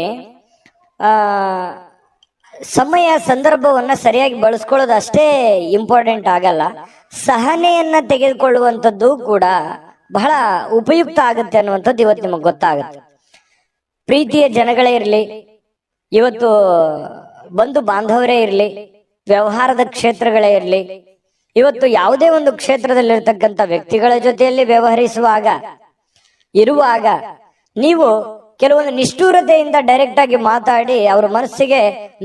ಸಮಯ ಸಂದರ್ಭವನ್ನ ಸರಿಯಾಗಿ ಬಳಸ್ಕೊಳ್ಳೋದು ಅಷ್ಟೇ ಇಂಪಾರ್ಟೆಂಟ್ ಆಗಲ್ಲ, ಸಹನೆಯನ್ನ ತೆಗೆದುಕೊಳ್ಳುವಂಥದ್ದು ಕೂಡ ಬಹಳ ಉಪಯುಕ್ತ ಆಗುತ್ತೆ ಅನ್ನುವಂಥದ್ದು ಇವತ್ತು ನಿಮಗೆ ಗೊತ್ತಾಗುತ್ತೆ. ಪ್ರೀತಿಯ ಜನಗಳೇ ಇರಲಿ, ಇವತ್ತು ಬಂಧು ಬಾಂಧವರೇ ಇರಲಿ, ವ್ಯವಹಾರದ ಕ್ಷೇತ್ರಗಳೇ ಇರಲಿ, ಇವತ್ತು ಯಾವುದೇ ಒಂದು ಕ್ಷೇತ್ರದಲ್ಲಿರ್ತಕ್ಕಂಥ ವ್ಯಕ್ತಿಗಳ ಜೊತೆಯಲ್ಲಿ ವ್ಯವಹರಿಸುವಾಗ ಇರುವಾಗ ನೀವು ಕೆಲವೊಂದು ನಿಷ್ಠೂರತೆಯಿಂದ ಡೈರೆಕ್ಟ್ ಆಗಿ ಮಾತಾಡಿ ಅವರ ಮನಸ್ಸಿಗೆ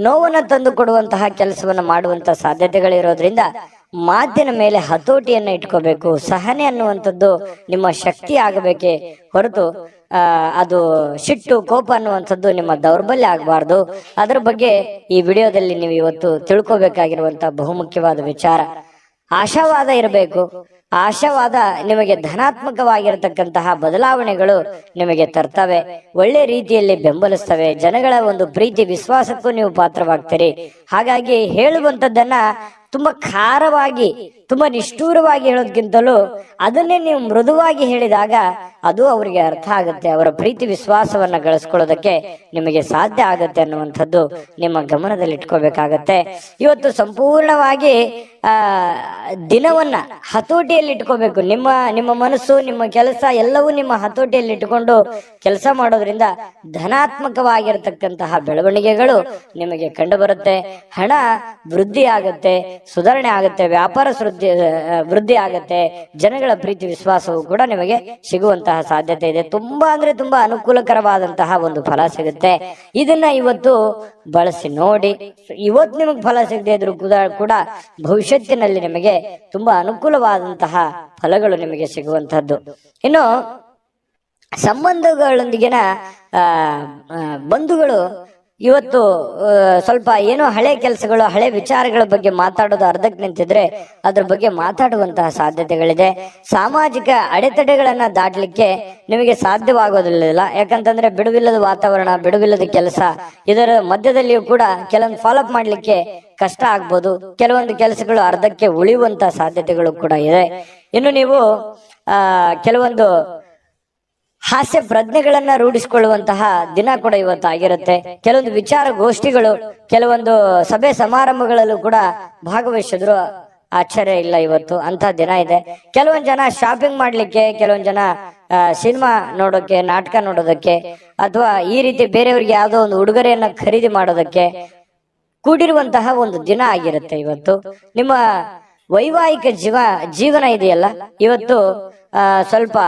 ನೋವನ್ನು ತಂದು ಕೊಡುವಂತಹ ಕೆಲಸವನ್ನ ಮಾಡುವಂತಹ ಸಾಧ್ಯತೆಗಳಿರೋದ್ರಿಂದ ಮಾತಿನ ಮೇಲೆ ಹತೋಟಿಯನ್ನ ಇಟ್ಕೋಬೇಕು. ಸಹನೆ ಅನ್ನುವಂಥದ್ದು ನಿಮ್ಮ ಶಕ್ತಿ ಆಗಬೇಕೇ ಹೊರತು ಅದು ಸಿಟ್ಟು ಕೋಪ ಅನ್ನುವಂಥದ್ದು ನಿಮ್ಮ ದೌರ್ಬಲ್ಯ ಆಗಬಾರ್ದು. ಅದರ ಬಗ್ಗೆ ಈ ವಿಡಿಯೋದಲ್ಲಿ ನೀವು ಇವತ್ತು ತಿಳ್ಕೋಬೇಕಾಗಿರುವಂತಹ ಬಹುಮುಖ್ಯವಾದ ವಿಚಾರ. ಆಶಾವಾದ ಇರಬೇಕು. ಆಶಾವಾದ ನಿಮಗೆ ಧನಾತ್ಮಕವಾಗಿರತಕ್ಕಂತಹ ಬದಲಾವಣೆಗಳು ನಿಮಗೆ ತರ್ತವೆ, ಒಳ್ಳೆ ರೀತಿಯಲ್ಲಿ ಬೆಂಬಲಿಸ್ತವೆ. ಜನಗಳ ಒಂದು ಪ್ರೀತಿ ವಿಶ್ವಾಸಕ್ಕೂ ನೀವು ಪಾತ್ರವಾಗ್ತೀರಿ. ಹಾಗಾಗಿ ಹೇಳುವಂಥದ್ದನ್ನ ತುಂಬಾ ಖಾರವಾಗಿ, ತುಂಬಾ ನಿಷ್ಠೂರವಾಗಿ ಹೇಳೋದಕ್ಕಿಂತಲೂ ಅದನ್ನೇ ನೀವು ಮೃದುವಾಗಿ ಹೇಳಿದಾಗ ಅದು ಅವರಿಗೆ ಅರ್ಥ ಆಗುತ್ತೆ. ಅವರ ಪ್ರೀತಿ ವಿಶ್ವಾಸವನ್ನ ಗಳಿಸ್ಕೊಳ್ಳೋದಕ್ಕೆ ನಿಮಗೆ ಸಾಧ್ಯ ಆಗುತ್ತೆ ಅನ್ನುವಂಥದ್ದು ನಿಮ್ಮ ಗಮನದಲ್ಲಿ ಇಟ್ಕೋಬೇಕಾಗತ್ತೆ. ಇವತ್ತು ಸಂಪೂರ್ಣವಾಗಿ ದಿನವನ್ನ ಹತೋಟಿಯಲ್ಲಿ ಇಟ್ಕೋಬೇಕು. ನಿಮ್ಮ ಮನಸ್ಸು, ನಿಮ್ಮ ಕೆಲಸ ಎಲ್ಲವೂ ನಿಮ್ಮ ಹತೋಟಿಯಲ್ಲಿ ಇಟ್ಟುಕೊಂಡು ಕೆಲಸ ಮಾಡೋದ್ರಿಂದ ಧನಾತ್ಮಕವಾಗಿರತಕ್ಕಂತಹ ಬೆಳವಣಿಗೆಗಳು ನಿಮಗೆ ಕಂಡು ಬರುತ್ತೆ. ಹಣ ವೃದ್ಧಿ ಆಗತ್ತೆ, ಸುಧಾರಣೆ ಆಗುತ್ತೆ, ವ್ಯಾಪಾರ ವೃದ್ಧಿ ಆಗತ್ತೆ, ಜನಗಳ ಪ್ರೀತಿ ವಿಶ್ವಾಸವು ಕೂಡ ನಿಮಗೆ ಸಿಗುವಂತಹ ಸಾಧ್ಯತೆ ಇದೆ. ತುಂಬಾ ಅಂದ್ರೆ ತುಂಬಾ ಅನುಕೂಲಕರವಾದಂತಹ ಒಂದು ಫಲ ಸಿಗುತ್ತೆ. ಇದನ್ನ ಇವತ್ತು ಬಳಸಿ ನೋಡಿ. ಇವತ್ತು ನಿಮಗೆ ಫಲ ಸಿಗದೆ ಇದ್ರು ಕೂಡ ಭವಿಷ್ಯತ್ತಿನಲ್ಲಿ ನಿಮಗೆ ತುಂಬಾ ಅನುಕೂಲವಾದಂತಹ ಫಲಗಳು ನಿಮಗೆ ಸಿಗುವಂತಹದ್ದು. ಇನ್ನು ಸಂಬಂಧಗಳೊಂದಿಗಿನ ಬಂಧುಗಳು ಇವತ್ತು ಸ್ವಲ್ಪ ಏನೋ ಹಳೆ ಕೆಲಸಗಳು, ಹಳೆ ವಿಚಾರಗಳ ಬಗ್ಗೆ ಮಾತಾಡೋದು ಅರ್ಧಕ್ಕೆ ನಿಂತಿದ್ರೆ ಅದ್ರ ಬಗ್ಗೆ ಮಾತಾಡುವಂತಹ ಸಾಧ್ಯತೆಗಳಿದೆ. ಸಾಮಾಜಿಕ ಅಡೆತಡೆಗಳನ್ನ ದಾಟಲಿಕ್ಕೆ ನಿಮಗೆ ಸಾಧ್ಯವಾಗೋದಿಲ್ಲ. ಯಾಕಂತಂದ್ರೆ ಬಿಡುವಿಲ್ಲದ ವಾತಾವರಣ, ಬಿಡುವಿಲ್ಲದ ಕೆಲಸ, ಇದರ ಮಧ್ಯದಲ್ಲಿಯೂ ಕೂಡ ಕೆಲವೊಂದು ಫಾಲೋಅಪ್ ಮಾಡ್ಲಿಕ್ಕೆ ಕಷ್ಟ ಆಗ್ಬೋದು. ಕೆಲವೊಂದು ಕೆಲಸಗಳು ಅರ್ಧಕ್ಕೆ ಉಳಿಯುವಂತಹ ಸಾಧ್ಯತೆಗಳು ಕೂಡ ಇದೆ. ಇನ್ನು ನೀವು ಕೆಲವೊಂದು ಹಾಸ್ಯ ಪ್ರಜ್ಞೆಗಳನ್ನ ರೂಢಿಸಿಕೊಳ್ಳುವಂತಹ ದಿನ ಕೂಡ ಇವತ್ತು ಆಗಿರುತ್ತೆ. ಕೆಲವೊಂದು ವಿಚಾರ ಗೋಷ್ಠಿಗಳು, ಕೆಲವೊಂದು ಸಭೆ ಸಮಾರಂಭಗಳಲ್ಲೂ ಕೂಡ ಭಾಗವಹಿಸಿದ್ರು ಆಶ್ಚರ್ಯ ಇಲ್ಲ. ಇವತ್ತು ಅಂತ ದಿನ ಇದೆ. ಕೆಲವೊಂದು ಜನ ಶಾಪಿಂಗ್ ಮಾಡ್ಲಿಕ್ಕೆ, ಕೆಲವೊಂದು ಜನ ಸಿನಿಮಾ ನೋಡೋಕೆ, ನಾಟಕ ನೋಡೋದಕ್ಕೆ, ಅಥವಾ ಈ ರೀತಿ ಬೇರೆಯವ್ರಿಗೆ ಯಾವುದೋ ಒಂದು ಉಡುಗೊರೆಯನ್ನ ಖರೀದಿ ಮಾಡೋದಕ್ಕೆ ಕೂಡಿರುವಂತಹ ಒಂದು ದಿನ ಆಗಿರುತ್ತೆ ಇವತ್ತು. ನಿಮ್ಮ ವೈವಾಹಿಕ ಜೀವನ ಇದೆಯಲ್ಲ, ಇವತ್ತು ಸ್ವಲ್ಪ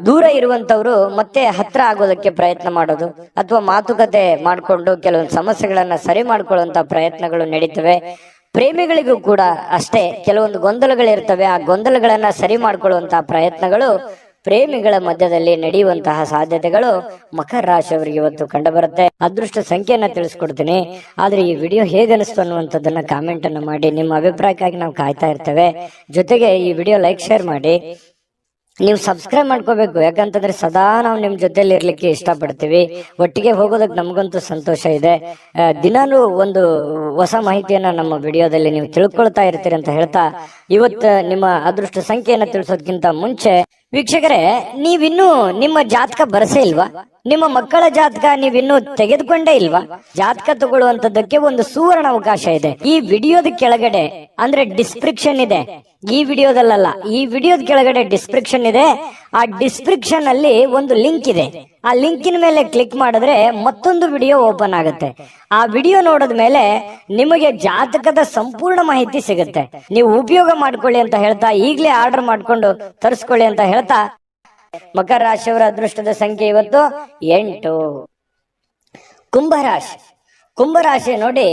ದೂರ ಇರುವಂತವ್ರು ಮತ್ತೆ ಹತ್ರ ಆಗೋದಕ್ಕೆ ಪ್ರಯತ್ನ ಮಾಡೋದು, ಅಥವಾ ಮಾತುಕತೆ ಮಾಡಿಕೊಂಡು ಕೆಲವೊಂದು ಸಮಸ್ಯೆಗಳನ್ನ ಸರಿ ಮಾಡ್ಕೊಳ್ಳುವಂತ ಪ್ರಯತ್ನಗಳು ನಡೀತವೆ. ಪ್ರೇಮಿಗಳಿಗೂ ಕೂಡ ಅಷ್ಟೇ ಕೆಲವೊಂದು ಗೊಂದಲಗಳಿರ್ತವೆ. ಆ ಗೊಂದಲಗಳನ್ನ ಸರಿ ಮಾಡ್ಕೊಳ್ಳುವಂತಹ ಪ್ರಯತ್ನಗಳು ಪ್ರೇಮಿಗಳ ಮಧ್ಯದಲ್ಲಿ ನಡೆಯುವಂತಹ ಸಾಧ್ಯತೆಗಳು ಮಕರ ರಾಶಿಯವರಿಗೆ ಇವತ್ತು ಕಂಡು ಬರುತ್ತೆ. ಅದೃಷ್ಟ ಸಂಖ್ಯೆಯನ್ನ ತಿಳಿಸ್ಕೊಡ್ತೀನಿ. ಆದ್ರೆ ಈ ವಿಡಿಯೋ ಹೇಗನಿಸ್ತು ಅನ್ನುವಂಥದ್ದನ್ನ ಕಾಮೆಂಟ್ ಅನ್ನು ಮಾಡಿ. ನಿಮ್ಮ ಅಭಿಪ್ರಾಯಕ್ಕಾಗಿ ನಾವು ಕಾಯ್ತಾ ಇರ್ತೇವೆ. ಜೊತೆಗೆ ಈ ವಿಡಿಯೋ ಲೈಕ್ ಶೇರ್ ಮಾಡಿ. ನೀವು ಸಬ್ಸ್ಕ್ರೈಬ್ ಮಾಡ್ಕೋಬೇಕು. ಯಾಕಂತಂದ್ರೆ ಸದಾ ನಾವು ನಿಮ್ ಜೊತೆಲಿ ಇರ್ಲಿಕ್ಕೆ ಇಷ್ಟಪಡ್ತೀವಿ. ಒಟ್ಟಿಗೆ ಹೋಗೋದಕ್ಕೆ ನಮಗಂತೂ ಸಂತೋಷ ಇದೆ. ದಿನಾನು ಒಂದು ಹೊಸ ಮಾಹಿತಿಯನ್ನ ನಮ್ಮ ವಿಡಿಯೋದಲ್ಲಿ ನೀವು ತಿಳ್ಕೊಳ್ತಾ ಇರ್ತೀರಿ ಅಂತ ಹೇಳ್ತಾ, ಇವತ್ತು ನಿಮ್ಮ ಅದೃಷ್ಟ ಸಂಖ್ಯೆಯನ್ನ ತಿಳಿಸೋದಕ್ಕಿಂತ ಮುಂಚೆ ವೀಕ್ಷಕರೇ, ನೀವಿನ್ನೂ ನಿಮ್ಮ ಜಾತಕ ಬರಸೇ ಇಲ್ವಾ? ನಿಮ್ಮ ಮಕ್ಕಳ ಜಾತಕ ನೀವಿನ್ನೂ ತೆಗೆದುಕೊಂಡೇ ಇಲ್ವಾ? ಜಾತಕ ತಗೊಳ್ಳುವಂತದ್ದಕ್ಕೆ ಒಂದು ಸುವರ್ಣ ಅವಕಾಶ ಇದೆ. ಈ ವಿಡಿಯೋದ ಕೆಳಗಡೆ ಅಂದ್ರೆ ಡಿಸ್ಕ್ರಿಪ್ಷನ್ ಇದೆ. ಈ ವಿಡಿಯೋದಲ್ಲ, ಈ ವಿಡಿಯೋದ ಕೆಳಗಡೆ ಡಿಸ್ಕ್ರಿಪ್ಷನ್ ಇದೆ. ಆ ಡಿಸ್ಕ್ರಿಪ್ಷನ್ ಅಲ್ಲಿ ಒಂದು ಲಿಂಕ್ ಇದೆ. ಆ ಲಿಂಕಿನ ಮೇಲೆ ಕ್ಲಿಕ್ ಮಾಡಿದ್ರೆ ಮತ್ತೊಂದು ವಿಡಿಯೋ ಓಪನ್ ಆಗುತ್ತೆ. ಆ ವಿಡಿಯೋ ನೋಡಿದ ಮೇಲೆ ನಿಮಗೆ ಜಾತಕದ ಸಂಪೂರ್ಣ ಮಾಹಿತಿ ಸಿಗುತ್ತೆ. ನೀವು ಉಪಯೋಗ ಮಾಡ್ಕೊಳ್ಳಿ ಅಂತ ಹೇಳ್ತಾ, ಈಗಲೇ ಆರ್ಡರ್ ಮಾಡ್ಕೊಂಡು ತರಿಸ್ಕೊಳ್ಳಿ ಅಂತ ಹೇಳ್ತಾ, ಮಕರ ರಾಶಿಯವರ ಅದೃಷ್ಟದ ಸಂಖ್ಯೆ ಇವತ್ತು 8. ಕುಂಭರಾಶಿ. ಕುಂಭರಾಶಿ ನೋಡಿ,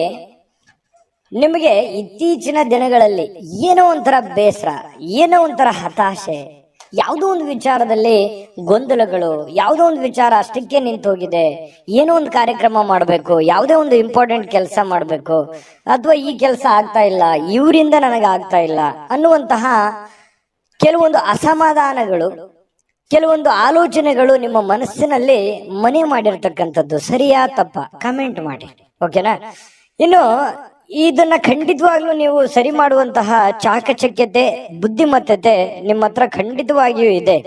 ನಿಮಗೆ ಇತ್ತೀಚಿನ ದಿನಗಳಲ್ಲಿ ಏನೋ ಒಂಥರ ಬೇಸರ, ಏನೋ ಒಂಥರ ಹತಾಶೆ, ಯಾವುದೋ ಒಂದು ವಿಚಾರದಲ್ಲಿ ಗೊಂದಲಗಳು, ಯಾವುದೋ ಒಂದು ವಿಚಾರ ಅಷ್ಟಕ್ಕೆ ನಿಂತು ಹೋಗಿದೆ, ಏನೋ ಒಂದು ಕಾರ್ಯಕ್ರಮ ಮಾಡಬೇಕು, ಯಾವುದೇ ಒಂದು ಇಂಪಾರ್ಟೆಂಟ್ ಕೆಲಸ ಮಾಡಬೇಕು, ಅಥವಾ ಈ ಕೆಲಸ ಆಗ್ತಾ ಇಲ್ಲ, ಇವರಿಂದ ನನಗೆ ಆಗ್ತಾ ಇಲ್ಲ ಅನ್ನುವಂತಹ ಕೆಲವೊಂದು ಅಸಮಾಧಾನಗಳು, ಕೆಲವೊಂದು ಆಲೋಚನೆಗಳು ನಿಮ್ಮ ಮನಸ್ಸಿನಲ್ಲಿ ಮನೆ ಮಾಡಿರ್ತಕ್ಕಂಥದ್ದು. ಸರಿಯಾ ತಪ್ಪ ಕಮೆಂಟ್ ಮಾಡಿ, ಓಕೆನಾ? ಇನ್ನು ಇದನ್ನ ಖಂಡಿತವಾಗ್ಲೂ ನೀವು ಸರಿ ಮಾಡುವಂತಹ ಚಾಕಚಕ್ಯತೆ, ಬುದ್ಧಿಮತ್ತತೆ ನಿಮ್ಮ ಹತ್ರ ಖಂಡಿತವಾಗಿಯೂ ಇದೆ.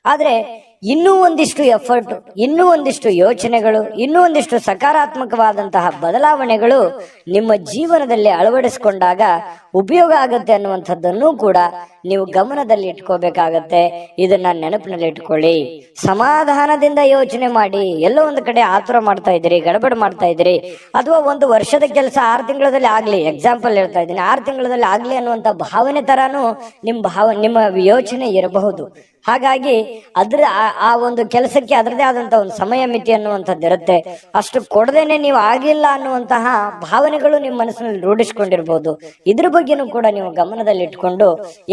ಆದ್ರೆ ಇನ್ನೂ ಒಂದಿಷ್ಟು ಎಫರ್ಟ್, ಇನ್ನೂ ಒಂದಿಷ್ಟು ಯೋಚನೆಗಳು, ಇನ್ನೂ ಒಂದಿಷ್ಟು ಸಕಾರಾತ್ಮಕವಾದಂತಹ ಬದಲಾವಣೆಗಳು ನಿಮ್ಮ ಜೀವನದಲ್ಲಿ ಅಳವಡಿಸಿಕೊಂಡಾಗ ಉಪಯೋಗ ಆಗುತ್ತೆ ಅನ್ನುವಂಥದ್ದನ್ನು ಕೂಡ ನೀವು ಗಮನದಲ್ಲಿ ಇಟ್ಕೋಬೇಕಾಗತ್ತೆ. ಇದನ್ನ ನೆನಪಿನಲ್ಲಿ ಇಟ್ಕೊಳ್ಳಿ. ಸಮಾಧಾನದಿಂದ ಯೋಚನೆ ಮಾಡಿ. ಎಲ್ಲೋ ಒಂದು ಕಡೆ ಆತುರ ಮಾಡ್ತಾ ಇದ್ದೀರಿ, ಗಡಬಡ ಮಾಡ್ತಾ ಇದ್ದೀರಿ, ಅಥವಾ ಒಂದು ವರ್ಷದ ಕೆಲಸ 6 ತಿಂಗಳಲ್ಲಿ ಆಗ್ಲಿ, ಎಕ್ಸಾಂಪಲ್ ಹೇಳ್ತಾ ಇದ್ದೀನಿ, 6 ತಿಂಗಳಲ್ಲಿ ಆಗ್ಲಿ ಅನ್ನುವಂಥ ಭಾವನೆ ತರಾನು ನಿಮ್ಮ ಯೋಚನೆ ಇರಬಹುದು. ಹಾಗಾಗಿ ಆ ಒಂದು ಕೆಲಸಕ್ಕೆ ಅದರದೇ ಆದಂತಹ ಒಂದು ಸಮಯ ಮಿತಿ ಅನ್ನುವಂಥದ್ದು ಇರುತ್ತೆ. ಅಷ್ಟು ಕೊಡದೇನೆ ನೀವು ಆಗಿಲ್ಲ ಅನ್ನುವಂತಹ ಭಾವನೆಗಳು ನಿಮ್ಮ ಮನಸ್ಸಿನಲ್ಲಿ ರೂಢಿಸಿಕೊಂಡಿರ್ಬೋದು. ಇದ್ರ ಬಗ್ಗೆನೂ ಕೂಡ ನೀವು ಗಮನದಲ್ಲಿ ಇಟ್ಕೊಂಡು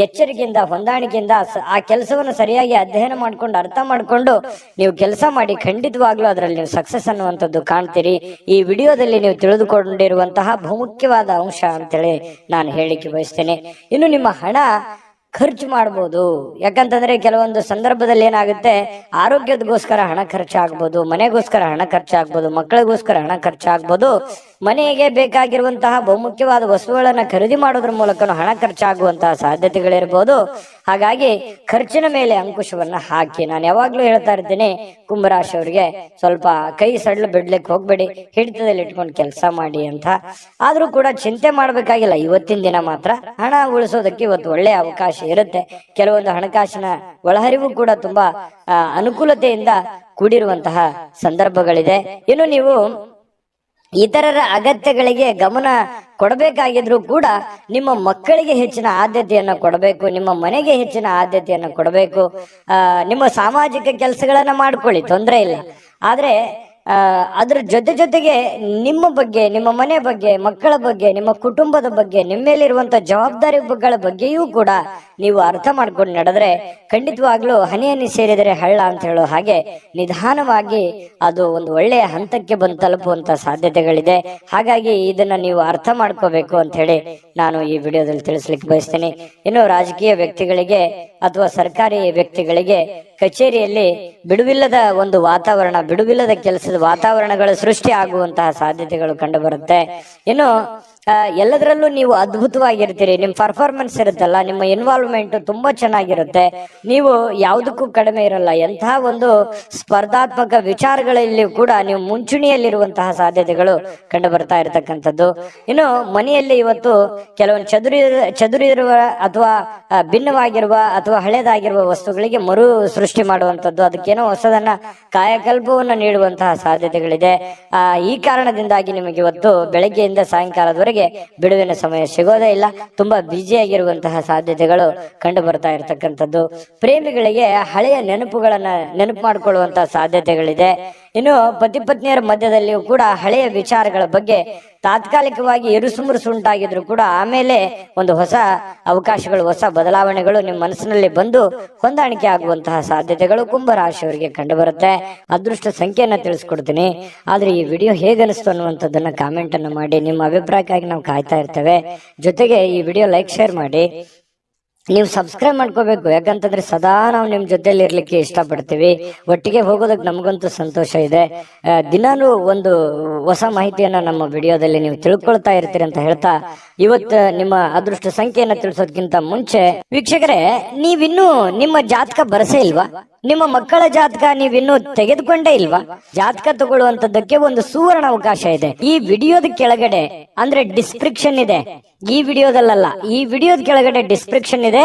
ಎಚ್ಚರಿಕೆಯಿಂದ, ಹೊಂದಾಣಿಕೆಯಿಂದ ಆ ಕೆಲಸವನ್ನು ಸರಿಯಾಗಿ ಅಧ್ಯಯನ ಮಾಡ್ಕೊಂಡು, ಅರ್ಥ ಮಾಡ್ಕೊಂಡು ನೀವು ಕೆಲಸ ಮಾಡಿ. ಖಂಡಿತವಾಗ್ಲೂ ಅದರಲ್ಲಿ ನೀವು ಸಕ್ಸಸ್ ಅನ್ನುವಂಥದ್ದು ಕಾಣ್ತೀರಿ. ಈ ವಿಡಿಯೋದಲ್ಲಿ ನೀವು ತಿಳಿದುಕೊಂಡಿರುವಂತಹ ಬಹುಮುಖ್ಯವಾದ ಅಂಶ ಅಂತೇಳಿ ನಾನು ಹೇಳಿಕೆ ಬಯಸ್ತೇನೆ. ಇನ್ನು ನಿಮ್ಮ ಹಣ ಖರ್ಚು ಮಾಡಬಹುದು. ಯಾಕಂತಂದ್ರೆ ಕೆಲವೊಂದು ಸಂದರ್ಭದಲ್ಲಿ ಏನಾಗುತ್ತೆ, ಆರೋಗ್ಯದಗೋಸ್ಕರ ಹಣ ಖರ್ಚಾಗ್ಬೋದು, ಮನೆಗೋಸ್ಕರ ಹಣ ಖರ್ಚಾಗ್ಬೋದು, ಮಕ್ಕಳಿಗೋಸ್ಕರ ಹಣ ಖರ್ಚಾಗ್ಬೋದು, ಮನೆಗೆ ಬೇಕಾಗಿರುವಂತಹ ಬಹುಮುಖ್ಯವಾದ ವಸ್ತುಗಳನ್ನ ಖರೀದಿ ಮಾಡೋದ್ರ ಮೂಲಕ ಹಣ ಖರ್ಚಾಗುವಂತಹ ಸಾಧ್ಯತೆಗಳಿರ್ಬೋದು. ಹಾಗಾಗಿ ಖರ್ಚಿನ ಮೇಲೆ ಅಂಕುಶವನ್ನ ಹಾಕಿ. ನಾನು ಯಾವಾಗ್ಲೂ ಹೇಳ್ತಾ ಇರ್ತೀನಿ, ಕುಂಭರಾಶಿಯವರಿಗೆ ಸ್ವಲ್ಪ ಕೈ ಸಡ್ಲು ಬಿಡ್ಲಿಕ್ಕೆ ಹೋಗ್ಬೇಡಿ, ಹಿಡಿತದಲ್ಲಿ ಇಟ್ಕೊಂಡು ಕೆಲಸ ಮಾಡಿ ಅಂತ. ಆದ್ರೂ ಕೂಡ ಚಿಂತೆ ಮಾಡ್ಬೇಕಾಗಿಲ್ಲ. ಇವತ್ತಿನ ದಿನ ಮಾತ್ರ ಹಣ ಉಳಿಸೋದಕ್ಕೆ ಇವತ್ತು ಒಳ್ಳೆಯ ಅವಕಾಶ ಇರುತ್ತೆ. ಕೆಲವೊಂದು ಹಣಕಾಸಿನ ಒಳಹರಿವು ಕೂಡ ತುಂಬಾ ಅನುಕೂಲತೆಯಿಂದ ಕೂಡಿರುವಂತಹ ಸಂದರ್ಭಗಳಿದೆ. ಇನ್ನು ನೀವು ಇತರರ ಅಗತ್ಯಗಳಿಗೆ ಗಮನ ಕೊಡಬೇಕಾಗಿದ್ರು ಕೂಡ ನಿಮ್ಮ ಮಕ್ಕಳಿಗೆ ಹೆಚ್ಚಿನ ಆದ್ಯತೆಯನ್ನು ಕೊಡಬೇಕು, ನಿಮ್ಮ ಮನೆಗೆ ಹೆಚ್ಚಿನ ಆದ್ಯತೆಯನ್ನು ಕೊಡಬೇಕು. ನಿಮ್ಮ ಸಾಮಾಜಿಕ ಕೆಲಸಗಳನ್ನ ಮಾಡ್ಕೊಳ್ಳಿ, ತೊಂದರೆ ಇಲ್ಲ. ಆದ್ರೆ ಅದ್ರ ಜೊತೆಗೆ ನಿಮ್ಮ ಬಗ್ಗೆ, ನಿಮ್ಮ ಮನೆ ಬಗ್ಗೆ, ಮಕ್ಕಳ ಬಗ್ಗೆ, ನಿಮ್ಮ ಕುಟುಂಬದ ಬಗ್ಗೆ, ನಿಮ್ಮ ಮೇಲಿರುವಂತಹ ಜವಾಬ್ದಾರಿಗಳ ಬಗ್ಗೆಯೂ ಕೂಡ ನೀವು ಅರ್ಥ ಮಾಡ್ಕೊಂಡು ನಡೆದ್ರೆ ಖಂಡಿತವಾಗ್ಲೂ ಹನಿ ಹನಿ ಸೇರಿದರೆ ಹಳ್ಳ ಅಂತ ಹೇಳೋ ಹಾಗೆ ನಿಧಾನವಾಗಿ ಅದು ಒಂದು ಒಳ್ಳೆಯ ಹಂತಕ್ಕೆ ಬಂದು ತಲುಪುವಂತ ಸಾಧ್ಯತೆಗಳಿದೆ. ಹಾಗಾಗಿ ಇದನ್ನ ನೀವು ಅರ್ಥ ಮಾಡ್ಕೋಬೇಕು ಅಂತ ಹೇಳಿ ನಾನು ಈ ವಿಡಿಯೋದಲ್ಲಿ ತಿಳಿಸ್ಲಿಕ್ಕೆ ಬಯಸ್ತೇನೆ. ಇನ್ನು ರಾಜಕೀಯ ವ್ಯಕ್ತಿಗಳಿಗೆ ಅಥವಾ ಸರ್ಕಾರಿ ವ್ಯಕ್ತಿಗಳಿಗೆ ಕಚೇರಿಯಲ್ಲಿ ಬಿಡುವಿಲ್ಲದ ಒಂದು ವಾತಾವರಣ, ಬಿಡುವಿಲ್ಲದ ಕೆಲಸದ ವಾತಾವರಣಗಳು ಸೃಷ್ಟಿ ಆಗುವಂತಹ ಸಾಧ್ಯತೆಗಳು ಕಂಡು ಬರುತ್ತೆ. ಇನ್ನು ಎಲ್ಲದರಲ್ಲೂ ನೀವು ಅದ್ಭುತವಾಗಿರ್ತೀರಿ. ನಿಮ್ಮ ಪರ್ಫಾರ್ಮೆನ್ಸ್ ಇರುತ್ತಲ್ಲ, ನಿಮ್ಮ ಇನ್ವಾಲ್ವ್ಮೆಂಟ್ ತುಂಬಾ ಚೆನ್ನಾಗಿರುತ್ತೆ. ನೀವು ಯಾವುದಕ್ಕೂ ಕಡಿಮೆ ಇರಲ್ಲ. ಎಂತಹ ಒಂದು ಸ್ಪರ್ಧಾತ್ಮಕ ವಿಚಾರಗಳಲ್ಲಿ ಕೂಡ ನೀವು ಮುಂಚೂಣಿಯಲ್ಲಿರುವಂತಹ ಸಾಧ್ಯತೆಗಳು ಕಂಡು ಬರ್ತಾ ಇರತಕ್ಕಂಥದ್ದು. ಇನ್ನು ಮನೆಯಲ್ಲಿ ಇವತ್ತು ಕೆಲವೊಂದು ಚದುರಿರುವ ಅಥವಾ ಭಿನ್ನವಾಗಿರುವ ಅಥವಾ ಹಳೇದಾಗಿರುವ ವಸ್ತುಗಳಿಗೆ ಮರು ಸೃಷ್ಟಿ ಮಾಡುವಂಥದ್ದು, ಅದಕ್ಕೇನೋ ಹೊಸದನ್ನ ಕಾಯಕಲ್ಪವನ್ನು ನೀಡುವಂತಹ ಸಾಧ್ಯತೆಗಳಿದೆ. ಈ ಕಾರಣದಿಂದಾಗಿ ನಿಮಗೆ ಇವತ್ತು ಬೆಳಗ್ಗೆಯಿಂದ ಸಾಯಂಕಾಲದವರೆಗೆ ಬಿಡುವಿನ ಸಮಯ ಸಿಗೋದೇ ಇಲ್ಲ. ತುಂಬಾ ಬ್ಯುಸಿಯಾಗಿರುವಂತಹ ಸಾಧ್ಯತೆಗಳು ಕಂಡು ಬರ್ತಾ ಇರತಕ್ಕಂಥದ್ದು. ಪ್ರೇಮಿಗಳಿಗೆ ಹಳೆಯ ನೆನಪುಗಳನ್ನ ನೆನಪು ಮಾಡಿಕೊಳ್ಳುವಂತಹ ಸಾಧ್ಯತೆಗಳಿದೆ. ಇನ್ನು ಪತಿ ಪತ್ನಿಯರ ಮಧ್ಯದಲ್ಲಿಯೂ ಕೂಡ ಹಳೆಯ ವಿಚಾರಗಳ ಬಗ್ಗೆ ತಾತ್ಕಾಲಿಕವಾಗಿ ಇರುಸುಮುರುಸು ಉಂಟಾಗಿದ್ರು ಕೂಡ ಆಮೇಲೆ ಒಂದು ಹೊಸ ಅವಕಾಶಗಳು, ಹೊಸ ಬದಲಾವಣೆಗಳು ನಿಮ್ಮ ಮನಸ್ಸಿನಲ್ಲಿ ಬಂದು ಹೊಂದಾಣಿಕೆ ಆಗುವಂತಹ ಸಾಧ್ಯತೆಗಳು ಕುಂಭರಾಶಿಯವರಿಗೆ ಕಂಡು ಬರುತ್ತೆ. ಅದೃಷ್ಟ ಸಂಖ್ಯೆಯನ್ನ ತಿಳಿಸ್ಕೊಡ್ತೀನಿ. ಆದ್ರೆ ಈ ವಿಡಿಯೋ ಹೇಗನಿಸ್ತು ಅನ್ನುವಂಥದ್ದನ್ನ ಕಾಮೆಂಟ್ ಅನ್ನು ಮಾಡಿ. ನಿಮ್ಮ ಅಭಿಪ್ರಾಯಕ್ಕಾಗಿ ನಾವು ಕಾಯ್ತಾ ಇರ್ತೇವೆ. ಜೊತೆಗೆ ಈ ವಿಡಿಯೋ ಲೈಕ್, ಶೇರ್ ಮಾಡಿ. ನೀವು ಸಬ್ಸ್ಕ್ರೈಬ್ ಮಾಡ್ಕೋಬೇಕು. ಯಾಕಂತಂದ್ರೆ ಸದಾ ನಾವು ನಿಮ್ ಜೊತೆಲಿ ಇರ್ಲಿಕ್ಕೆ ಇಷ್ಟಪಡ್ತೀವಿ. ಒಟ್ಟಿಗೆ ಹೋಗೋದಕ್ಕೆ ನಮಗಂತೂ ಸಂತೋಷ ಇದೆ. ದಿನಾನು ಒಂದು ಹೊಸ ಮಾಹಿತಿಯನ್ನ ನಮ್ಮ ವಿಡಿಯೋದಲ್ಲಿ ನೀವು ತಿಳ್ಕೊಳ್ತಾ ಇರ್ತೀರಿ ಅಂತ ಹೇಳ್ತಾ, ಇವತ್ತು ನಿಮ್ಮ ಅದೃಷ್ಟ ಸಂಖ್ಯೆಯನ್ನ ತಿಳಿಸೋದಕ್ಕಿಂತ ಮುಂಚೆ ವೀಕ್ಷಕರೇ, ನೀವಿನ್ನೂ ನಿಮ್ಮ ಜಾತಕ ಬರಸೇ ಇಲ್ವಾ? ನಿಮ್ಮ ಮಕ್ಕಳ ಜಾತಕ ನೀವಿನ್ನೂ ತೆಗೆದುಕೊಂಡೇ ಇಲ್ವಾ? ಜಾತಕ ತಗೊಳ್ಳುವಂತದ್ದಕ್ಕೆ ಒಂದು ಸುವರ್ಣ ಅವಕಾಶ ಇದೆ. ಈ ವಿಡಿಯೋದ ಕೆಳಗಡೆ ಅಂದ್ರೆ ಡಿಸ್ಕ್ರಿಪ್ಷನ್ ಇದೆ. ಈ ವಿಡಿಯೋದಲ್ಲ, ಈ ವಿಡಿಯೋದ ಕೆಳಗಡೆ ಡಿಸ್ಕ್ರಿಪ್ಷನ್ ಇದೆ.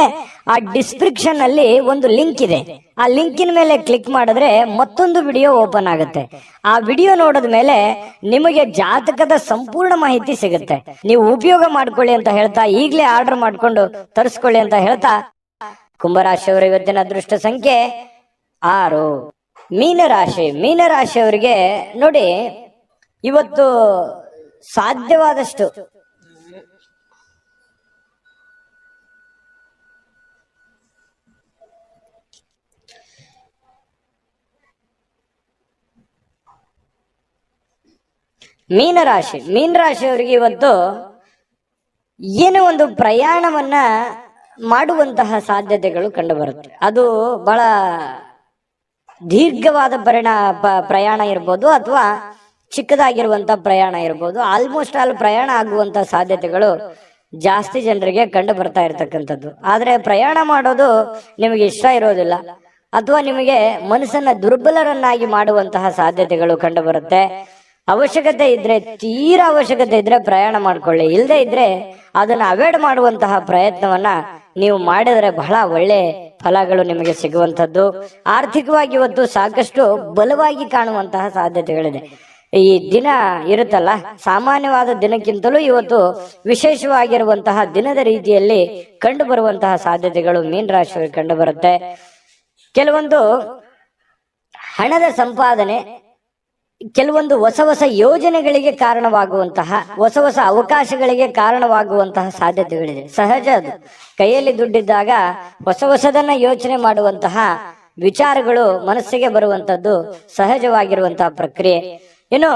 ಆ ಡಿಸ್ಕ್ರಿಪ್ಷನ್ ಅಲ್ಲಿ ಒಂದು ಲಿಂಕ್ ಇದೆ. ಆ ಲಿಂಕಿನ ಮೇಲೆ ಕ್ಲಿಕ್ ಮಾಡಿದ್ರೆ ಮತ್ತೊಂದು ವಿಡಿಯೋ ಓಪನ್ ಆಗುತ್ತೆ. ಆ ವಿಡಿಯೋ ನೋಡಿದ ಮೇಲೆ ನಿಮಗೆ ಜಾತಕದ ಸಂಪೂರ್ಣ ಮಾಹಿತಿ ಸಿಗುತ್ತೆ. ನೀವು ಉಪಯೋಗ ಮಾಡ್ಕೊಳ್ಳಿ ಅಂತ ಹೇಳ್ತಾ, ಈಗಲೇ ಆರ್ಡರ್ ಮಾಡ್ಕೊಂಡು ತರಿಸ್ಕೊಳ್ಳಿ ಅಂತ ಹೇಳ್ತಾ, ಕುಂಭರಾಶಿಯವರ ಇವತ್ತಿನ ಅದೃಷ್ಟ ಸಂಖ್ಯೆ 6. ಮೀನರಾಶಿಯವರಿಗೆ ನೋಡಿ, ಇವತ್ತು ಸಾಧ್ಯವಾದಷ್ಟು ಮೀನರಾಶಿಯವರಿಗೆ ಇವತ್ತು ಏನೋ ಒಂದು ಪ್ರಯಾಣವನ್ನ ಮಾಡುವಂತಹ ಸಾಧ್ಯತೆಗಳು ಕಂಡು ಬರುತ್ತೆ. ಅದು ಬಹಳ ದೀರ್ಘವಾದ ಪ್ರಯಾಣ ಇರ್ಬೋದು, ಅಥವಾ ಚಿಕ್ಕದಾಗಿರುವಂತ ಪ್ರಯಾಣ ಇರ್ಬೋದು. ಆಲ್ಮೋಸ್ಟ್ ಆಲ್ ಪ್ರಯಾಣ ಆಗುವಂತ ಸಾಧ್ಯತೆಗಳು ಜಾಸ್ತಿ ಜನರಿಗೆ ಕಂಡು ಬರ್ತಾ ಇರ್ತಕ್ಕಂಥದ್ದು. ಆದ್ರೆ ಪ್ರಯಾಣ ಮಾಡೋದು ನಿಮಗೆ ಇಷ್ಟ ಇರೋದಿಲ್ಲ, ಅಥವಾ ನಿಮಗೆ ಮನಸ್ಸನ್ನ ದುರ್ಬಲರನ್ನಾಗಿ ಮಾಡುವಂತಹ ಸಾಧ್ಯತೆಗಳು ಕಂಡು ಬರುತ್ತೆ. ಅವಶ್ಯಕತೆ ಇದ್ರೆ, ತೀರಾ ಅವಶ್ಯಕತೆ ಇದ್ರೆ ಪ್ರಯಾಣ ಮಾಡ್ಕೊಳ್ಳಿ. ಇಲ್ಲದೆ ಇದ್ರೆ ಅದನ್ನ ಅವಾಯ್ಡ್ ಮಾಡುವಂತಹ ಪ್ರಯತ್ನವನ್ನ ನೀವು ಮಾಡಿದ್ರೆ ಬಹಳ ಒಳ್ಳೆ ಫಲಗಳು ನಿಮಗೆ ಸಿಗುವಂತದ್ದು. ಆರ್ಥಿಕವಾಗಿ ಇವತ್ತು ಸಾಕಷ್ಟು ಬಲವಾಗಿ ಕಾಣುವಂತಹ ಸಾಧ್ಯತೆಗಳಿದೆ. ಈ ದಿನ ಇರುತ್ತಲ್ಲ, ಸಾಮಾನ್ಯವಾದ ದಿನಕ್ಕಿಂತಲೂ ಇವತ್ತು ವಿಶೇಷವಾಗಿರುವಂತಹ ದಿನದ ರೀತಿಯಲ್ಲಿ ಕಂಡು ಬರುವಂತಹ ಸಾಧ್ಯತೆಗಳು ಮೀನರಾಶಿಯವರಿಗೆ ಕಂಡು ಬರುತ್ತೆ. ಕೆಲವೊಂದು ಹಣದ ಸಂಪಾದನೆ, ಕೆಲವೊಂದು ಹೊಸ ಯೋಜನೆಗಳಿಗೆ ಕಾರಣವಾಗುವಂತಹ, ಹೊಸ ಅವಕಾಶಗಳಿಗೆ ಕಾರಣವಾಗುವಂತಹ ಸಾಧ್ಯತೆಗಳಿದೆ. ಸಹಜ ಅದು. ಕೈಯಲ್ಲಿ ದುಡ್ಡಿದ್ದಾಗ ಹೊಸದನ್ನ ಯೋಚನೆ ಮಾಡುವಂತಹ ವಿಚಾರಗಳು ಮನಸ್ಸಿಗೆ ಬರುವಂತದ್ದು ಸಹಜವಾಗಿರುವಂತಹ ಪ್ರಕ್ರಿಯೆ. ಇನ್ನು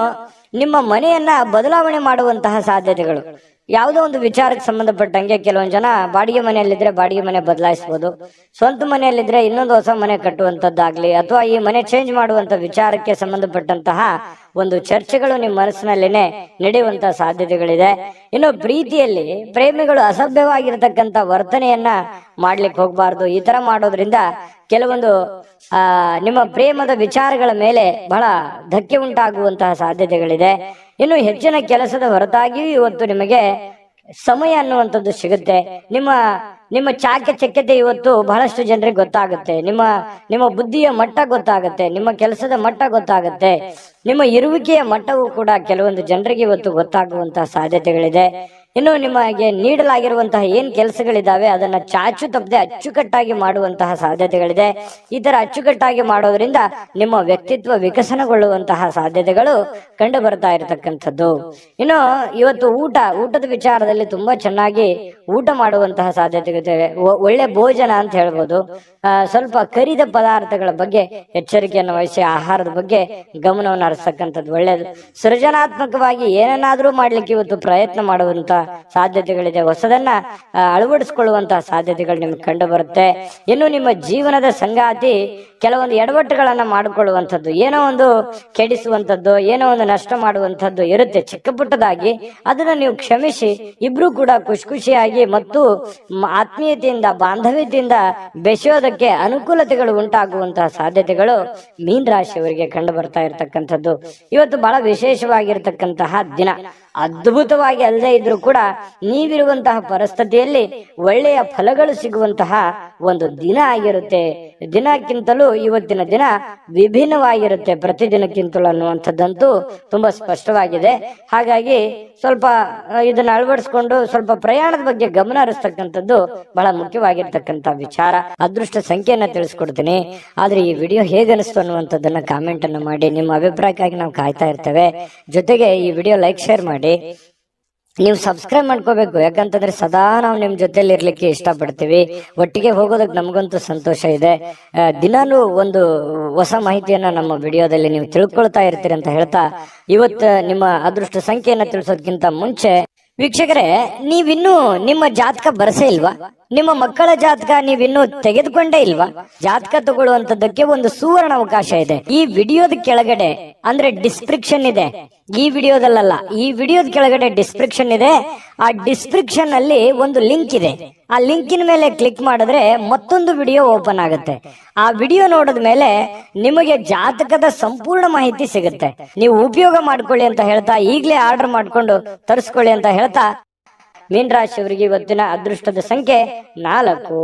ನಿಮ್ಮ ಮನೆಯನ್ನ ಬದಲಾವಣೆ ಮಾಡುವಂತಹ ಸಾಧ್ಯತೆಗಳು, ಯಾವುದೋ ಒಂದು ವಿಚಾರಕ್ಕೆ ಸಂಬಂಧಪಟ್ಟಂಗೆ ಕೆಲವೊಂದು ಜನ ಬಾಡಿಗೆ ಮನೆಯಲ್ಲಿದ್ರೆ ಬಾಡಿಗೆ ಮನೆ ಬದಲಾಯಿಸಬಹುದು, ಸ್ವಂತ ಮನೆಯಲ್ಲಿದ್ರೆ ಇನ್ನೊಂದು ಹೊಸ ಮನೆ ಕಟ್ಟುವಂತದ್ದಾಗ್ಲಿ, ಅಥವಾ ಈ ಮನೆ ಚೇಂಜ್ ಮಾಡುವಂತ ವಿಚಾರಕ್ಕೆ ಸಂಬಂಧಪಟ್ಟಂತಹ ಒಂದು ಚರ್ಚೆಗಳು ನಿಮ್ಮ ಮನಸ್ಸಿನಲ್ಲೇನೆ ನಡೆಯುವಂತಹ ಸಾಧ್ಯತೆಗಳಿದೆ. ಇನ್ನು ಪ್ರೀತಿಯಲ್ಲಿ ಪ್ರೇಮಿಗಳು ಅಸಭ್ಯವಾಗಿರತಕ್ಕಂತ ವರ್ತನೆಯನ್ನ ಮಾಡ್ಲಿಕ್ಕೆ ಹೋಗ್ಬಾರ್ದು. ಈ ತರ ಮಾಡೋದ್ರಿಂದ ಕೆಲವೊಂದು ನಿಮ್ಮ ಪ್ರೇಮದ ವಿಚಾರಗಳ ಮೇಲೆ ಬಹಳ ಧಕ್ಕೆ ಉಂಟಾಗುವಂತಹ ಸಾಧ್ಯತೆಗಳಿದೆ. ಇನ್ನು ಹೆಚ್ಚಿನ ಕೆಲಸದ ಹೊರತಾಗಿಯೂ ಇವತ್ತು ನಿಮಗೆ ಸಮಯ ಅನ್ನುವಂಥದ್ದು ಸಿಗುತ್ತೆ. ನಿಮ್ಮ ಚಾಕಚಕ್ಯತೆ ಇವತ್ತು ಬಹಳಷ್ಟು ಜನರಿಗೆ ಗೊತ್ತಾಗುತ್ತೆ. ನಿಮ್ಮ ಬುದ್ಧಿಯ ಮಟ್ಟ ಗೊತ್ತಾಗುತ್ತೆ, ನಿಮ್ಮ ಕೆಲಸದ ಮಟ್ಟ ಗೊತ್ತಾಗುತ್ತೆ, ನಿಮ್ಮ ಇರುವಿಕೆಯ ಮಟ್ಟವೂ ಕೂಡ ಕೆಲವೊಂದು ಜನರಿಗೆ ಇವತ್ತು ಗೊತ್ತಾಗುವಂತಹ ಸಾಧ್ಯತೆಗಳಿದೆ. ಇನ್ನು ನಿಮಗೆ ನೀಡಲಾಗಿರುವಂತಹ ಏನ್ ಕೆಲಸಗಳಿದಾವೆ ಅದನ್ನ ಚಾಚು ತಪ್ಪದೆ ಅಚ್ಚುಕಟ್ಟಾಗಿ ಮಾಡುವಂತಹ ಸಾಧ್ಯತೆಗಳಿದೆ. ಈ ತರ ಅಚ್ಚುಕಟ್ಟಾಗಿ ಮಾಡೋದ್ರಿಂದ ನಿಮ್ಮ ವ್ಯಕ್ತಿತ್ವ ವಿಕಸನಗೊಳ್ಳುವಂತಹ ಸಾಧ್ಯತೆಗಳು ಕಂಡು ಬರ್ತಾ ಇರತಕ್ಕಂಥದ್ದು. ಇನ್ನು ಇವತ್ತು ಊಟದ ವಿಚಾರದಲ್ಲಿ ತುಂಬಾ ಚೆನ್ನಾಗಿ ಊಟ ಮಾಡುವಂತಹ ಸಾಧ್ಯತೆಗಳಿದೆ. ಒಳ್ಳೆ ಭೋಜನ ಅಂತ ಹೇಳ್ಬೋದು. ಸ್ವಲ್ಪ ಕರಿದ ಪದಾರ್ಥಗಳ ಬಗ್ಗೆ ಎಚ್ಚರಿಕೆಯನ್ನು ವಹಿಸಿ ಆಹಾರದ ಬಗ್ಗೆ ಗಮನವನ್ನು ಹರಿಸ್ತಕ್ಕಂಥದ್ದು ಒಳ್ಳೆಯದು. ಸೃಜನಾತ್ಮಕವಾಗಿ ಏನನ್ನಾದ್ರೂ ಮಾಡ್ಲಿಕ್ಕೆ ಇವತ್ತು ಪ್ರಯತ್ನ ಮಾಡುವಂತ ಸಾಧ್ಯತೆಗಳಿದೆ. ಹೊಸದನ್ನ ಅಳವಡಿಸಿಕೊಳ್ಳುವಂತಹ ಸಾಧ್ಯತೆಗಳು ನಿಮ್ಗೆ ಕಂಡು ಬರುತ್ತೆ. ಇನ್ನು ನಿಮ್ಮ ಜೀವನದ ಸಂಗಾತಿ ಕೆಲವೊಂದು ಎಡವಟ್ಟುಗಳನ್ನ ಮಾಡಿಕೊಳ್ಳುವಂಥದ್ದು, ಏನೋ ಒಂದು ಕೆಡಿಸುವಂಥದ್ದು, ಏನೋ ಒಂದು ನಷ್ಟ ಮಾಡುವಂಥದ್ದು ಇರುತ್ತೆ ಚಿಕ್ಕ ಪುಟ್ಟದಾಗಿ. ಅದನ್ನ ನೀವು ಕ್ಷಮಿಸಿ ಇಬ್ರು ಕೂಡ ಖುಷಿಯಾಗಿ ಮತ್ತು ಆತ್ಮೀಯತೆಯಿಂದ ಬಾಂಧವ್ಯತೆಯಿಂದ ಬೆಸೆಯೋದಕ್ಕೆ ಅನುಕೂಲತೆಗಳು ಉಂಟಾಗುವಂತಹ ಸಾಧ್ಯತೆಗಳು ಮೀನರಾಶಿಯವರಿಗೆ ಕಂಡು ಬರ್ತಾ ಇರತಕ್ಕಂಥದ್ದು. ಇವತ್ತು ಬಹಳ ವಿಶೇಷವಾಗಿರ್ತಕ್ಕಂತಹ ದಿನ. ಅದ್ಭುತವಾಗಿ ಅಲ್ಲದೆ ಇದ್ರೂ ಕೂಡ ನೀವಿರುವಂತಹ ಪರಿಸ್ಥಿತಿಯಲ್ಲಿ ಒಳ್ಳೆಯ ಫಲಗಳು ಸಿಗುವಂತಹ ಒಂದು ದಿನ ಆಗಿರುತ್ತೆ. ದಿನಕ್ಕಿಂತಲೂ ಇವತ್ತಿನ ದಿನ ವಿಭಿನ್ನವಾಗಿರುತ್ತೆ ಪ್ರತಿದಿನಕ್ಕಿಂತಲೂ ಅನ್ನುವಂಥದ್ದಂತೂ ತುಂಬಾ ಸ್ಪಷ್ಟವಾಗಿದೆ. ಹಾಗಾಗಿ ಸ್ವಲ್ಪ ಇದನ್ನ ಅಳವಡಿಸ್ಕೊಂಡು ಸ್ವಲ್ಪ ಪ್ರಯಾಣದ ಬಗ್ಗೆ ಗಮನ ಹರಿಸ್ತಕ್ಕಂಥದ್ದು ಬಹಳ ಮುಖ್ಯವಾಗಿರ್ತಕ್ಕಂಥ ವಿಚಾರ. ಅದೃಷ್ಟ ಸಂಖ್ಯೆಯನ್ನ ತಿಳಿಸ್ಕೊಡ್ತೀನಿ. ಆದ್ರೆ ಈ ವಿಡಿಯೋ ಹೇಗೆ ಅನಿಸ್ತು ಅನ್ನುವಂಥದ್ದನ್ನ ಕಾಮೆಂಟ್ ಅನ್ನು ಮಾಡಿ. ನಿಮ್ಮ ಅಭಿಪ್ರಾಯಕ್ಕಾಗಿ ನಾವು ಕಾಯ್ತಾ ಇರ್ತೇವೆ. ಜೊತೆಗೆ ಈ ವಿಡಿಯೋ ಲೈಕ್ ಶೇರ್ ಮಾಡಿ. ನೀವು ಸಬ್ಸ್ಕ್ರೈಬ್ ಮಾಡ್ಕೋಬೇಕು. ಯಾಕಂತಂದ್ರೆ ಸದಾ ನಾವು ನಿಮ್ ಜೊತೆಲಿ ಇರ್ಲಿಕ್ಕೆ ಇಷ್ಟಪಡ್ತೀವಿ. ಒಟ್ಟಿಗೆ ಹೋಗೋದಕ್ಕೆ ನಮಗಂತೂ ಸಂತೋಷ ಇದೆ. ದಿನಾನು ಒಂದು ಹೊಸ ಮಾಹಿತಿಯನ್ನ ನಮ್ಮ ವಿಡಿಯೋದಲ್ಲಿ ನೀವು ತಿಳ್ಕೊಳ್ತಾ ಇರ್ತೀರಿ ಅಂತ ಹೇಳ್ತಾ, ಇವತ್ತು ನಿಮ್ಮ ಅದೃಷ್ಟ ಸಂಖ್ಯೆಯನ್ನ ತಿಳಿಸೋದಕ್ಕಿಂತ ಮುಂಚೆ ವೀಕ್ಷಕರೇ, ನೀವಿನ್ನೂ ನಿಮ್ಮ ಜಾತಕ ಬರಸೇ ಇಲ್ವಾ? ನಿಮ್ಮ ಮಕ್ಕಳ ಜಾತಕ ನೀವಿನ್ನೂ ತೆಗೆದುಕೊಂಡೇ ಇಲ್ವಾ? ಜಾತಕ ತಗೊಳ್ಳುವಂತದ್ದಕ್ಕೆ ಒಂದು ಸುವರ್ಣ ಅವಕಾಶ ಇದೆ. ಈ ವಿಡಿಯೋದ ಕೆಳಗಡೆ ಅಂದ್ರೆ ಡಿಸ್ಕ್ರಿಪ್ಷನ್ ಇದೆ, ಈ ವಿಡಿಯೋದಲ್ಲ, ಈ ವಿಡಿಯೋದ ಕೆಳಗಡೆ ಡಿಸ್ಕ್ರಿಪ್ಷನ್ ಇದೆ. ಆ ಡಿಸ್ಕ್ರಿಪ್ಷನ್ ಅಲ್ಲಿ ಒಂದು ಲಿಂಕ್ ಇದೆ. ಆ ಲಿಂಕಿನ ಮೇಲೆ ಕ್ಲಿಕ್ ಮಾಡಿದ್ರೆ ಮತ್ತೊಂದು ವಿಡಿಯೋ ಓಪನ್ ಆಗುತ್ತೆ. ಆ ವಿಡಿಯೋ ನೋಡಿದ ಮೇಲೆ ನಿಮಗೆ ಜಾತಕದ ಸಂಪೂರ್ಣ ಮಾಹಿತಿ ಸಿಗುತ್ತೆ. ನೀವು ಉಪಯೋಗ ಮಾಡ್ಕೊಳ್ಳಿ ಅಂತ ಹೇಳ್ತಾ, ಈಗಲೇ ಆರ್ಡರ್ ಮಾಡ್ಕೊಂಡು ತರಿಸ್ಕೊಳ್ಳಿ ಅಂತ ಹೇಳ್ತಾ, ಮೀನ ರಾಶಿಯವರಿಗೆ ಇವತ್ತಿನ ಅದೃಷ್ಟದ ಸಂಖ್ಯೆ 4.